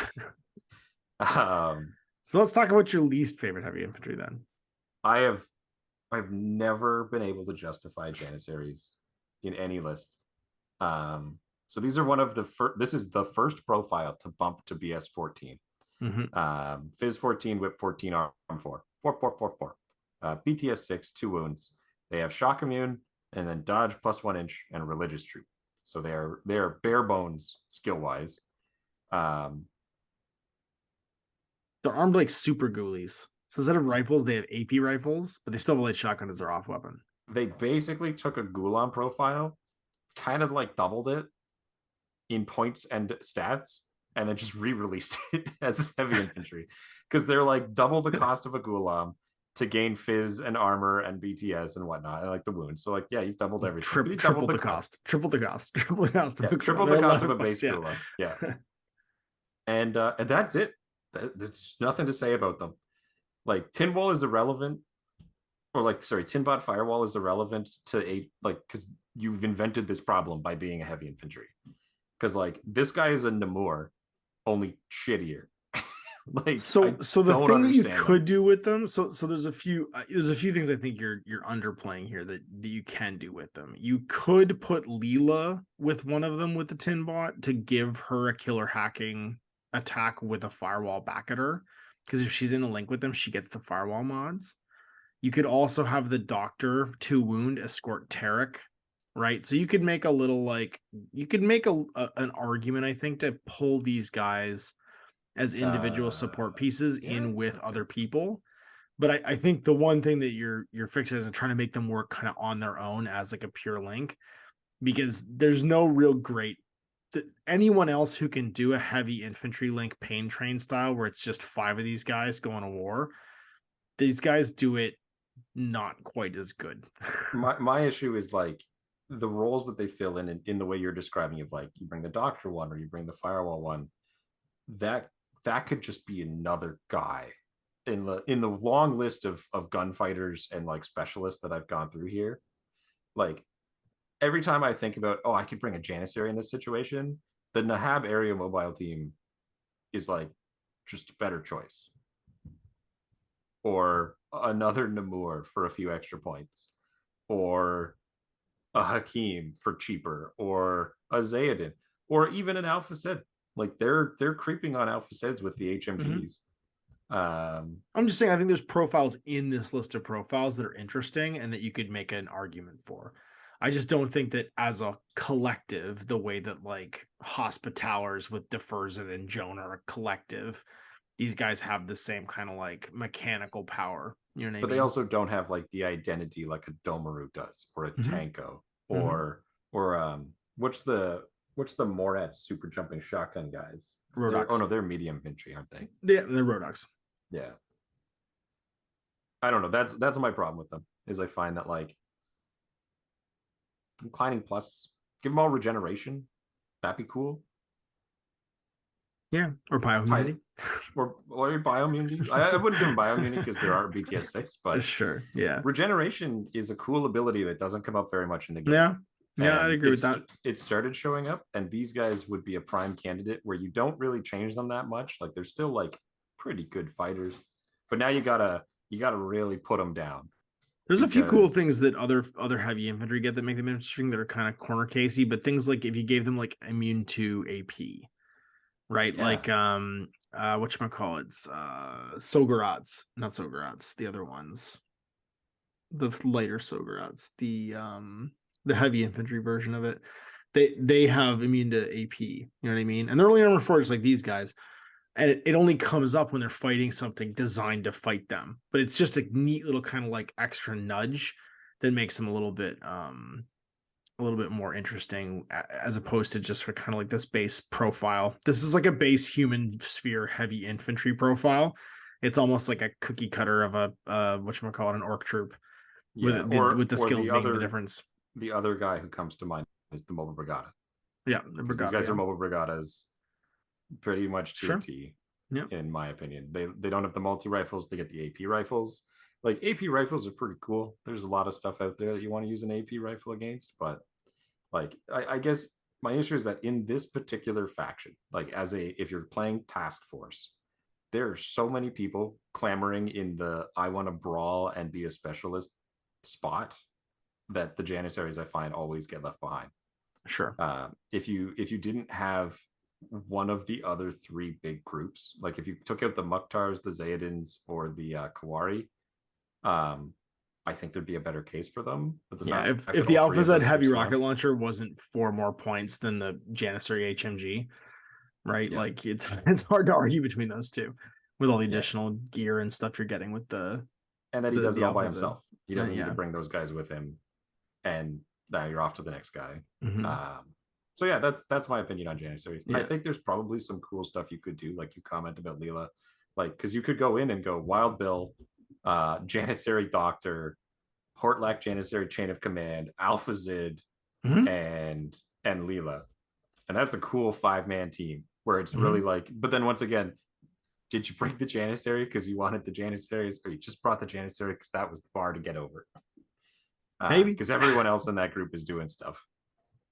S2: So let's talk about your least favorite heavy infantry then.
S3: I have I've never been able to justify Janissaries in any list. So these are one of the first. This is the first profile to bump to BS 14. Fizz 14, Whip 14, Arm 4, 4, 4, 4, 4. BTS 6, 2 wounds. They have shock immune and then dodge +1 inch and religious troop. So they are bare bones skill wise.
S2: They're armed like super ghoulies. So instead of rifles, they have AP rifles, but they still have a light shotgun as their off weapon.
S3: They basically took a Gulam profile, kind of like doubled it in points and stats, and then just re-released it as heavy infantry. Because they're like double the cost of a Gulam to gain Fizz and armor and BTS and whatnot, and like the wounds. So like, yeah, you've doubled everything.
S2: Triple the cost. Triple the cost. Triple the cost.
S3: Yeah, triple the cost of a base Gulam. Yeah. And that's it. There's nothing to say about them. Like Tinwall is irrelevant, or like Tinbot Firewall is irrelevant to because you've invented this problem by being a heavy infantry. Because like this guy is a Namur, only shittier. Like
S2: so the thing that you could do with them. So there's a few things I think you're underplaying here that you can do with them. You could put Leela with one of them with the Tinbot to give her a killer hacking attack with a firewall back at her. Because if she's in a link with them, she gets the firewall mods. You could also have the Doctor 2 wound escort Tarek, right? So you could make a little an argument, I think, to pull these guys as individual support pieces in with other people. But I think the one thing that you're fixing is trying to make them work kind of on their own as like a pure link, because there's no real great anyone else who can do a heavy infantry link pain train style where it's just 5 of these guys going to war. These guys do it not quite as good.
S3: my issue is like the roles that they fill in the way you're describing of like you bring the Doctor one or you bring the Firewall one, that could just be another guy in the long list of gunfighters and like specialists that I've gone through here. Like every time I think about, I could bring a Janissary in this situation, the Nahab area mobile team is like just a better choice. Or another Namur for a few extra points. Or a Hakim for cheaper. Or a Zayadin. Or even an Alpha Sid. Like they're creeping on Alpha Sids with the HMGs.
S2: I'm just saying, I think there's profiles in this list of profiles that are interesting and that you could make an argument for. I just don't think that as a collective, the way that like Hospitalers with Deferzin and Joan are a collective, these guys have the same kind of like mechanical power. You know what I mean?
S3: But they also don't have like the identity like a Domaru does, or a Tanko, or what's the Morat super jumping shotgun guys? They're medium infantry, aren't they?
S2: Yeah, they're Rodox.
S3: Yeah. I don't know. That's my problem with them, is I find that like Inclining Plus, give them all regeneration. That'd be cool.
S2: Yeah, or bioimmunity.
S3: Or bioimmunity. I wouldn't give them bioimmunity because there are BTS 6, but
S2: sure, yeah.
S3: Regeneration is a cool ability that doesn't come up very much in the game.
S2: Yeah, I'd agree with that.
S3: It started showing up, and these guys would be a prime candidate where you don't really change them that much. Like they're still like pretty good fighters, but now you gotta really put them down.
S2: There's a few cool things that other heavy infantry get that make them interesting that are kind of corner casey, but things like if you gave them like immune to AP, right? Yeah. Like whatchamacallits, Sogorats, not Sogorats, the other ones. The lighter Sogorats, the heavy infantry version of it. They have immune to AP, you know what I mean? And they're only armor 4 just like these guys. And it only comes up when they're fighting something designed to fight them. But it's just a neat little kind of like extra nudge that makes them a little bit more interesting, as opposed to just kind of like this base profile. This is like a base human sphere heavy infantry profile. It's almost like a cookie cutter of a whatchamacallit, an orc troop.
S3: Yeah,
S2: with the skills being the difference.
S3: The other guy who comes to mind is the Mobile Brigada.
S2: Yeah, the Brigada,
S3: these guys are Mobile Brigadas pretty much to
S2: a
S3: T, in my opinion. They don't have the multi rifles, they get the AP rifles. Like AP rifles are pretty cool. There's a lot of stuff out there that you want to use an AP rifle against, but like I guess my issue is that in this particular faction, like if you're playing Task Force, there are so many people clamoring in the I want to brawl and be a specialist spot that the Janissaries I find always get left behind.
S2: Sure.
S3: If you didn't have one of the other three big groups, like if you took out the Mukhtars, the Zayadins, or the Kawari, I think there'd be a better case for them. But
S2: if the Alpha Z heavy rocket launcher wasn't 4 more points than the Janissary HMG, right?
S3: Yeah.
S2: Like it's hard to argue between those two with all the additional gear and stuff you're getting with the.
S3: And that he does it all by
S2: Alpha Z.
S3: himself. He doesn't need to bring those guys with him, and now you're off to the next guy. So yeah, that's my opinion on Janissary. I think there's probably some cool stuff you could do, like you comment about Leela, like because you could go in and go Wild Bill, Janissary Doctor, Hortlak Janissary Chain of Command, Alpha Zid, and Leela, and that's a cool 5-man team where it's really like. But then once again, did you bring the Janissary because you wanted the Janissaries, or you just brought the Janissary because that was the bar to get over? Maybe because everyone else in that group is doing stuff.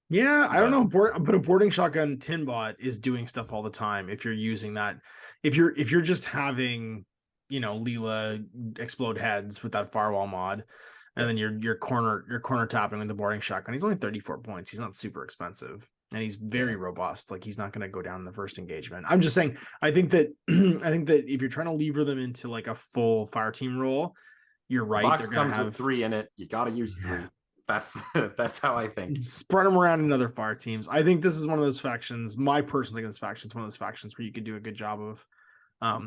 S2: Yeah, I don't know, but a boarding shotgun tin bot is doing stuff all the time. If you're using that, if you're just having, Leela explode heads with that firewall mod, and then you're corner tapping with the boarding shotgun. He's only 34 points. He's not super expensive, and he's very robust. Like he's not going to go down in the first engagement. I'm just saying. I think that if you're trying to lever them into like a full fire team role, you're right.
S3: The box
S2: they're going
S3: comes
S2: to have
S3: with 3 in it. You got to use 3. That's how I think.
S2: Spread them around in other fire teams. I think this is one of those factions. My personal take on this faction is one of those factions where you could do a good job of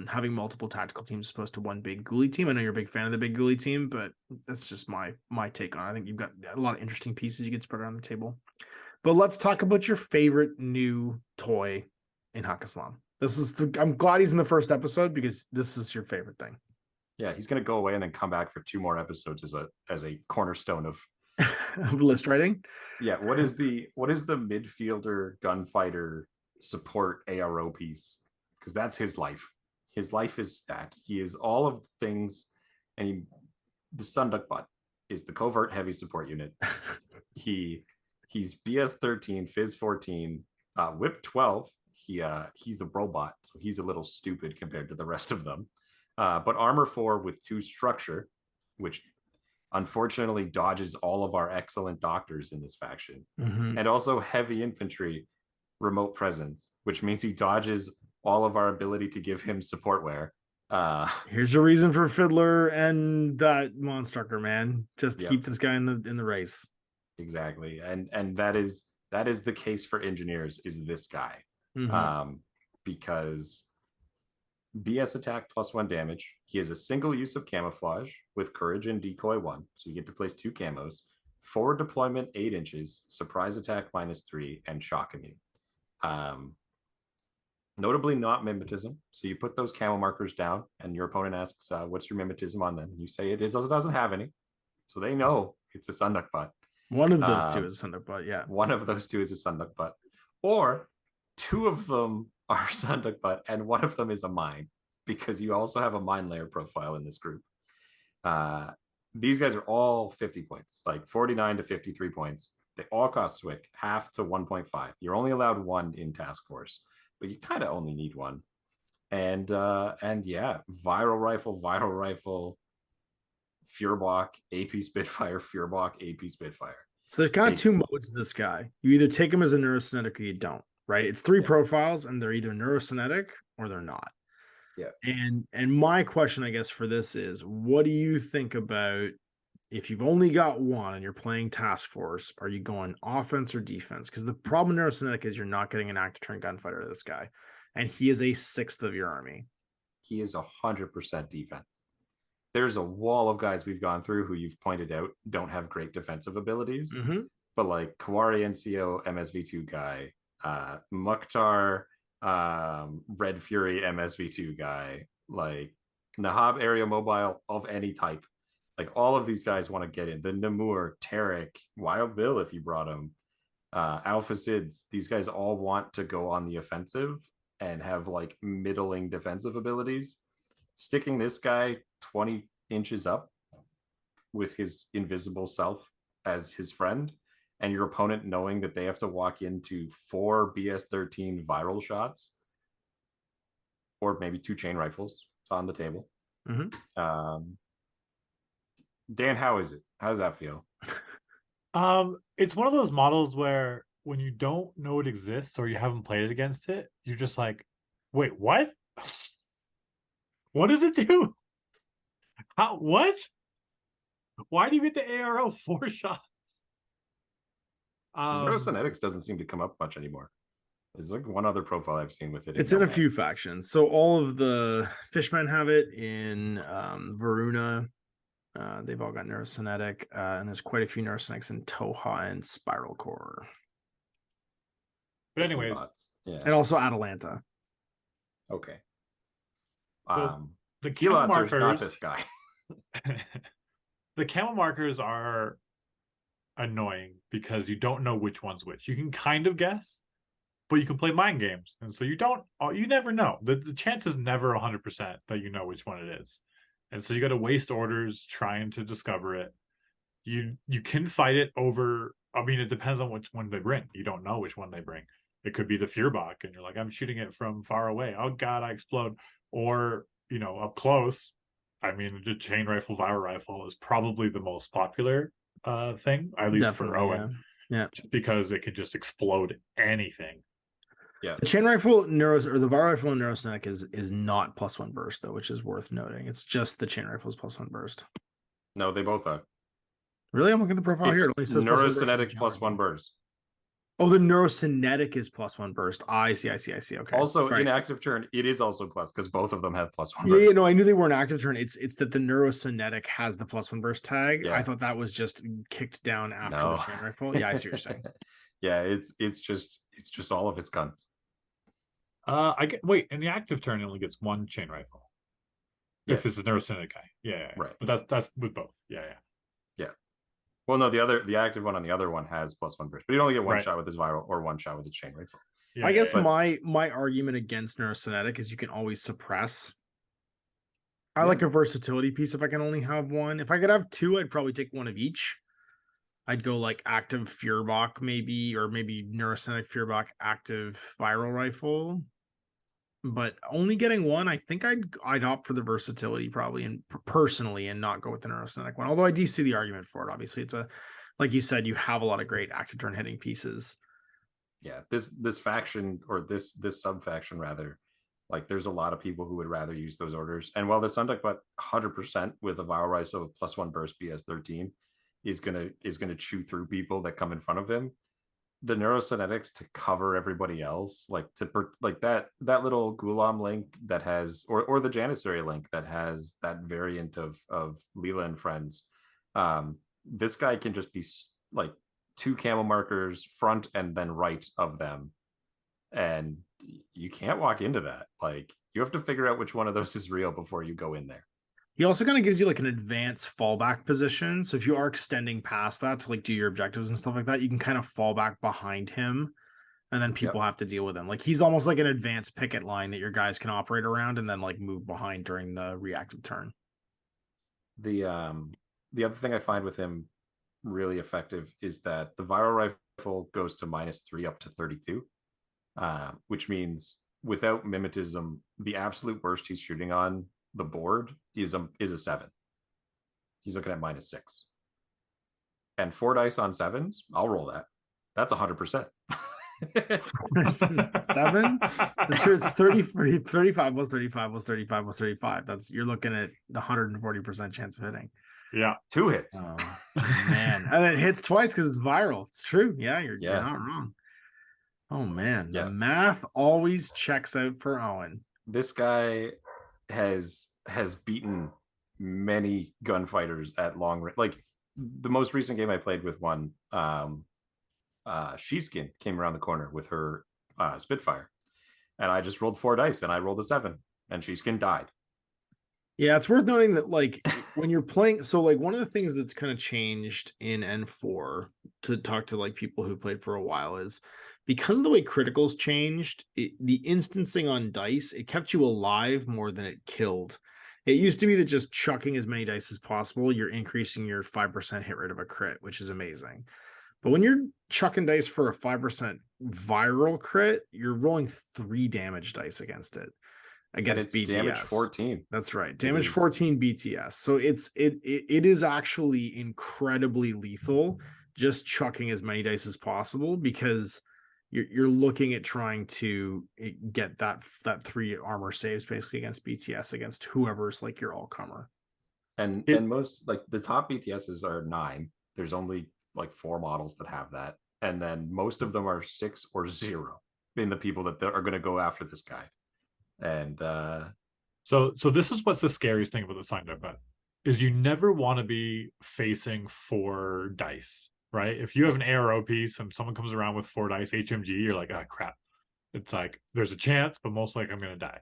S2: having multiple tactical teams as opposed to one big ghoulie team. I know you're a big fan of the big ghoulie team, but that's just my take on it. I think you've got a lot of interesting pieces you could spread around the table. But let's talk about your favorite new toy in Haqqislam. I'm glad he's in the first episode because this is your favorite thing.
S3: Yeah, he's gonna go away and then come back for 2 more episodes as a cornerstone of
S2: list writing.
S3: Yeah, what is the midfielder gunfighter support ARO piece? Because that's his life. His life is stat. He is all of the things, and the Sunduck Butt is the covert heavy support unit. He's BS13, Fizz 14, Whip 12. He's a robot, so he's a little stupid compared to the rest of them. But Armor 4 with 2 structure, which unfortunately dodges all of our excellent doctors in this faction, and also heavy infantry remote presence, which means he dodges all of our ability to give him support wear.
S2: Here's a reason for Fiddler and that Monstrucker, man, just to keep this guy in the race.
S3: Exactly, and that is the case for engineers, is this guy, because BS attack +1 damage. He has a single use of camouflage with courage and decoy 1, so you get to place 2 camos. Forward deployment 8 inches, surprise attack -3, and shock immune. Notably not mimetism. So you put those camo markers down, and your opponent asks, "What's your mimetism on them?" You say it doesn't have any, so they know it's a Sunduck Butt.
S2: One of those 2 is a Sunduck Butt. Yeah,
S3: one of those 2 is a Sunduck Butt, or 2 of them are Sunduck Butt, and 1 of them is a mine, because you also have a mine layer profile in this group. These guys are all 50 points, like 49 to 53 points. They all cost Swick, half to 1.5. You're only allowed 1 in Task Force, but you kind of only need 1. And yeah, viral rifle, Fuhrbach, AP Spitfire, Fuhrbach, AP Spitfire.
S2: So there's kind of 2 modes of this guy. You either take him as a neurokinetic or you don't, right? It's 3 profiles, and they're either neurokinetic or they're not.
S3: Yeah.
S2: And my question, I guess, for this is, what do you think about if you've only got 1 and you're playing Task Force? Are you going offense or defense? Because the problem with neurokinetic is you're not getting an active turn gunfighter to this guy, and he is a 1/6 of your army.
S3: He is 100% defense. There's a wall of guys we've gone through who you've pointed out don't have great defensive abilities, but like Kawari NCO MSV2 guy, Mukhtar Red Fury MSV2 guy, like Nahab area mobile of any type, like all of these guys want to get in. The Namur, Tarek, Wild Bill if you brought him, Alpha Sids, these guys all want to go on the offensive and have like middling defensive abilities. Sticking this guy 20 inches up with his invisible self as his friend, and your opponent knowing that they have to walk into 4 BS13 viral shots, or maybe 2 chain rifles on the table. Dan, how is it? How does that feel?
S4: It's one of those models where when you don't know it exists or you haven't played it against it, you're just like, wait, what? What does it do? How? What? Why do you get the ARO 4 shots?
S3: Neurocinetics doesn't seem to come up much anymore. There's like one other profile I've seen with it.
S2: It's in a few factions. So all of the fishmen have it in Varuna. They've all got Neurocinetic, and there's quite a few Neurocinetics in Toha and Spiral Core.
S4: But anyways,
S3: yeah,
S2: and also Atalanta.
S3: Okay.
S4: The camel markers,
S3: not this guy.
S4: The camel markers are annoying because you don't know which one's which. You can kind of guess, but you can play mind games, and so you never know. The chance is never 100% that you know which one it is, and so you got to waste orders trying to discover it. You can fight it over. I mean, it depends on which one they bring. You don't know which one they bring. It could be the Fearbach, and you're like, I'm shooting it from far away. Oh God, I explode. Or up close. I mean, the chain rifle, viral rifle is probably the most popular thing, at least for Owen.
S2: Yeah.
S4: Just because it can just explode anything.
S2: Yeah. The chain rifle the viral rifle and Neurocinetic is not +1 burst though, which is worth noting. It's just the chain rifle's +1 burst.
S3: No, they both are.
S2: Really? I'm looking at the profile here. It
S3: only says Neurocinetic +1 burst.
S2: Oh, the Neurocinetic is +1 burst. I see. Okay.
S3: Also, in active turn, it is also plus because both of them have +1 burst.
S2: Yeah, no, I knew they were in active turn. It's that the Neurocinetic has the +1 burst tag. Yeah. I thought that was just kicked down after the chain rifle. Yeah, I see what you're saying.
S3: Yeah, it's just all of its guns.
S4: In the active turn, it only gets one chain rifle. Yes. If it's a Neurocinetic guy. Yeah.
S3: Right.
S4: But that's with both. Yeah.
S3: Well, no, the active one on the other one has +1 burst, but you only get one shot with his viral or one shot with the chain rifle.
S2: Yeah, I guess my argument against Neurocinetic is you can always suppress. I like a versatility piece if I can only have one. If I could have two, I'd probably take one of each. I'd go like active Fearbach maybe, or maybe Neurocinetic Fearbach active viral rifle. But only getting one, I think I'd opt for the versatility probably, and personally, and not go with the Neurocinetic one. Although I do see the argument for it. Obviously, it's like you said, you have a lot of great active turn hitting pieces.
S3: Yeah, this faction or this sub faction rather, like there's a lot of people who would rather use those orders. And while the Sunduck but 100% with a viral rifle of +1 burst BS13 is gonna chew through people that come in front of him, the Neurocinetics to cover everybody else, like that little Gulam link that has, or the Janissary link that has that variant of Leela and friends. This guy can just be like 2 camel markers front and then right of them, and you can't walk into that. Like you have to figure out which one of those is real before you go in there.
S2: He also kind of gives you like an advanced fallback position. So if you are extending past that to like do your objectives and stuff like that, you can kind of fall back behind him, and then people have to deal with him. Like he's almost like an advanced picket line that your guys can operate around and then like move behind during the reactive turn.
S3: The other thing I find with him really effective is that the viral rifle goes to -3 up to 32, which means without mimetism, the absolute worst he's shooting on the board is a 7. He's looking at -6, and 4 dice on 7s. I'll roll that. That's 100%.
S2: 7. Sure, it's 35 plus 35 plus 35 plus 35. That's, you're looking at the 140% chance of hitting.
S4: Yeah,
S3: 2 hits.
S2: Oh man, and it hits twice because it's viral. It's true. Yeah, you're not wrong. Oh man, the math always checks out for Owen.
S3: This guy has beaten many gunfighters at long range. Like the most recent game I played with one, Sheepskin came around the corner with her Spitfire, and I just rolled 4 dice and I rolled a 7, and Sheepskin died.
S2: Yeah, it's worth noting that like when you're playing, so like one of the things that's kind of changed in N4 to talk to like people who played for a while is because of the way criticals changed, the instancing on dice, it kept you alive more than it killed. It used to be that just chucking as many dice as possible, you're increasing your 5% hit rate of a crit, which is amazing. But when you're chucking dice for a 5% viral crit, you're rolling 3 damage dice against it. against
S3: it's damage
S2: BTS.
S3: 14.
S2: That's right. Damage
S3: is.
S2: 14 BTS. So it is actually incredibly lethal, just chucking as many dice as possible, because you're looking at trying to get that 3 armor saves basically against BTS, against whoever's like your all-comer.
S3: And most, like, the top BTSs are 9. There's only like 4 models that have that, and then most of them are 6 or 0 in the people that are going to go after this guy. And
S4: so this is what's the scariest thing about the sign up bet, is you never want to be facing 4 dice, right? If you have an ARO piece and someone comes around with 4 dice HMG, you're like, ah, crap. It's like, there's a chance, but most likely I'm going to die.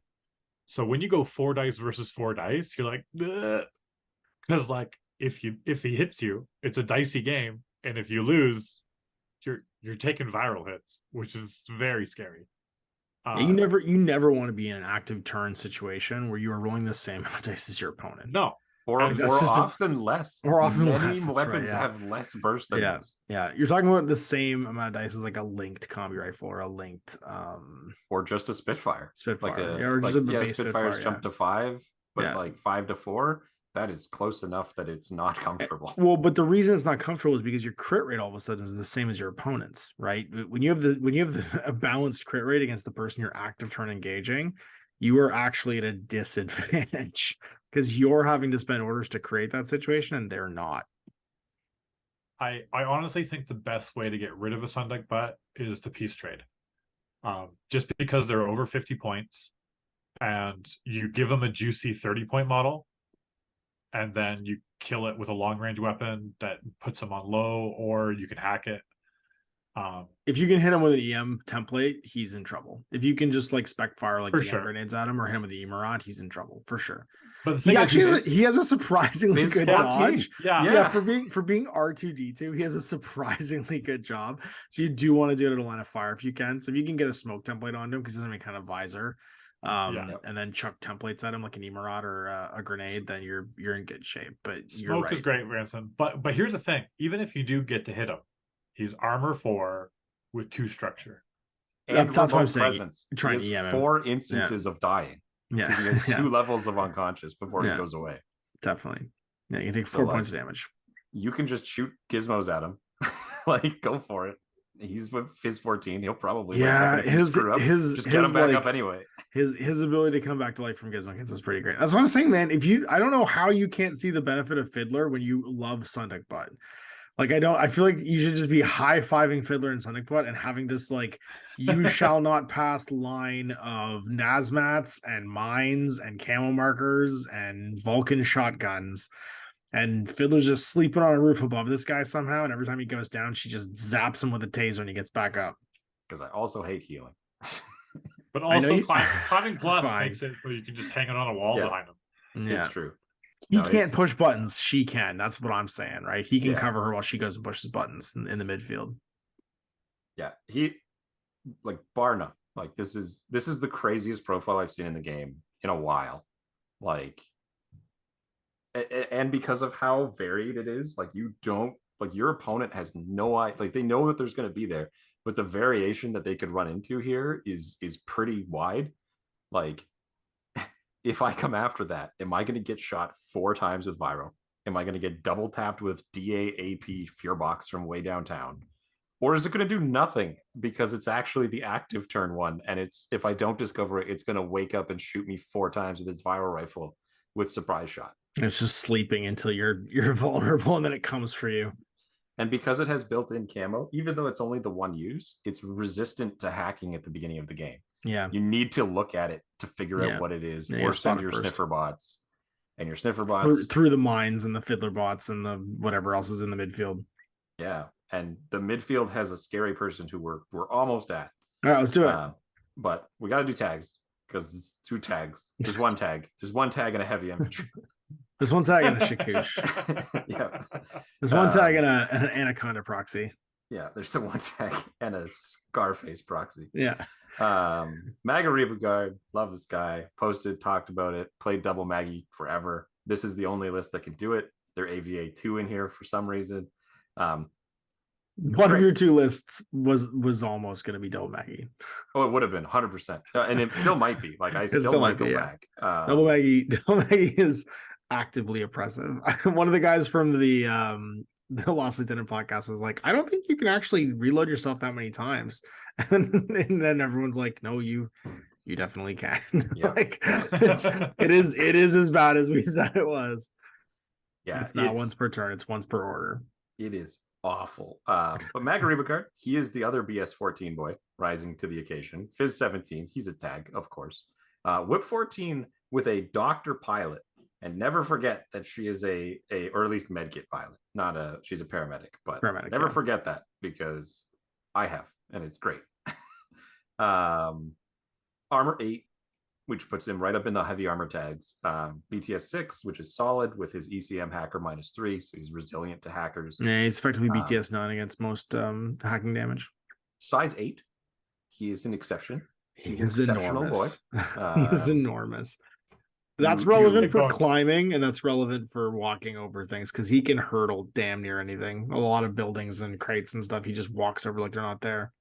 S4: So when you go 4 dice versus 4 dice, you're like, because like if he hits you, it's a dicey game, and if you lose, you're taking viral hits, which is very scary.
S2: You never want to be in an active turn situation where you are rolling the same amount of dice as your opponent.
S4: No.
S3: Or often less.
S2: Or often
S3: many
S2: less.
S3: weapons have less burst than this.
S2: Yeah, you're talking about the same amount of dice as like a linked combi rifle or a linked
S3: or just a Spitfire.
S2: Or just a base
S3: Spitfire's jump to 5, but like 5 to 4. That is close enough that it's not comfortable.
S2: Well, but the reason it's not comfortable is because your crit rate all of a sudden is the same as your opponent's, right? When you have a balanced crit rate against the person you're active turn engaging, you are actually at a disadvantage because you're having to spend orders to create that situation and they're not.
S4: I honestly think the best way to get rid of a Sundeck butt is the peace trade. Just because they're over 50 points and you give them a juicy 30-point model, and then you kill it with a long-range weapon that puts them on low, or you can hack it.
S2: If you can hit him with an EM template, he's in trouble. If you can just like spec fire like EM grenades at him or hit him with the Emerald, he's in trouble for sure.
S4: But the thing
S2: he has a surprisingly good dodge.
S4: Yeah.
S2: For being R2D2, he has a surprisingly good job. So you do want to do it at a line of fire if you can. So if you can get a smoke template on him because he doesn't have any kind of visor, and then chuck templates at him like an Emerald or a grenade, then you're in good shape. But
S4: smoke is great, Ransom. But here's the thing: even if you do get to hit him, he's armor 4 with 2 structure.
S3: And
S2: that's what I'm saying.
S3: Presence. Trying to EM 4 instances of dying.
S2: Yeah,
S3: he has 2 levels of unconscious before he goes away.
S2: Definitely. Yeah, you can take 4 points of damage.
S3: You can just shoot gizmos at him. Like, go for it. He's with Fizz 14. He'll probably
S2: his
S3: just get him back up anyway.
S2: His ability to come back to life from gizmo hits is pretty great. That's what I'm saying, man. I don't know how you can't see the benefit of Fiddler when you love Sundeck Butt. Like, I feel like you should just be high-fiving Fiddler and Sundeck Butt and having this, like, you shall not pass line of Nazmats and mines and camo markers and Vulcan shotguns. And Fiddler's just sleeping on a roof above this guy somehow, and every time he goes down, she just zaps him with a taser and he gets back up.
S3: Because I also hate healing.
S4: But also, climbing plus makes it so you can just hang it on a wall behind him.
S3: Yeah. It's true.
S2: He can't push buttons. She can. That's what I'm saying, right? He can cover her while she goes and pushes buttons in the midfield.
S3: Yeah, he, like, bar none. Like, this is the craziest profile I've seen in the game in a while. Like, and because of how varied it is, like, your opponent has no idea. Like, they know that there's going to be there, but the variation that they could run into here is pretty wide. Like, if I come after that, am I going to get shot 4 times with Viro? Am I going to get double tapped with DAAP Fearbox from way downtown? Or is it going to do nothing because it's actually the active turn 1, and it's, if I don't discover it, it's going to wake up and shoot me 4 times with its Viro rifle with surprise shot.
S2: It's just sleeping until you're vulnerable, and then it comes for you.
S3: And because it has built-in camo, even though it's only the 1 use, it's resistant to hacking at the beginning of the game.
S2: Yeah,
S3: you need to look at it to figure out what it is, or send your sniffer bots, and your sniffer bots
S2: through the mines and the Fiddler bots and the whatever else is in the midfield.
S3: Yeah, and the midfield has a scary person who we're almost at.
S2: All right, let's do it.
S3: But we got to do tags because it's 2 tags. There's 1 tag. There's 1 tag and a heavy infantry.
S2: There's 1 tag and a Shakoosh.
S3: Yeah.
S2: There's 1 tag and an Anaconda proxy.
S3: Yeah, there's 1 tag and a Scarface proxy.
S2: Yeah.
S3: Magariba Guard, love this guy. Posted, talked about it, played double Maggie forever. This is the only list that can do it. They're AVA 2 in here for some reason.
S2: One of your two lists was almost going to be Double Maggie.
S3: Oh, it would have been 100%, and it still might be. Like I still might go back.
S2: Double Maggie is actively oppressive. One of the guys from the Lost Lieutenant podcast was like, I don't think you can actually reload yourself that many times. And then everyone's like, no, you definitely can.
S3: Yeah.
S2: Like it is as bad as we said it was.
S3: Yeah,
S2: it's not once per turn, it's once per order.
S3: It is awful. But Magaribakar, he is the other BS14 boy rising to the occasion. Fizz 17, he's a tag, of course. Whip 14 with a doctor pilot. And never forget that she is or at least medkit pilot. She's a paramedic, but never forget that, because I have, and it's great. Armor 8, which puts him right up in the heavy armor tags. BTS 6, which is solid with his ECM hacker -3, so he's resilient to hackers.
S2: Yeah, he's effectively BTS 9 against most hacking damage.
S3: Size 8, he is an exception.
S2: He's an exceptional enormous boy. He's enormous. That's relevant for climbing, and that's relevant for walking over things, because he can hurdle damn near anything. A lot of buildings and crates and stuff, he just walks over like they're not there.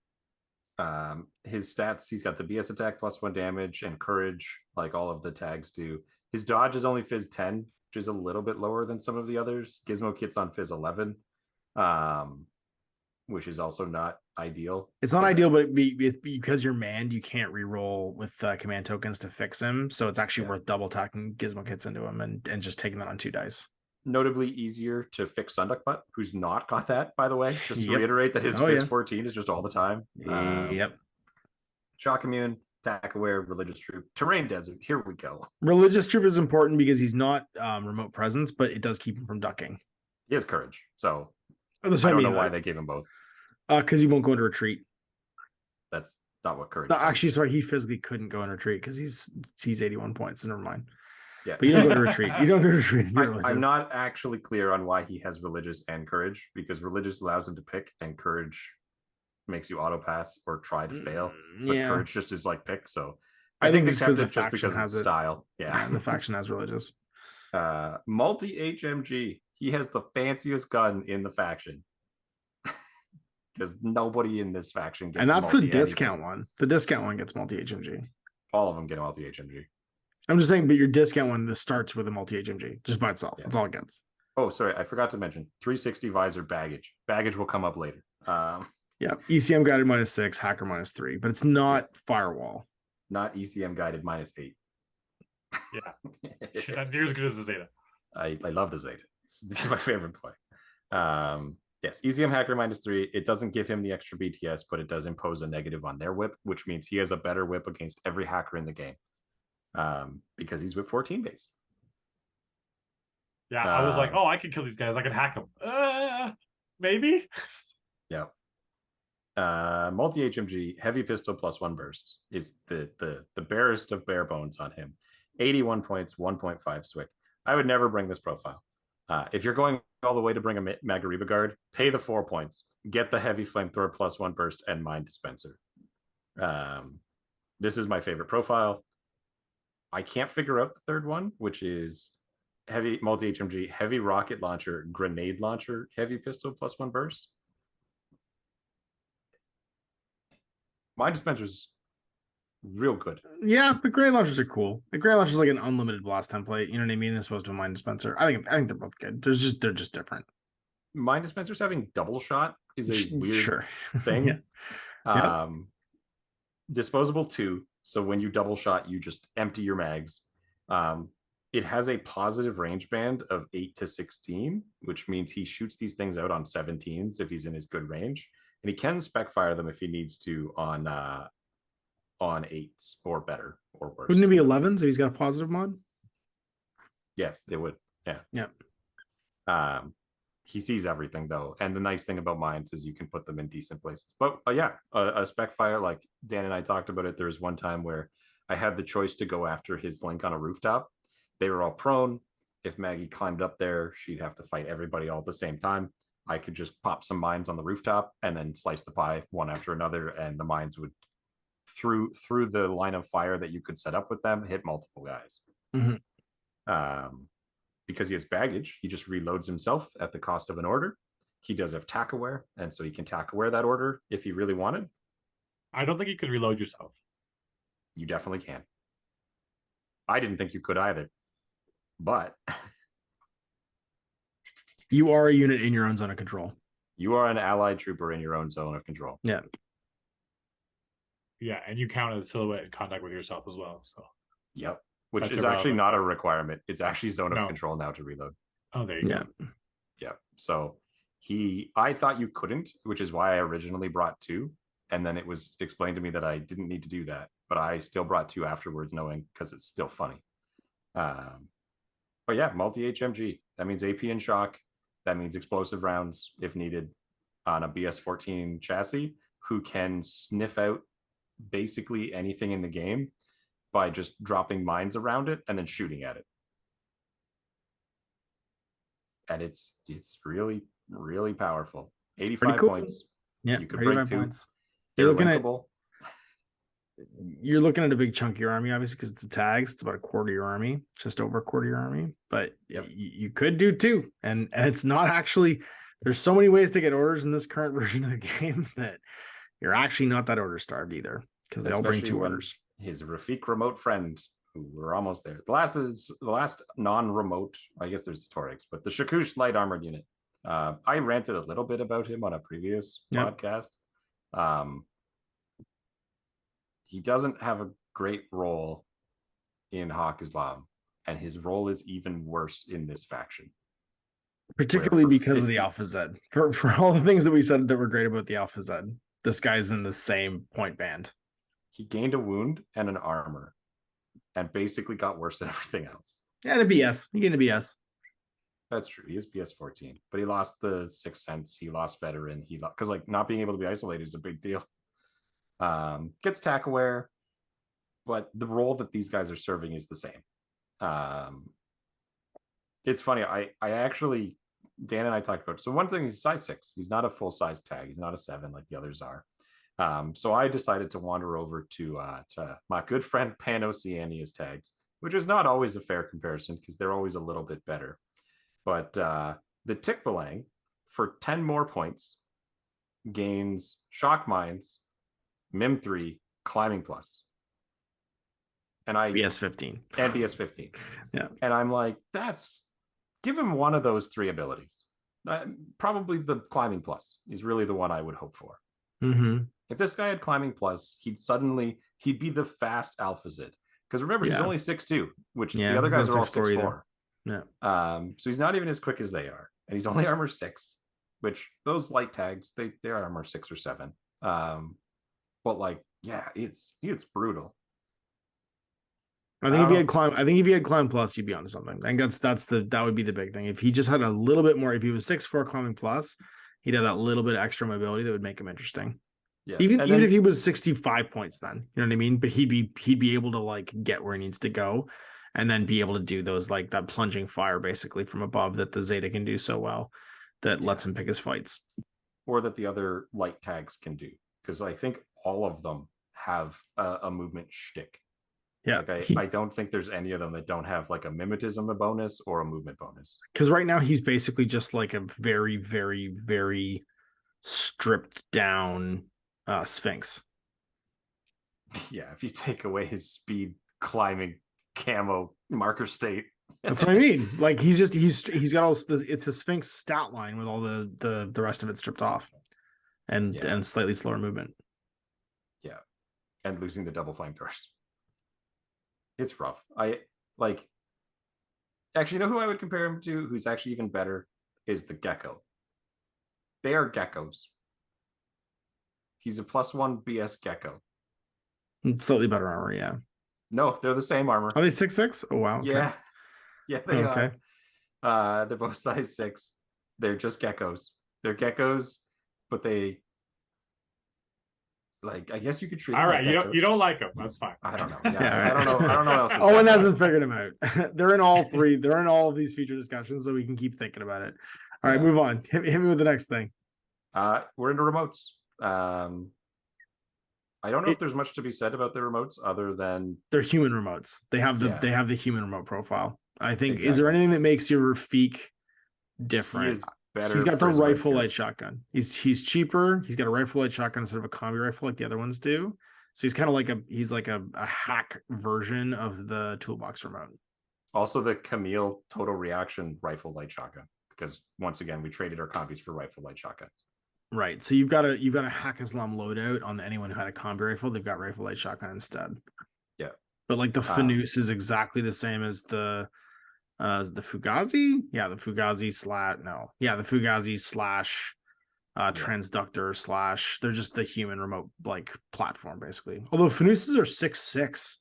S3: His stats, he's got the BS attack +1 damage and courage, like all of the tags do. His dodge is only Fizz 10, which is a little bit lower than some of the others. Gizmo Kit's on Fizz 11, which is also not ideal.
S2: It's not ideal, but because you're manned, you can't reroll with command tokens to fix him. So it's actually worth double tacking Gizmo Kits into him and just taking that on 2 dice.
S3: Notably easier to fix Sunduck Butt, who's not got that, by the way. Just to reiterate that his Fizz 14 is just all the time. Shock immune, attack aware, religious troop, terrain desert. Here we go.
S2: Religious troop is important because he's not remote presence, but it does keep him from ducking.
S3: He has courage, so I don't know why they gave him both.
S2: Because he won't go into retreat.
S3: That's not what courage.
S2: No, actually, sorry, he physically couldn't go in retreat because he's 81 points. So never mind.
S3: Yeah,
S2: but you don't go to retreat. You don't go to retreat.
S3: I'm not actually clear on why he has religious and courage, because religious allows him to pick, and courage makes you auto pass or try to fail. But courage just is like pick. So
S2: I think
S3: they kept it just because
S2: has
S3: of style. Yeah,
S2: the faction has religious.
S3: Multi HMG. He has the fanciest gun in the faction, because nobody in this faction gets.
S2: And that's the discount one. The discount one gets multi HMG.
S3: All of them get multi HMG.
S2: I'm just saying, but your discount one, this starts with a multi HMG just by itself. That's all it gets.
S3: Oh, sorry, I forgot to mention 360 visor baggage. Baggage will come up later.
S2: ECM guided -6, hacker -3, but it's not firewall.
S3: Not ECM guided -8.
S4: Yeah, not near as good as the Zeta.
S3: I love the Zeta. This is my favorite play. Yes, ECM hacker -3. It doesn't give him the extra BTS, but it does impose a negative on their whip, which means he has a better whip against every hacker in the game. Because he's whip 14 base.
S4: Yeah, I was like, oh, I can kill these guys. I can hack them. Maybe.
S3: Yeah. Multi HMG, heavy pistol +1 burst is the barest of bare bones on him. 81 points, 1.5 swick. I would never bring this profile. If you're going all the way to bring a Magariba guard, pay the 4 points. Get the heavy flamethrower +1 burst and mine dispenser. This is my favorite profile. I can't figure out the third one, which is heavy multi HMG, heavy rocket launcher, grenade launcher, heavy pistol +1 burst. Mine dispenser's real good.
S2: Yeah, but grenade launchers are cool. The grenade launcher is like an unlimited blast template. You know what I mean? As opposed to a mine dispenser. I think they're both good. They're just different.
S3: Mine dispensers having double shot is a weird thing. Disposable 2. So when you double shot, you just empty your mags. It has a positive range band of 8 to 16, which means he shoots these things out on 17s if he's in his good range. And he can spec fire them if he needs to on 8s or better or worse.
S2: Wouldn't it be 11s if he's got a positive mod?
S3: Yes, it would. Yeah.
S2: Yeah.
S3: He sees everything though, and the nice thing about mines is you can put them in decent places. But a spec fire, like Dan and I talked about it. There was one time where I had the choice to go after his link on a rooftop. They were all prone. If Maggie climbed up there, she'd have to fight everybody all at the same time. I could just pop some mines on the rooftop and then slice the pie one after another, and the mines would through the line of fire that you could set up with them hit multiple guys.
S2: Mm-hmm.
S3: Because he has baggage, he just reloads himself at the cost of an order. He does have tack aware, and so he can tack aware that order if he really wanted.
S4: I don't think you can reload yourself.
S3: You definitely can. I didn't think you could either, but
S2: You are a unit in your own zone of control.
S3: you are an allied trooper in your own zone of control.
S2: Yeah.
S4: Yeah, and you count as silhouette in contact with yourself as well. So
S3: Yep. Which
S4: That's
S3: is actually
S4: irrelevant.
S3: not a requirement. It's actually zone of
S4: No.
S3: control now to reload.
S4: oh, there you
S2: Yeah.
S4: go.
S3: Yeah. So I thought you couldn't, which is why I originally brought 2. And then it was explained to me that I didn't need to do that, but I still brought 2 afterwards, knowing because it's still funny. But yeah, multi HMG. That means AP and shock. That means explosive rounds if needed on a BS14 chassis, who can sniff out basically anything in the game by just dropping mines around it and then shooting at it. And it's really, really powerful. 85
S2: cool.
S3: points.
S2: Yeah.
S3: You could break
S2: 85
S3: 2.
S2: points.
S3: They're
S2: You're looking at
S3: linkable.
S2: you're looking at a big chunk of your army, obviously, because it's the tags. It's about a quarter of your army, just over a quarter of your army. But
S3: Yep.
S2: you could do 2, and it's not actually. There's so many ways to get orders in this current version of the game that you're actually not that order starved either, because they all bring
S3: Especially
S2: 2
S3: when
S2: orders.
S3: His Rafik remote friend, who we're almost there. The last non-remote. I guess there's the Torix, but the Shakush light armored unit. I ranted a little bit about him on a previous podcast. He doesn't have a great role in Haqqislam, and his role is even worse in this faction.
S2: Particularly
S3: for
S2: because of
S3: 50
S2: the Alpha Z. For all the things that we said that were great about the Alpha Z, this guy's in the same point band.
S3: He gained a wound and an armor, and basically got worse than everything else.
S2: And a BS. He gained a BS.
S3: That's true. He is BS14, but he lost the Sixth Sense. He lost Veteran. Because like not being able to be isolated is a big deal. Gets tack aware, but the role that these guys are serving is the same. It's funny. I actually, Dan and I talked about it. So one thing, he's size 6. He's not a full size tag. He's not a 7 like the others are. So I decided to wander over to my good friend Pan Oceania's tags, which is not always a fair comparison because they're always a little bit better. But the Tikbalang, for 10 more points, gains shock mines, Mim 3, climbing plus. And
S2: BS15.
S3: And BS15.
S2: Yeah.
S3: And I'm like, give him one of those 3 abilities. Probably the climbing plus is really the one I would hope for.
S2: Mm-hmm.
S3: If this guy had climbing plus, he'd be the fast Alpha Zid. Because remember, he's only 6'2", which the other guys are all 6'4".
S2: Yeah.
S3: So he's not even as quick as they are. And he's only armor 6, which those light tags, they're armor 6 or 7. But like, yeah, it's brutal.
S2: I think if he had climb plus, you'd be onto something. I think that would be the big thing. If he just had a little bit more, if he was 6'4" climbing plus, he'd have that little bit of extra mobility that would make him interesting.
S3: Yeah.
S2: Even if he was 65 points, then you know what I mean. But he'd be able to like get where he needs to go, and then be able to do those like that plunging fire basically from above that the Zeta can do so well, that lets him pick his fights,
S3: or that the other light tags can do. Because I think all of them have a movement shtick.
S2: Yeah,
S3: like I don't think there's any of them that don't have like a mimetism bonus or a movement bonus.
S2: Because right now he's basically just like a very, very, very stripped down Sphinx.
S3: Yeah, if you take away his speed, climbing, camo, marker state.
S2: That's what I mean. Like he's got all this, it's a Sphinx stat line with all the rest of it stripped off, and slightly slower movement.
S3: Yeah, and losing the double flamethrowers. It's rough. I like. Actually, you know who I would compare him to? Who's actually even better is the Gecko. They are geckos. He's a +1 BS Gecko.
S2: Slightly better armor, yeah.
S3: No, they're the same armor.
S2: Are they 6'6"? Oh wow. Okay.
S3: Yeah, they are. They're both size 6. They're just geckos. They're geckos, but they like. I guess you could treat.
S4: All right,
S3: them like
S4: you don't like them. That's fine.
S3: I don't know. Yeah, I don't know. I don't know what else to say.
S2: Owen hasn't figured them out. They're in all 3. They're in all of these future discussions, so we can keep thinking about it. All right, move on. Hit me with the next thing.
S3: We're into remotes. I don't know if there's much to be said about the remotes other than
S2: they're human remotes. They have the human remote profile. I think.
S3: Exactly.
S2: Is there anything that makes your Rafik different?
S3: He is better.
S2: He's got the
S3: for his red
S2: rifle
S3: fury.
S2: light shotgun. He's cheaper. He's got a rifle light shotgun instead of a combi rifle like the other ones do. So he's kind of like a hack version of the toolbox remote.
S3: Also, the Camille total reaction rifle light shotgun, because once again we traded our copies for rifle light shotguns.
S2: Right. So you've got a Haqqislam loadout on anyone who had a combi rifle. They've got rifle light shotgun instead.
S3: Yeah.
S2: But like the Fanus is exactly the same as the Fugazi. Yeah, the Fugazi slash transductor slash. They're just the human remote like platform basically. Although Fanuses are 6'6".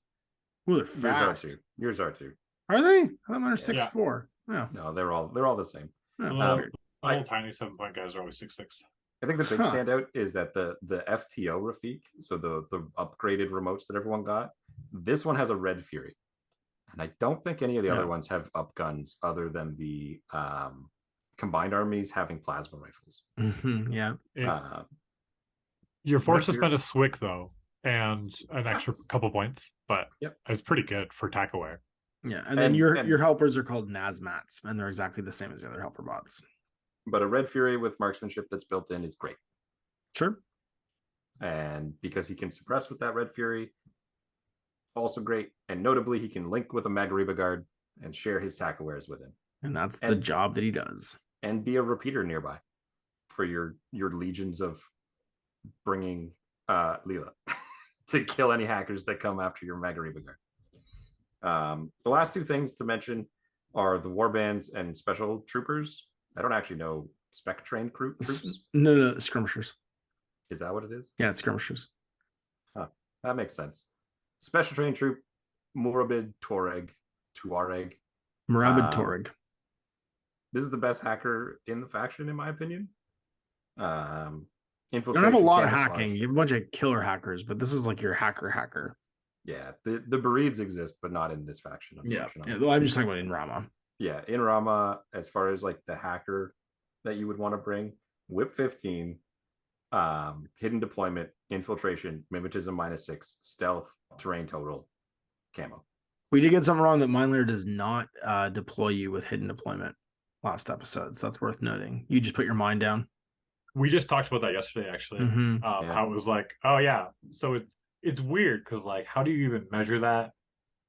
S2: Ooh, they're fast.
S3: Yours are too.
S2: Are they? I thought mine are 6'4". Yeah.
S3: No, they're all the same.
S2: Oh,
S4: little tiny 7-point guys are always 6'6".
S3: I think the big standout is that the FTO Rafik, so the upgraded remotes that everyone got, this one has a red fury. And I don't think any of the other ones have up guns other than the combined armies having plasma rifles.
S4: You're forced to spend a SWIC though, and an extra couple points, but it's pretty good for tack aware.
S2: Yeah, and then your helpers are called Nazmats, and they're exactly the same as the other helper bots.
S3: But a red fury with marksmanship that's built in is great.
S2: Sure.
S3: And because he can suppress with that red fury, also great. And notably, he can link with a Magariba guard and share his tack awares with him.
S2: And that's the job that he does.
S3: And be a repeater nearby for your legions of bringing Leela to kill any hackers that come after your Magariba guard. The last two things to mention are the warbands and special troopers. I don't actually know spec trained troops.
S2: No, skirmishers.
S3: Is that what it is?
S2: Yeah, it's skirmishers.
S3: Huh, that makes sense. Special trained troop, Murabid Tuareg.
S2: Murabid Tuareg.
S3: This is the best hacker in the faction, in my opinion.
S2: You don't have a lot of hacking. You have a bunch of killer hackers, but this is like your hacker.
S3: Yeah, the Bereeds exist, but not in this faction.
S2: Yeah, I'm just talking about in Ramah.
S3: Yeah, in Ramah, as far as like the hacker that you would want to bring, Whip 15, hidden deployment, infiltration, mimetism -6, stealth, terrain total, camo.
S2: We did get something wrong that Mindlayer does not deploy you with hidden deployment last episode, so that's worth noting. You just put your mind down.
S4: We just talked about that yesterday, actually. How it was like, oh yeah, so it's weird because like, how do you even measure that?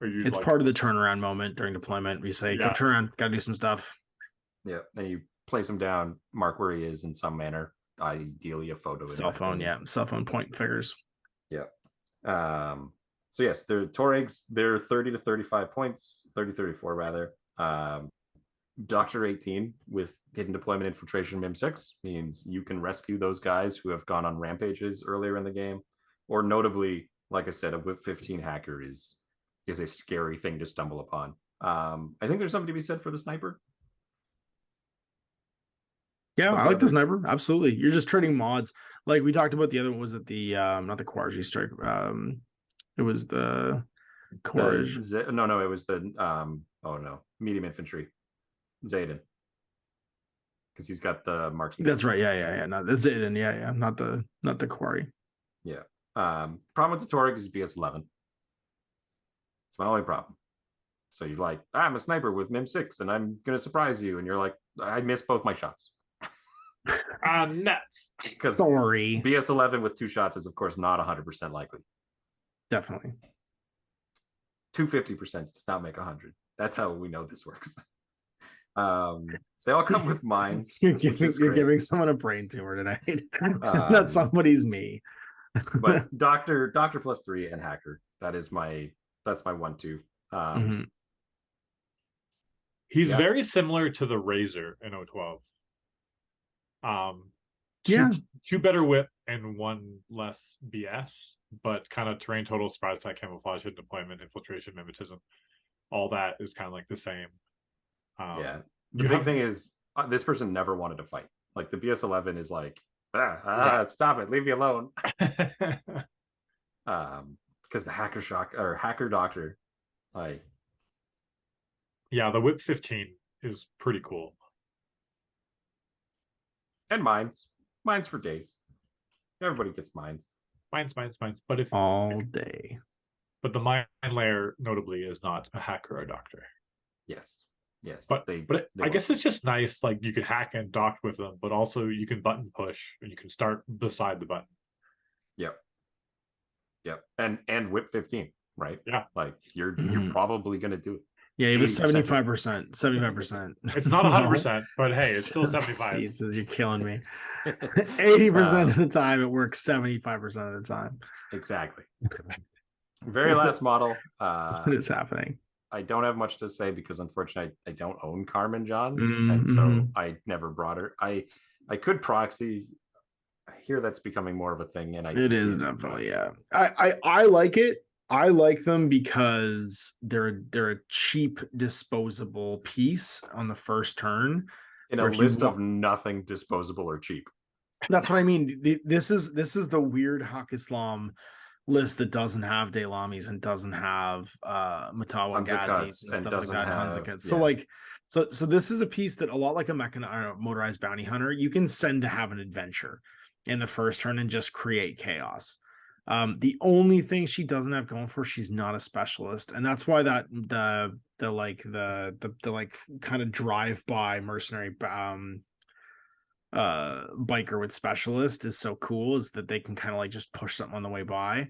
S2: It's part of the turnaround moment during deployment. We say, go turn around, gotta do some stuff.
S3: Yeah, and you place him down, mark where he is in some manner, ideally a photo.
S2: Cell phone point figures.
S3: Yeah. So yes, the Tuaregs, they're 30 to 35 points, 34 rather. Doctor 18 with hidden deployment infiltration MIM6 means you can rescue those guys who have gone on rampages earlier in the game. Or notably, like I said, a Whip 15 hacker is a scary thing to stumble upon. I think there's something to be said for the sniper.
S2: Yeah, I like the sniper. Absolutely. You're just trading mods. Like we talked about the other one, was it the not the Quarji strike? It was the Courage.
S3: No, it was the medium infantry. Zayden. Because he's got the marksman.
S2: That's right. Yeah. No, that's Zayden. Yeah. Not the quarry.
S3: Yeah. Problem with the Tuareg is BS11. It's my only problem. So you're like, I'm a sniper with MIM6 and I'm gonna surprise you, and you're like, I missed both my shots.
S4: Nuts.
S2: Sorry.
S3: BS11 with 2 shots is of course not 100% likely.
S2: Definitely.
S3: 250% does not make 100. That's how we know this works. They all come with mines.
S2: You're giving someone a brain tumor tonight. That somebody's me.
S3: But Doctor +3 and Hacker. That's my 1-2.
S4: He's very similar to the Razor in 012. Two better whip and 1 less BS, but kind of terrain total, surprise attack, camouflage, hidden deployment, infiltration, mimetism. All that is kind of like the same.
S3: The big thing is this person never wanted to fight. Like the BS11 is like, stop it, leave me alone. Because the hacker doctor, like,
S4: the whip 15 is pretty cool.
S3: And mines for days. Everybody gets mines.
S4: Mines. But if
S2: all day.
S4: But the mine layer, notably, is not a hacker or a doctor.
S3: Yes. Yes,
S4: But
S3: they
S4: I
S3: will.
S4: guess it's just nice. Like you could hack and dock with them, but also you can button push and you can start beside the button.
S3: Yep. Yep. And whip 15, right?
S4: Yeah.
S3: Like you're
S2: Mhm.
S3: probably gonna do it.
S2: Yeah, it was
S3: 80%.
S2: 75%. 75%.
S4: It's not
S2: No.
S4: 100%, but hey, it's still 75.
S2: Jesus, you're killing me. 80% of
S3: Um,
S2: the time it works 75% of the time.
S3: exactly. Very last model.
S2: What is happening?
S3: I don't have much to say because unfortunately I don't own Carmen Johns,
S2: Mm-hmm.
S3: and so I never brought her. I could proxy. I hear that's becoming more of a thing in
S2: It is
S3: ITC.
S2: definitely, yeah. I like it. I like them because they're a cheap disposable piece on the first turn.
S3: In a
S2: Where if you
S3: list of
S2: want,
S3: nothing disposable or cheap.
S2: that's what I mean. This is the weird Haqqislam list that doesn't have Delamis and doesn't have Matawa Gazis
S3: Hansakuts
S2: and
S3: and
S2: stuff like
S3: doesn't
S2: that.
S3: have
S2: Hansakuts. So like so this is a piece that a lot like a motorized bounty hunter, you can send to have an adventure in the first turn and just create chaos. The only thing she doesn't have going for her, she's not a specialist, and that's why that the like kind of drive by mercenary biker with specialist is so cool, is that they can kind of like just push something on the way by.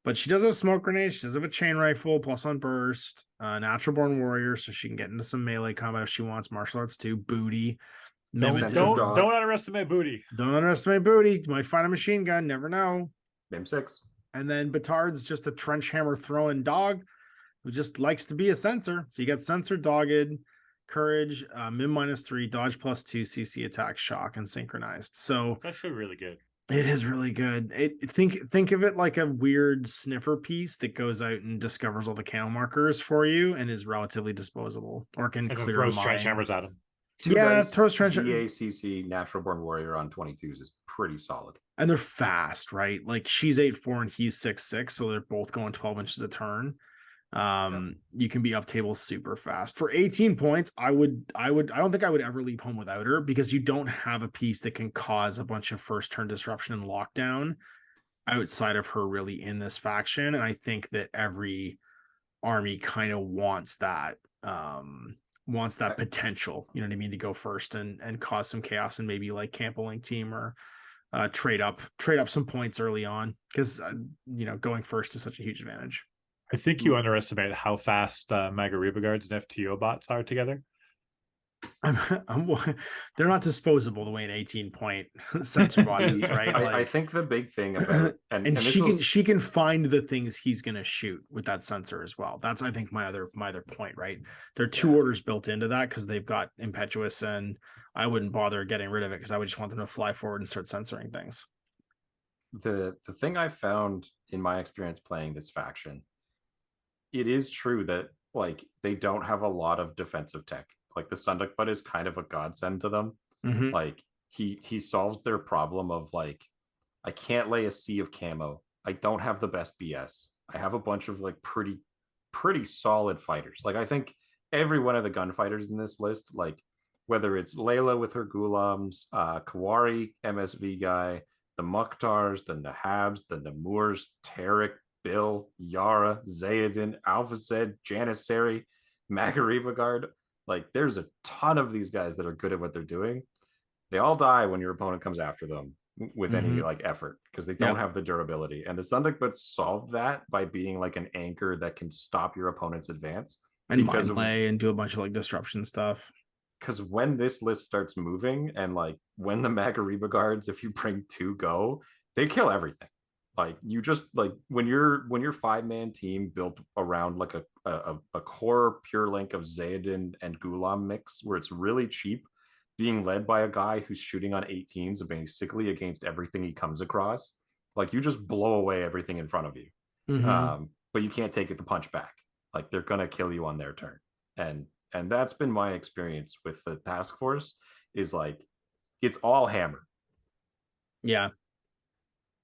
S2: But she does have smoke grenades, she does have a chain rifle plus on burst, natural born warrior, so she can get into some melee combat if she wants, martial arts too, booty,
S3: Sentinel
S4: Don't
S3: dog.
S4: underestimate booty.
S2: don't underestimate booty, you might find a machine gun, never know.
S3: Mim 6.
S2: And then Batard's just a trench hammer throwing dog who just likes to be a sensor. So you got sensor, dogged, courage, min -3, dodge +2, CC attack, shock, and synchronized. So
S4: It's actually really good.
S2: it is really good. Think of it like a weird sniffer piece that goes out and discovers all the camo markers for you and is relatively disposable, or can
S4: And then
S2: clear a
S4: throws trench
S2: mine.
S4: hammers at him.
S3: Two
S2: Yeah,
S3: dice
S2: throws trench,
S3: DACC natural born warrior on 22s is pretty solid.
S2: and they're fast, right? Like she's 8-4 and he's 6-6, so they're both going 12 inches a turn. You can be up table super fast for 18 points. I don't think I would ever leave home without her, because you don't have a piece that can cause a bunch of first turn disruption and lockdown outside of her really in this faction. And I think that every army kind of wants that potential, you know what I mean, to go first and cause some chaos and maybe like camp a link team or trade up some points early on, because going first is such a huge advantage.
S4: I think you underestimate how fast Magariba guards and FTO bots are together.
S2: They're not disposable the way an 18-point sensor bot is, right?
S3: I think the big thing about
S2: and she can find the things he's gonna shoot with that sensor as well. That's, I think, my other point, right? There are two orders built into that because they've got impetuous, and I wouldn't bother getting rid of it because I would just want them to fly forward and start censoring things.
S3: The thing I found in my experience playing this faction, it is true that like they don't have a lot of defensive tech. Like the Sunduk Butt is kind of a godsend to them.
S2: Mm-hmm.
S3: Like he solves their problem of like, I can't lay a sea of camo. I don't have the best BS. I have a bunch of like pretty solid fighters. Like I think every one of the gunfighters in this list, like whether it's Layla with her Gulams, Kawari, MSV guy, the Mukhtars, the Nahabs, the Namurs, Tarek, Bill, Yara, Zayadin, Alphazed, Janissary, Magariba Guard. Like there's a ton of these guys that are good at what they're doing. They all die when your opponent comes after them with any like effort because they don't have the durability. And the Sunduk Butts solved that by being like an anchor that can stop your opponent's advance.
S2: And mind play and do a bunch of like disruption stuff.
S3: Because when this list starts moving and like when the Magariba guards, if you bring 2 go, they kill everything. Like you just like when your 5-man team built around like a core pure link of Zayadin and Gulam mix where it's really cheap, being led by a guy who's shooting on 18s basically against everything he comes across, like you just blow away everything in front of you. But you can't take it the punch back. Like they're gonna kill you on their turn. And that's been my experience with the task force, is like it's all hammer.
S2: Yeah.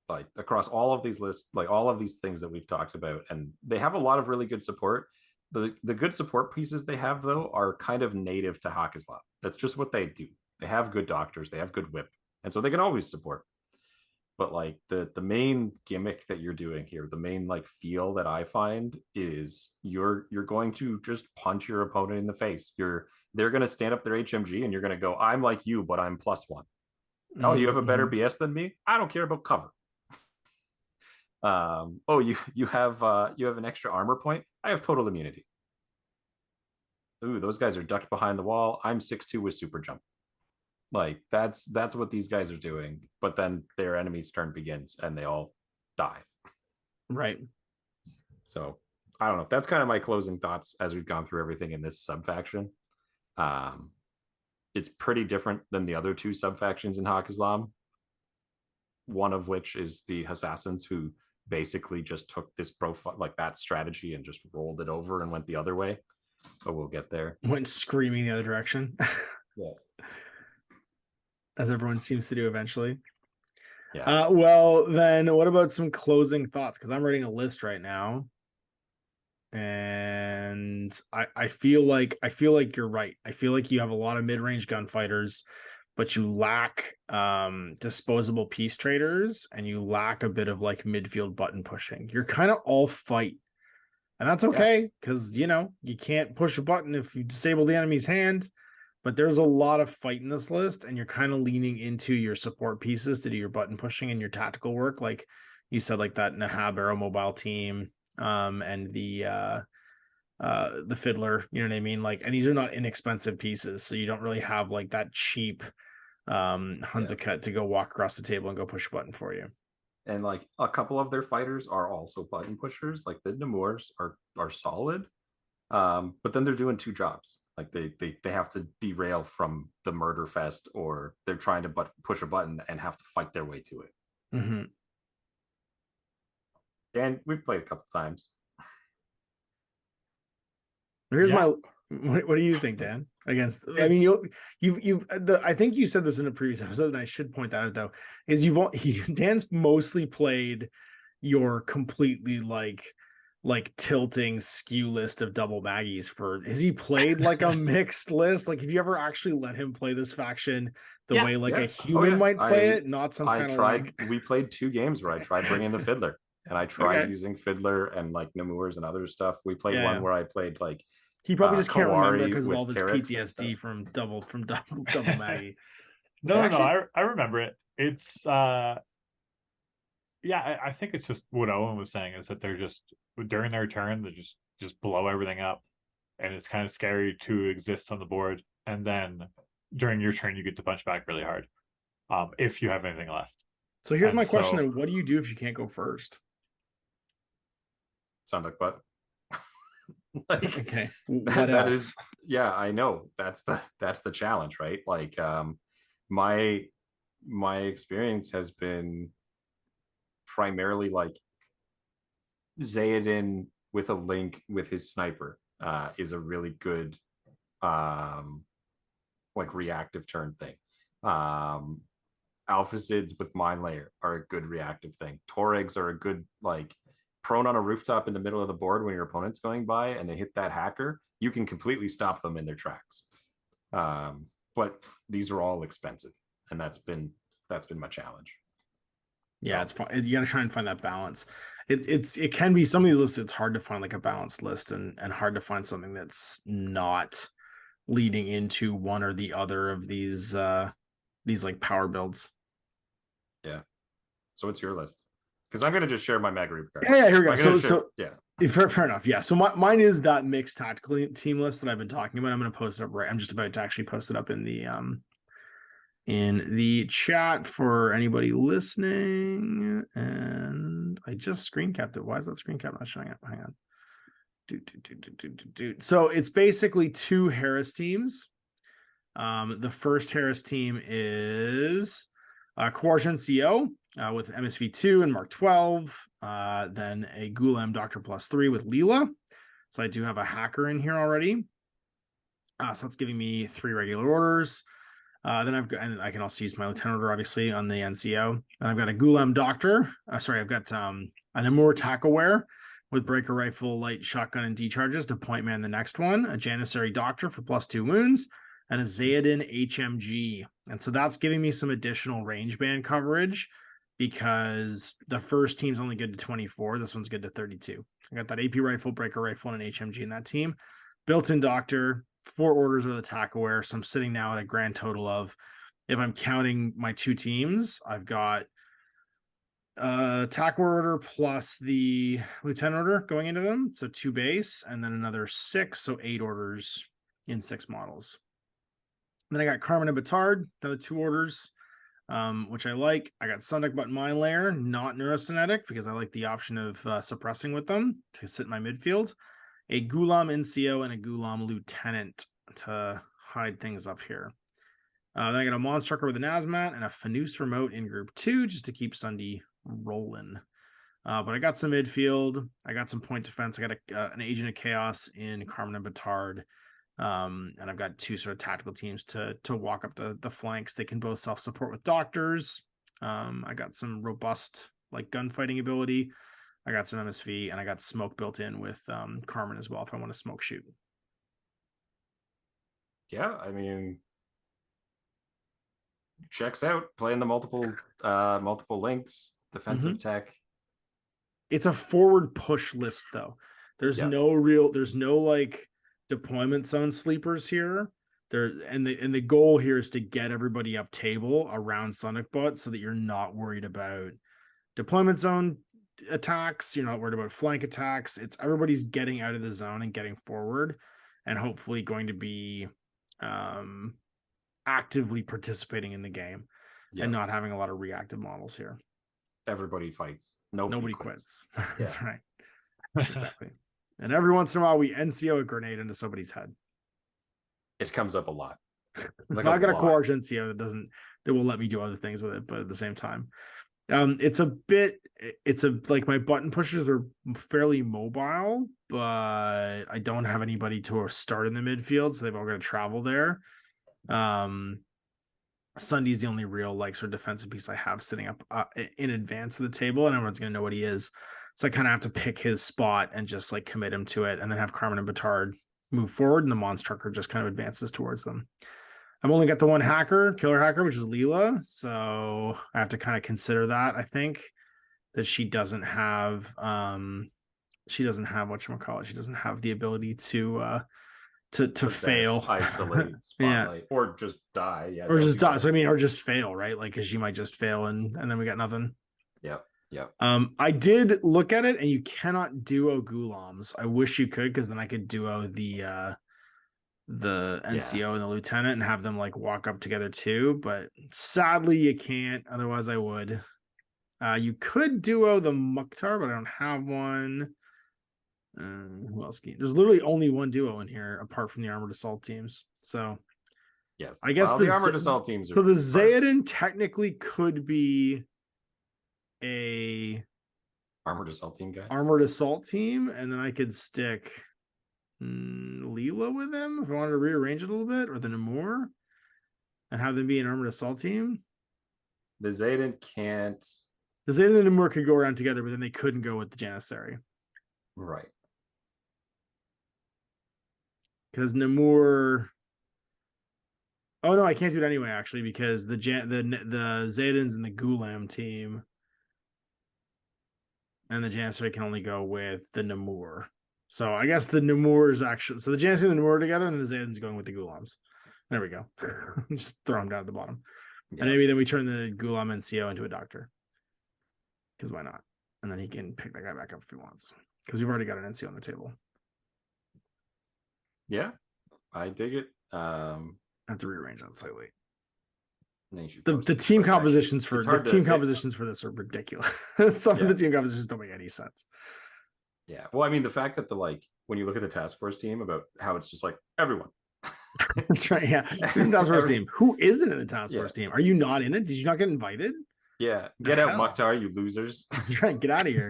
S3: Like across all of these lists, like all of these things that we've talked about, and they have a lot of really good support. The good support pieces they have though are kind of native to Haqqislam. That's just what they do. They have good doctors, they have good whip, and so they can always support. but like the main gimmick that you're doing here, the main like feel that I find is you're going to just punch your opponent in the face. They're going to stand up their HMG and you're going to go, I'm like you, but I'm +1. Oh, you have a better BS than me? I don't care about cover. Oh, you have an extra armor point? I have total immunity. Ooh, those guys are ducked behind the wall. I'm 6'2" with super jump. Like that's what these guys are doing. But then their enemy's turn begins and they all die.
S2: Right.
S3: So I don't know. That's kind of my closing thoughts as we've gone through everything in this subfaction. It's pretty different than the other 2 subfactions in Haqqislam. One of which is the Assassins, who basically just took this profile, like that strategy, and just rolled it over and went the other way. But we'll get there.
S2: Went screaming the other direction.
S3: Yeah.
S2: As everyone seems to do eventually.
S3: Yeah.
S2: Well, then what about some closing thoughts? Because I'm writing a list right now. And I feel like you're right. I feel like you have a lot of mid-range gunfighters, but you lack disposable peace traders, and you lack a bit of like midfield button pushing. You're kind of all fight. And that's okay, because you can't push a button if you disable the enemy's hand. But there's a lot of fight in this list, and you're kind of leaning into your support pieces to do your button pushing and your tactical work. Like you said, like that Nahab Aero Mobile team, and the Fiddler, you know what I mean? Like, and these are not inexpensive pieces, so you don't really have like that cheap Hunza cut to go walk across the table and go push a button for you.
S3: And like a couple of their fighters are also button pushers. Like the Nemours are solid, but then they're doing 2 jobs. Like they have to derail from the murder fest, or they're trying to push a button and have to fight their way to it.
S2: Mm-hmm.
S3: Dan, we've played a couple times.
S2: Here's what do you think, Dan? Against, I mean, I think you said this in a previous episode, and I should point that out though, is Dan's mostly played your completely like tilting skew list of double Maggies. Has he played like a mixed list? Like, have you ever actually let him play this faction the way like a human might play it? Not some kind of like...
S3: We played 2 games where I tried bringing the Fiddler, and I tried using Fiddler and like Nemours and other stuff. We played one where I played like...
S2: He probably just can't remember
S3: Kawari
S2: because of all this
S3: Carrots
S2: PTSD from double Maggie.
S4: No, I remember it. It's I think it's just what Owen was saying, is that they're just, during their turn, they just blow everything up, and it's kind of scary to exist on the board. And then during your turn, you get to punch back really hard, if you have anything left.
S2: So here's my question then: what do you do if you can't go first?
S3: Sound like what?
S2: Like, okay, what else?
S3: I know that's the challenge, right? Like, my experience has been primarily like Zayadin with a link with his sniper is a really good like reactive turn thing. Alpha Sids with Mine Layer are a good reactive thing. Toregs are a good, like, prone on a rooftop in the middle of the board when your opponent's going by and they hit that hacker, you can completely stop them in their tracks. But these are all expensive, and that's been my challenge.
S2: Yeah, it's fun. You got to try and find that balance. It can be, some of these lists, it's hard to find like a balanced list, and hard to find something that's not leading into one or the other of these like power builds.
S3: Yeah. So what's your list? Because I'm going to just share my Mag Reaper card.
S2: Yeah, here we go.
S3: Yeah.
S2: Fair enough. Yeah. So mine is that mixed tactical team list that I've been talking about. I'm going to post it up I'm just about to actually post it up in the chat for anybody listening. And I just screen capped it. Why is that screen cap not showing up? Hang on. So it's basically 2 Harris teams. The first Harris team is Coercion CO with MSV2 and Mark 12. Then a Gulam Doctor +3 with Leela. So I do have a hacker in here already. So that's giving me 3 regular orders. Then I've got, and I can also use my Lieutenant order, obviously, on the NCO. Then I've got a Gulam Doctor. I've got an Amur Tackaware with Breaker Rifle, Light Shotgun, and D-Charges to point man the next one. A Janissary Doctor for +2 wounds. And a Zayadin HMG. And so that's giving me some additional range band coverage because the first team's only good to 24. This one's good to 32. I got that AP rifle, breaker rifle, and an HMG in that team. Built-in doctor, 4 orders with attack aware. So I'm sitting now at a grand total of, if I'm counting my 2 teams, I've got attack order plus the lieutenant order going into them, so 2 base, and then another 6, so 8 orders in 6 models. And then I got Carmen and Batard, another 2 orders, which I like. I got Sundeck Button Mine Layer, not Neurocinetic, because I like the option of suppressing with them to sit in my midfield. A Gulam NCO and a Gulam Lieutenant to hide things up here. Then I got a Monstrucker with an Asmat and a Fanus Remote in group 2 just to keep Sunday rolling. But I got some midfield. I got some point defense. I got an Agent of Chaos in Carmen and Batard. And I've got 2 sort of tactical teams to walk up the flanks. They can both self-support with doctors. I got some robust like gunfighting ability. I got some MSV, and I got smoke built in with Carmen as well if I want to smoke shoot.
S3: Yeah, I mean, checks out. Playing the multiple links, defensive tech.
S2: It's a forward push list though. There's no like deployment zone sleepers here. The goal here is to get everybody up table around Sonic Butt so that you're not worried about deployment zone attacks. You're not worried about flank attacks. It's everybody's getting out of the zone and getting forward, and hopefully going to be actively participating in the game and not having a lot of reactive models here.
S3: Everybody fights. Nobody quits.
S2: That's right. Exactly. And every once in a while, we NCO a grenade into somebody's head.
S3: It comes up a lot.
S2: Like I got a Courage NCO that will let me do other things with it, but at the same time, like my button pushers are fairly mobile, but I don't have anybody to start in the midfield, so they've all got to travel there. Sunday's the only real like sort of defensive piece I have sitting up in advance of the table, and everyone's gonna know what he is. So I kind of have to pick his spot and just like commit him to it, and then have Carmen and Batard move forward, and the Monstrucker just kind of advances towards them. I've only got the one killer hacker, which is Leela, so I have to kind of consider that. I think that she doesn't have whatchamacallit. She doesn't have the ability to fail,
S3: isolate, spotlight, or just die. Yeah,
S2: or just die. So I mean, or just fail, right? Like, because she might just fail, and then we got nothing.
S3: Yep.
S2: I did look at it, and you cannot duo Gulams. I wish you could, because then I could duo the NCO and the lieutenant and have them like walk up together too. But sadly, you can't. Otherwise, I would. You could duo the Mukhtar, but I don't have one. Who else? There's literally only one duo in here apart from the armored assault teams. So
S3: yes,
S2: I guess
S3: the armored assault teams.
S2: So the Zayadin technically could be a
S3: armored assault team guy.
S2: Armored assault team, and then I could stick Leela with them if I wanted to rearrange it a little bit, or the Namor, and have them be an armored assault team.
S3: The Zayden can't.
S2: The Zayden and the Namor could go around together, but then they couldn't go with the Janissary.
S3: Right.
S2: Because Namor. Oh no, I can't do it anyway. Actually, because the Zaydens and the Gulam team, and the Janissary can only go with the Namor. So I guess the Namor is actually the Janissary and the Namor together, and the Zaydens going with the Gulams. There we go. Just throw them down at the bottom, and maybe then we turn the Gulam NCO into a doctor. Because why not? And then he can pick that guy back up if he wants. Because we've already got an NCO on the table.
S3: Yeah, I dig it.
S2: I have to rearrange that slightly.
S3: The
S2: team compositions for compositions for this are ridiculous. Some of the team compositions don't make any sense.
S3: Yeah, well, I mean, the fact that when you look at the task force team, about how it's just like everyone.
S2: That's right. Yeah, who's in the task force team? Who isn't in the task force team? Are you not in it? Did you not get invited?
S3: Yeah, get out, Mukhtar, you losers.
S2: That's right. Get out of here.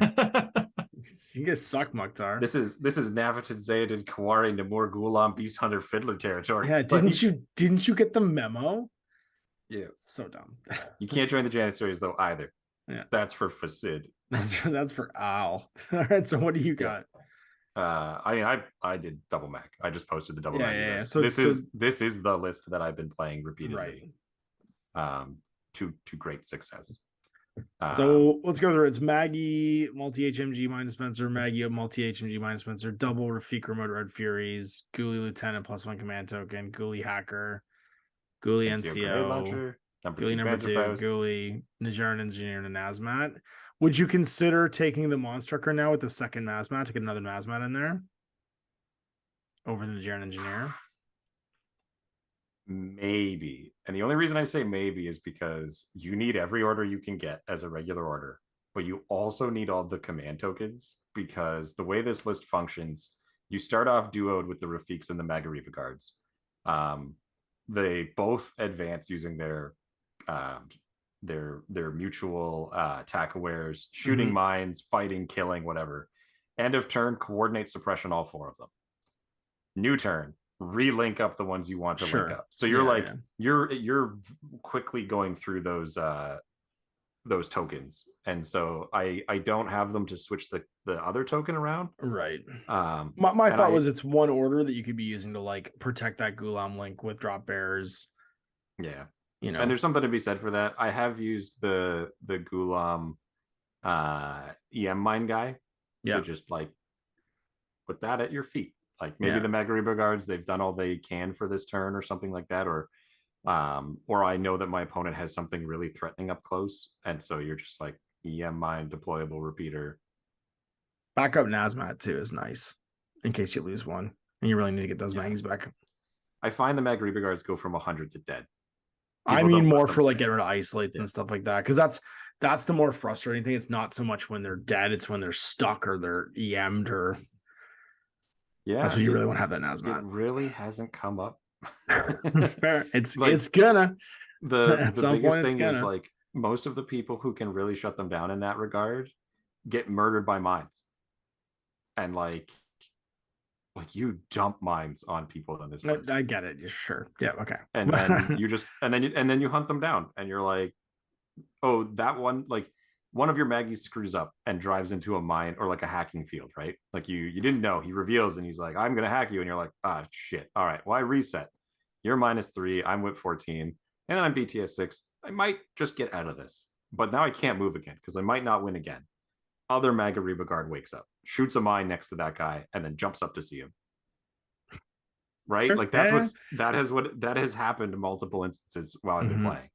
S2: You guys suck, Mukhtar.
S3: This is Navatin Zayden, Kawari, Namor, Gulam, Beast Hunter, Fiddler territory.
S2: Yeah, didn't you get the memo?
S3: Yeah,
S2: so dumb.
S3: You can't join the Janissaries though either.
S2: Yeah,
S3: that's for Fasid.
S2: That's for Al. All right, so what do you got?
S3: I did double Mac. I just posted the double Mac list.
S2: So
S3: this is the list that I've been playing repeatedly.
S2: Right.
S3: To great success.
S2: So let's go through it. It's Maggie, multi-HMG Mind Dispenser, Maggie, multi-HMG Mind Dispenser, double Rafik Remote Red Furies, Ghoulie Lieutenant +1 command token, Ghoulie Hacker, Ghoulie
S3: Grenade
S2: NCO,
S3: launcher,
S2: Ghoulie number 2,
S3: Panzerfaust.
S2: Ghoulie, Najarian Engineer, and Nazmat. Would you consider taking the Monstrucker now with the second Nazmat to get another Nazmat in there? Over the Najarian Engineer?
S3: Maybe. And the only reason I say maybe is because you need every order you can get as a regular order, but you also need all the command tokens, because the way this list functions, you start off duoed with the Rafiks and the Magariba guards. They both advance using their mutual attack awares, shooting mines, fighting, killing, whatever. End of turn, coordinate suppression, all 4 of them. New turn, relink up the ones you want to link up. So you're you're quickly going through those tokens. And so I don't have them to switch the other token around.
S2: Right. My thought was it's one order that you could be using to like protect that Gulam link with drop bearers.
S3: Yeah.
S2: You know,
S3: and there's something to be said for that. I have used the Gulam EM mine guy to just like put that at your feet. Like maybe the Magariba guards, they've done all they can for this turn or something like that, or I know that my opponent has something really threatening up close, and so you're just like EM mine, deployable repeater.
S2: Backup Nazmat too is nice in case you lose one and you really need to get those Maggies back.
S3: I find the Magariba guards go from 100 to dead.
S2: I mean more for like getting rid of isolates and stuff like that, because that's the more frustrating thing. It's not so much when they're dead, it's when they're stuck or they're EM'd or that's what you really want to have that Nazmat.
S3: It really hasn't come up.
S2: Fair. It's
S3: like,
S2: it's gonna.
S3: The biggest thing is like most of the people who can really shut them down in that regard get murdered by mines, and like you dump mines on people in this list.
S2: I get it. Sure. Yeah. Okay.
S3: And then you just and then you hunt them down, and you're like, oh, that one, like one of your Maggies screws up and drives into a mine or like a hacking field, right? Like you didn't know. He reveals and he's like, I'm gonna hack you, and you're like, ah, shit. All right, well, I reset. You're -3. I'm whip 14, and then I'm BTS 6. I might just get out of this, but now I can't move again because I might not win again. Other Magariba guard wakes up, shoots a mine next to that guy, and then jumps up to see him. Right? Like that has happened in multiple instances while I've been playing.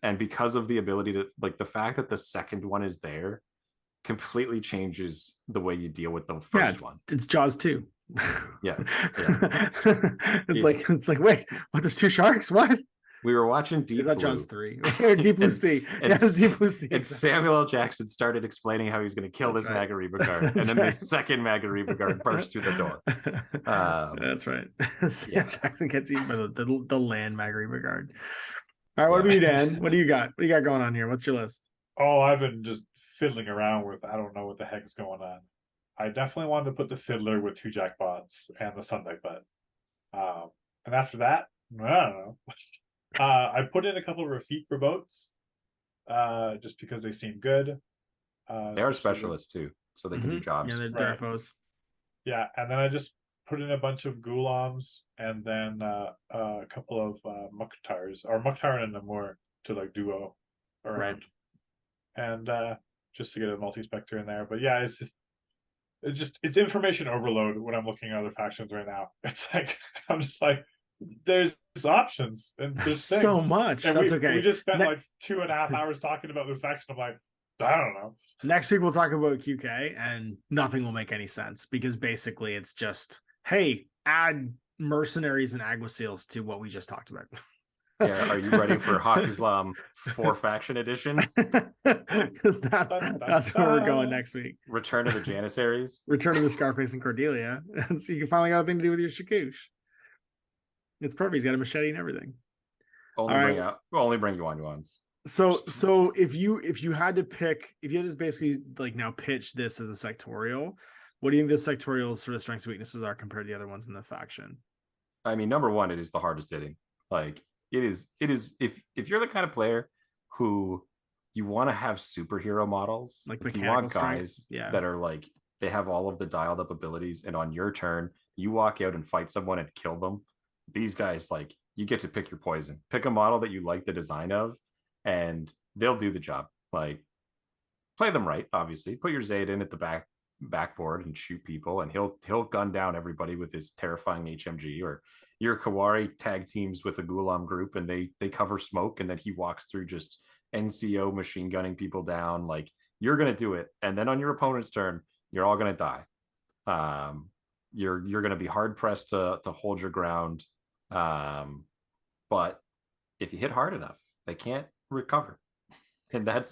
S3: And because of the ability to, like, the fact that the second one is there completely changes the way you deal with the first one. It's
S2: Jaws 2.
S3: Yeah.
S2: It's like, wait, what? There's 2 sharks? What?
S3: We were watching Deep Blue.
S2: Jaws 3. Deep Blue Sea. It's Deep Blue Sea.
S3: And Samuel L. Jackson started explaining how he's going to kill this Magariba guard. And then the second Magariba guard bursts through the door.
S2: That's right. Sam Jackson gets eaten by the land Magariba guard. All right, what about you, Dan? What do you got? What do you got going on here? What's your list?
S4: Oh, I've been just fiddling around with, I don't know what the heck's going on. I definitely wanted to put the Fiddler with 2 Jackbots and the Sunlight Butt. And after that, I don't know. I put in a couple of Rafik remotes just because they seem good.
S3: They are specialists too, so they can do jobs.
S2: Yeah, they're Darfos.
S4: Yeah, and then I just put in a bunch of Gulams and then a couple of Mukhtars, or Mukhtar and Namor to like duo around. And just to get a multi-spectre in there. But yeah, it's information overload when I'm looking at other factions right now. It's like I'm just like, there's options and there's things.
S2: So much.
S4: And
S2: That's okay.
S4: We just spent like 2.5 hours talking about this faction. I'm like, I don't know.
S2: Next week we'll talk about QK and nothing will make any sense because basically it's just, hey, add mercenaries and Aguaseals to what we just talked about.
S3: Yeah, are you ready for Haqqislam 4 faction edition?
S2: Because that's where we're going next week.
S3: Return of the Janissaries.
S2: Return of the Scarface and Cordelia. So you can finally got a thing to do with your Shakoosh. It's perfect. He's got a machete and everything.
S3: Only bring Yuan-Yuans.
S2: So if you had to pick, if you had to basically like now pitch this as a sectorial, what do you think this sectorial's sort of strengths and weaknesses are compared to the other ones in the faction?
S3: I mean, number one, it is the hardest hitting. Like it is if you're the kind of player who you want to have superhero models,
S2: like
S3: you want guys that are like, they have all of the dialed up abilities, and on your turn you walk out and fight someone and kill them. These guys, like, you get to pick your poison. Pick a model that you like the design of, and they'll do the job. Like, play them right, obviously. Put your Zayd in at the backboard and shoot people, and he'll gun down everybody with his terrifying HMG. Or your Kawari tag teams with a Gulam group, and they cover smoke, and then he walks through just NCO machine gunning people down. Like, you're gonna do it, and then on your opponent's turn, you're all gonna die. You're gonna be hard pressed to hold your ground. But if you hit hard enough, they can't recover. And that's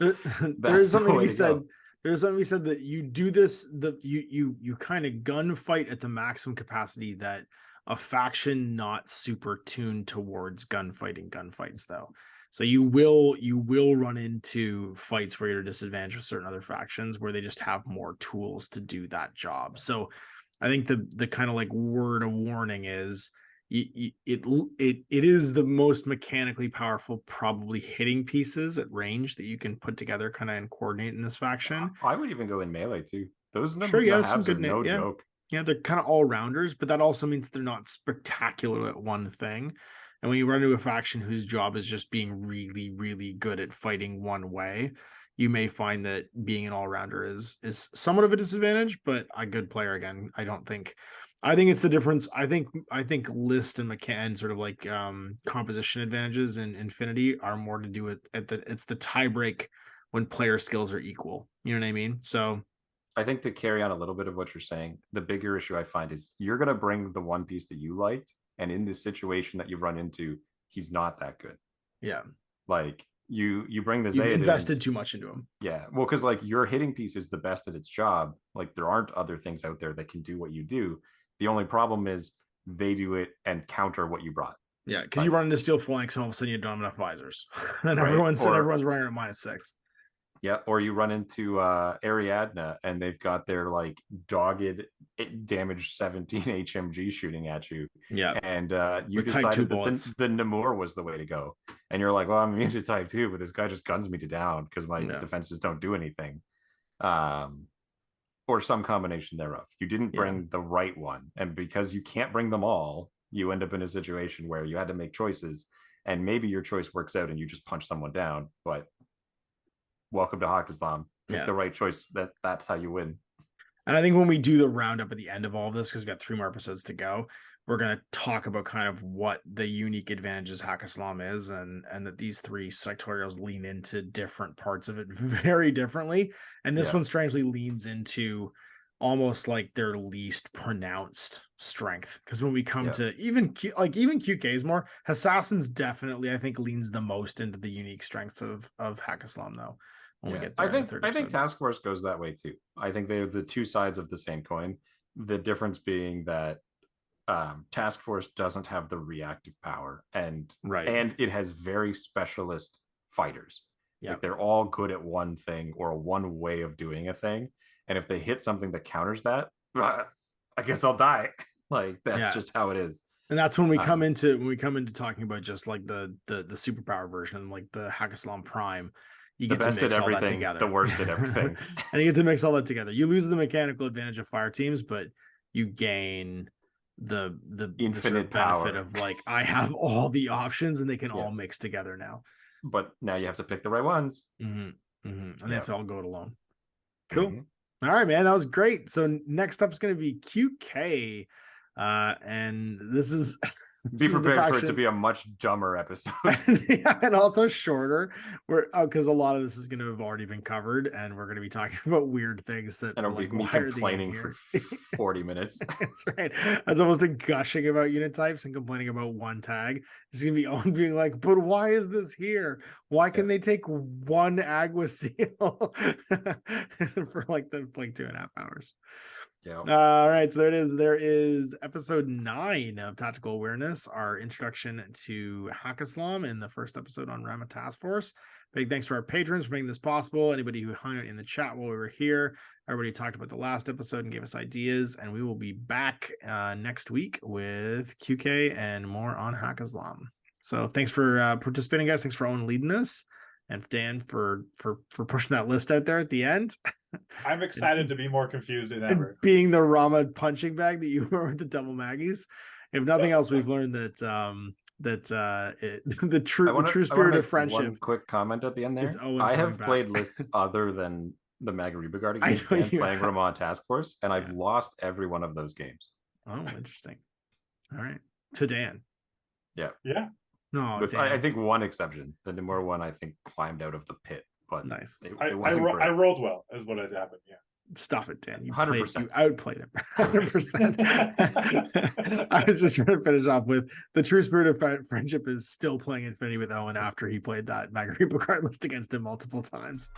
S2: there's something to be said. There's something to be said that you do this, you kind of gunfight at the maximum capacity that a faction not super tuned towards gunfights though. So you will run into fights where you're at a disadvantage with certain other factions where they just have more tools to do that job. So I think the kind of like word of warning is it is the most mechanically powerful probably hitting pieces at range that you can put together kind of and coordinate in this faction.
S3: I would even go in melee too. Those
S2: sure, yeah, some good
S3: are no joke.
S2: Yeah, they're kind of all rounders, but that also means they're not spectacular at one thing. And when you run into a faction whose job is just being really, really good at fighting one way, you may find that being an all-rounder is somewhat of a disadvantage, but a good player again. I think it's the difference. I think list and mechan sort of like composition advantages in Infinity are more to do with it's the tie break when player skills are equal. You know what I mean? So
S3: I think to carry on a little bit of what you're saying, the bigger issue I find is you're gonna bring the one piece that you liked, and in this situation that you've run into, he's not that good.
S2: Yeah.
S3: Like you bring the
S2: You've
S3: Zayd
S2: invested too much into him.
S3: Yeah. Well, because like your hitting piece is the best at its job. Like there aren't other things out there that can do what you do. The only problem is they do it and counter what you brought.
S2: Yeah, because you run into steel flanks and all of a sudden you don't have enough visors. And everyone's running at -6.
S3: Yeah, or you run into Ariadna and they've got their like dogged damage 17 HMG shooting at you.
S2: Yeah.
S3: And you decided that the Namur was the way to go. And you're like, well, I'm immune to type 2, but this guy just guns me to down because my defenses don't do anything. Or some combination thereof. You didn't bring the right one. And because you can't bring them all, you end up in a situation where you had to make choices. And maybe your choice works out and you just punch someone down. But welcome to Haqqislam. Pick the right choice. That's how you win.
S2: And I think when we do the roundup at the end of all of this, because we've got 3 more episodes to go, we're going to talk about kind of what the unique advantages Haqqislam is, and that these 3 sectorials lean into different parts of it very differently. And this one strangely leans into almost like their least pronounced strength. Because when we come to even QK's more, Assassins definitely, I think, leans the most into the unique strengths of Haqqislam though. When we get there
S3: I think Task Force goes that way too. I think they're the two sides of the same coin. The difference being that Task Force doesn't have the reactive power, and it has very specialist fighters. Like they're all good at one thing or one way of doing a thing, and if they hit something that counters that, I guess I'll die. Like that's just how it is.
S2: And that's when we come into talking about just like the superpower version, like the Haqqislam Prime. You get to mix all that together.
S3: The worst at everything.
S2: And you get to mix all that together. You lose the mechanical advantage of fire teams, but you gain the infinite sort of benefit of like, I have all the options and they can all mix together now.
S3: But now you have to pick the right ones.
S2: And they have to all go it alone. Cool. All right, man. That was great. So next up is going to be QK. And this is
S3: be prepared for it to be a much dumber episode.
S2: And also shorter. Because a lot of this is going to have already been covered, and we're going to be talking about weird things that
S3: and like, me complaining for 40 minutes.
S2: That's right. As opposed to gushing about unit types and complaining about one tag. It's going to be Owen being like, but why is this here? Why can they take one Agua Seal for like 2.5 hours?
S3: Yeah.
S2: All right, so there it is. There is episode 9 of Tactical Awareness, our introduction to Haqqislam in the first episode on Ramah Taskforce. Big thanks to our patrons for making this possible. Anybody who hung out in the chat while we were here. Everybody talked about the last episode and gave us ideas. And we will be back next week with QK and more on Haqqislam. So thanks for participating, guys. Thanks for Owen leading this. And Dan for pushing that list out there at the end.
S4: I'm excited to be more confused than ever.
S2: And being the Ramah punching bag that you were with the double Maggies. If nothing else, we've learned that that the true spirit of friendship.
S3: One quick comment at the end there.
S2: is Owen
S3: I
S2: coming
S3: have
S2: back.
S3: played lists other than the Magariba Guard
S2: I
S3: against
S2: know
S3: Dan
S2: you
S3: playing
S2: have.
S3: Ramah Taskforce, and I've
S2: Yeah.
S3: lost every one of those games.
S2: Oh, interesting. All right, to Dan.
S4: Yeah.
S2: No,
S3: With
S2: Dan.
S3: I think one exception. The Nimura one I think climbed out of the pit, but
S2: Nice.
S3: it wasn't great.
S4: I rolled well, is what had happened. Yeah.
S2: Stop it, Dan. You
S3: 100%.
S2: You outplayed him. 100%. I was just trying to finish off with the true spirit of friendship is still playing Infinity with Owen after he played that Magariba card list against him multiple times.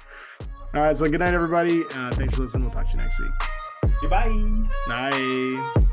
S2: All right, so good night, everybody. Thanks for listening. We'll talk to you next week.
S4: Goodbye.
S2: Bye.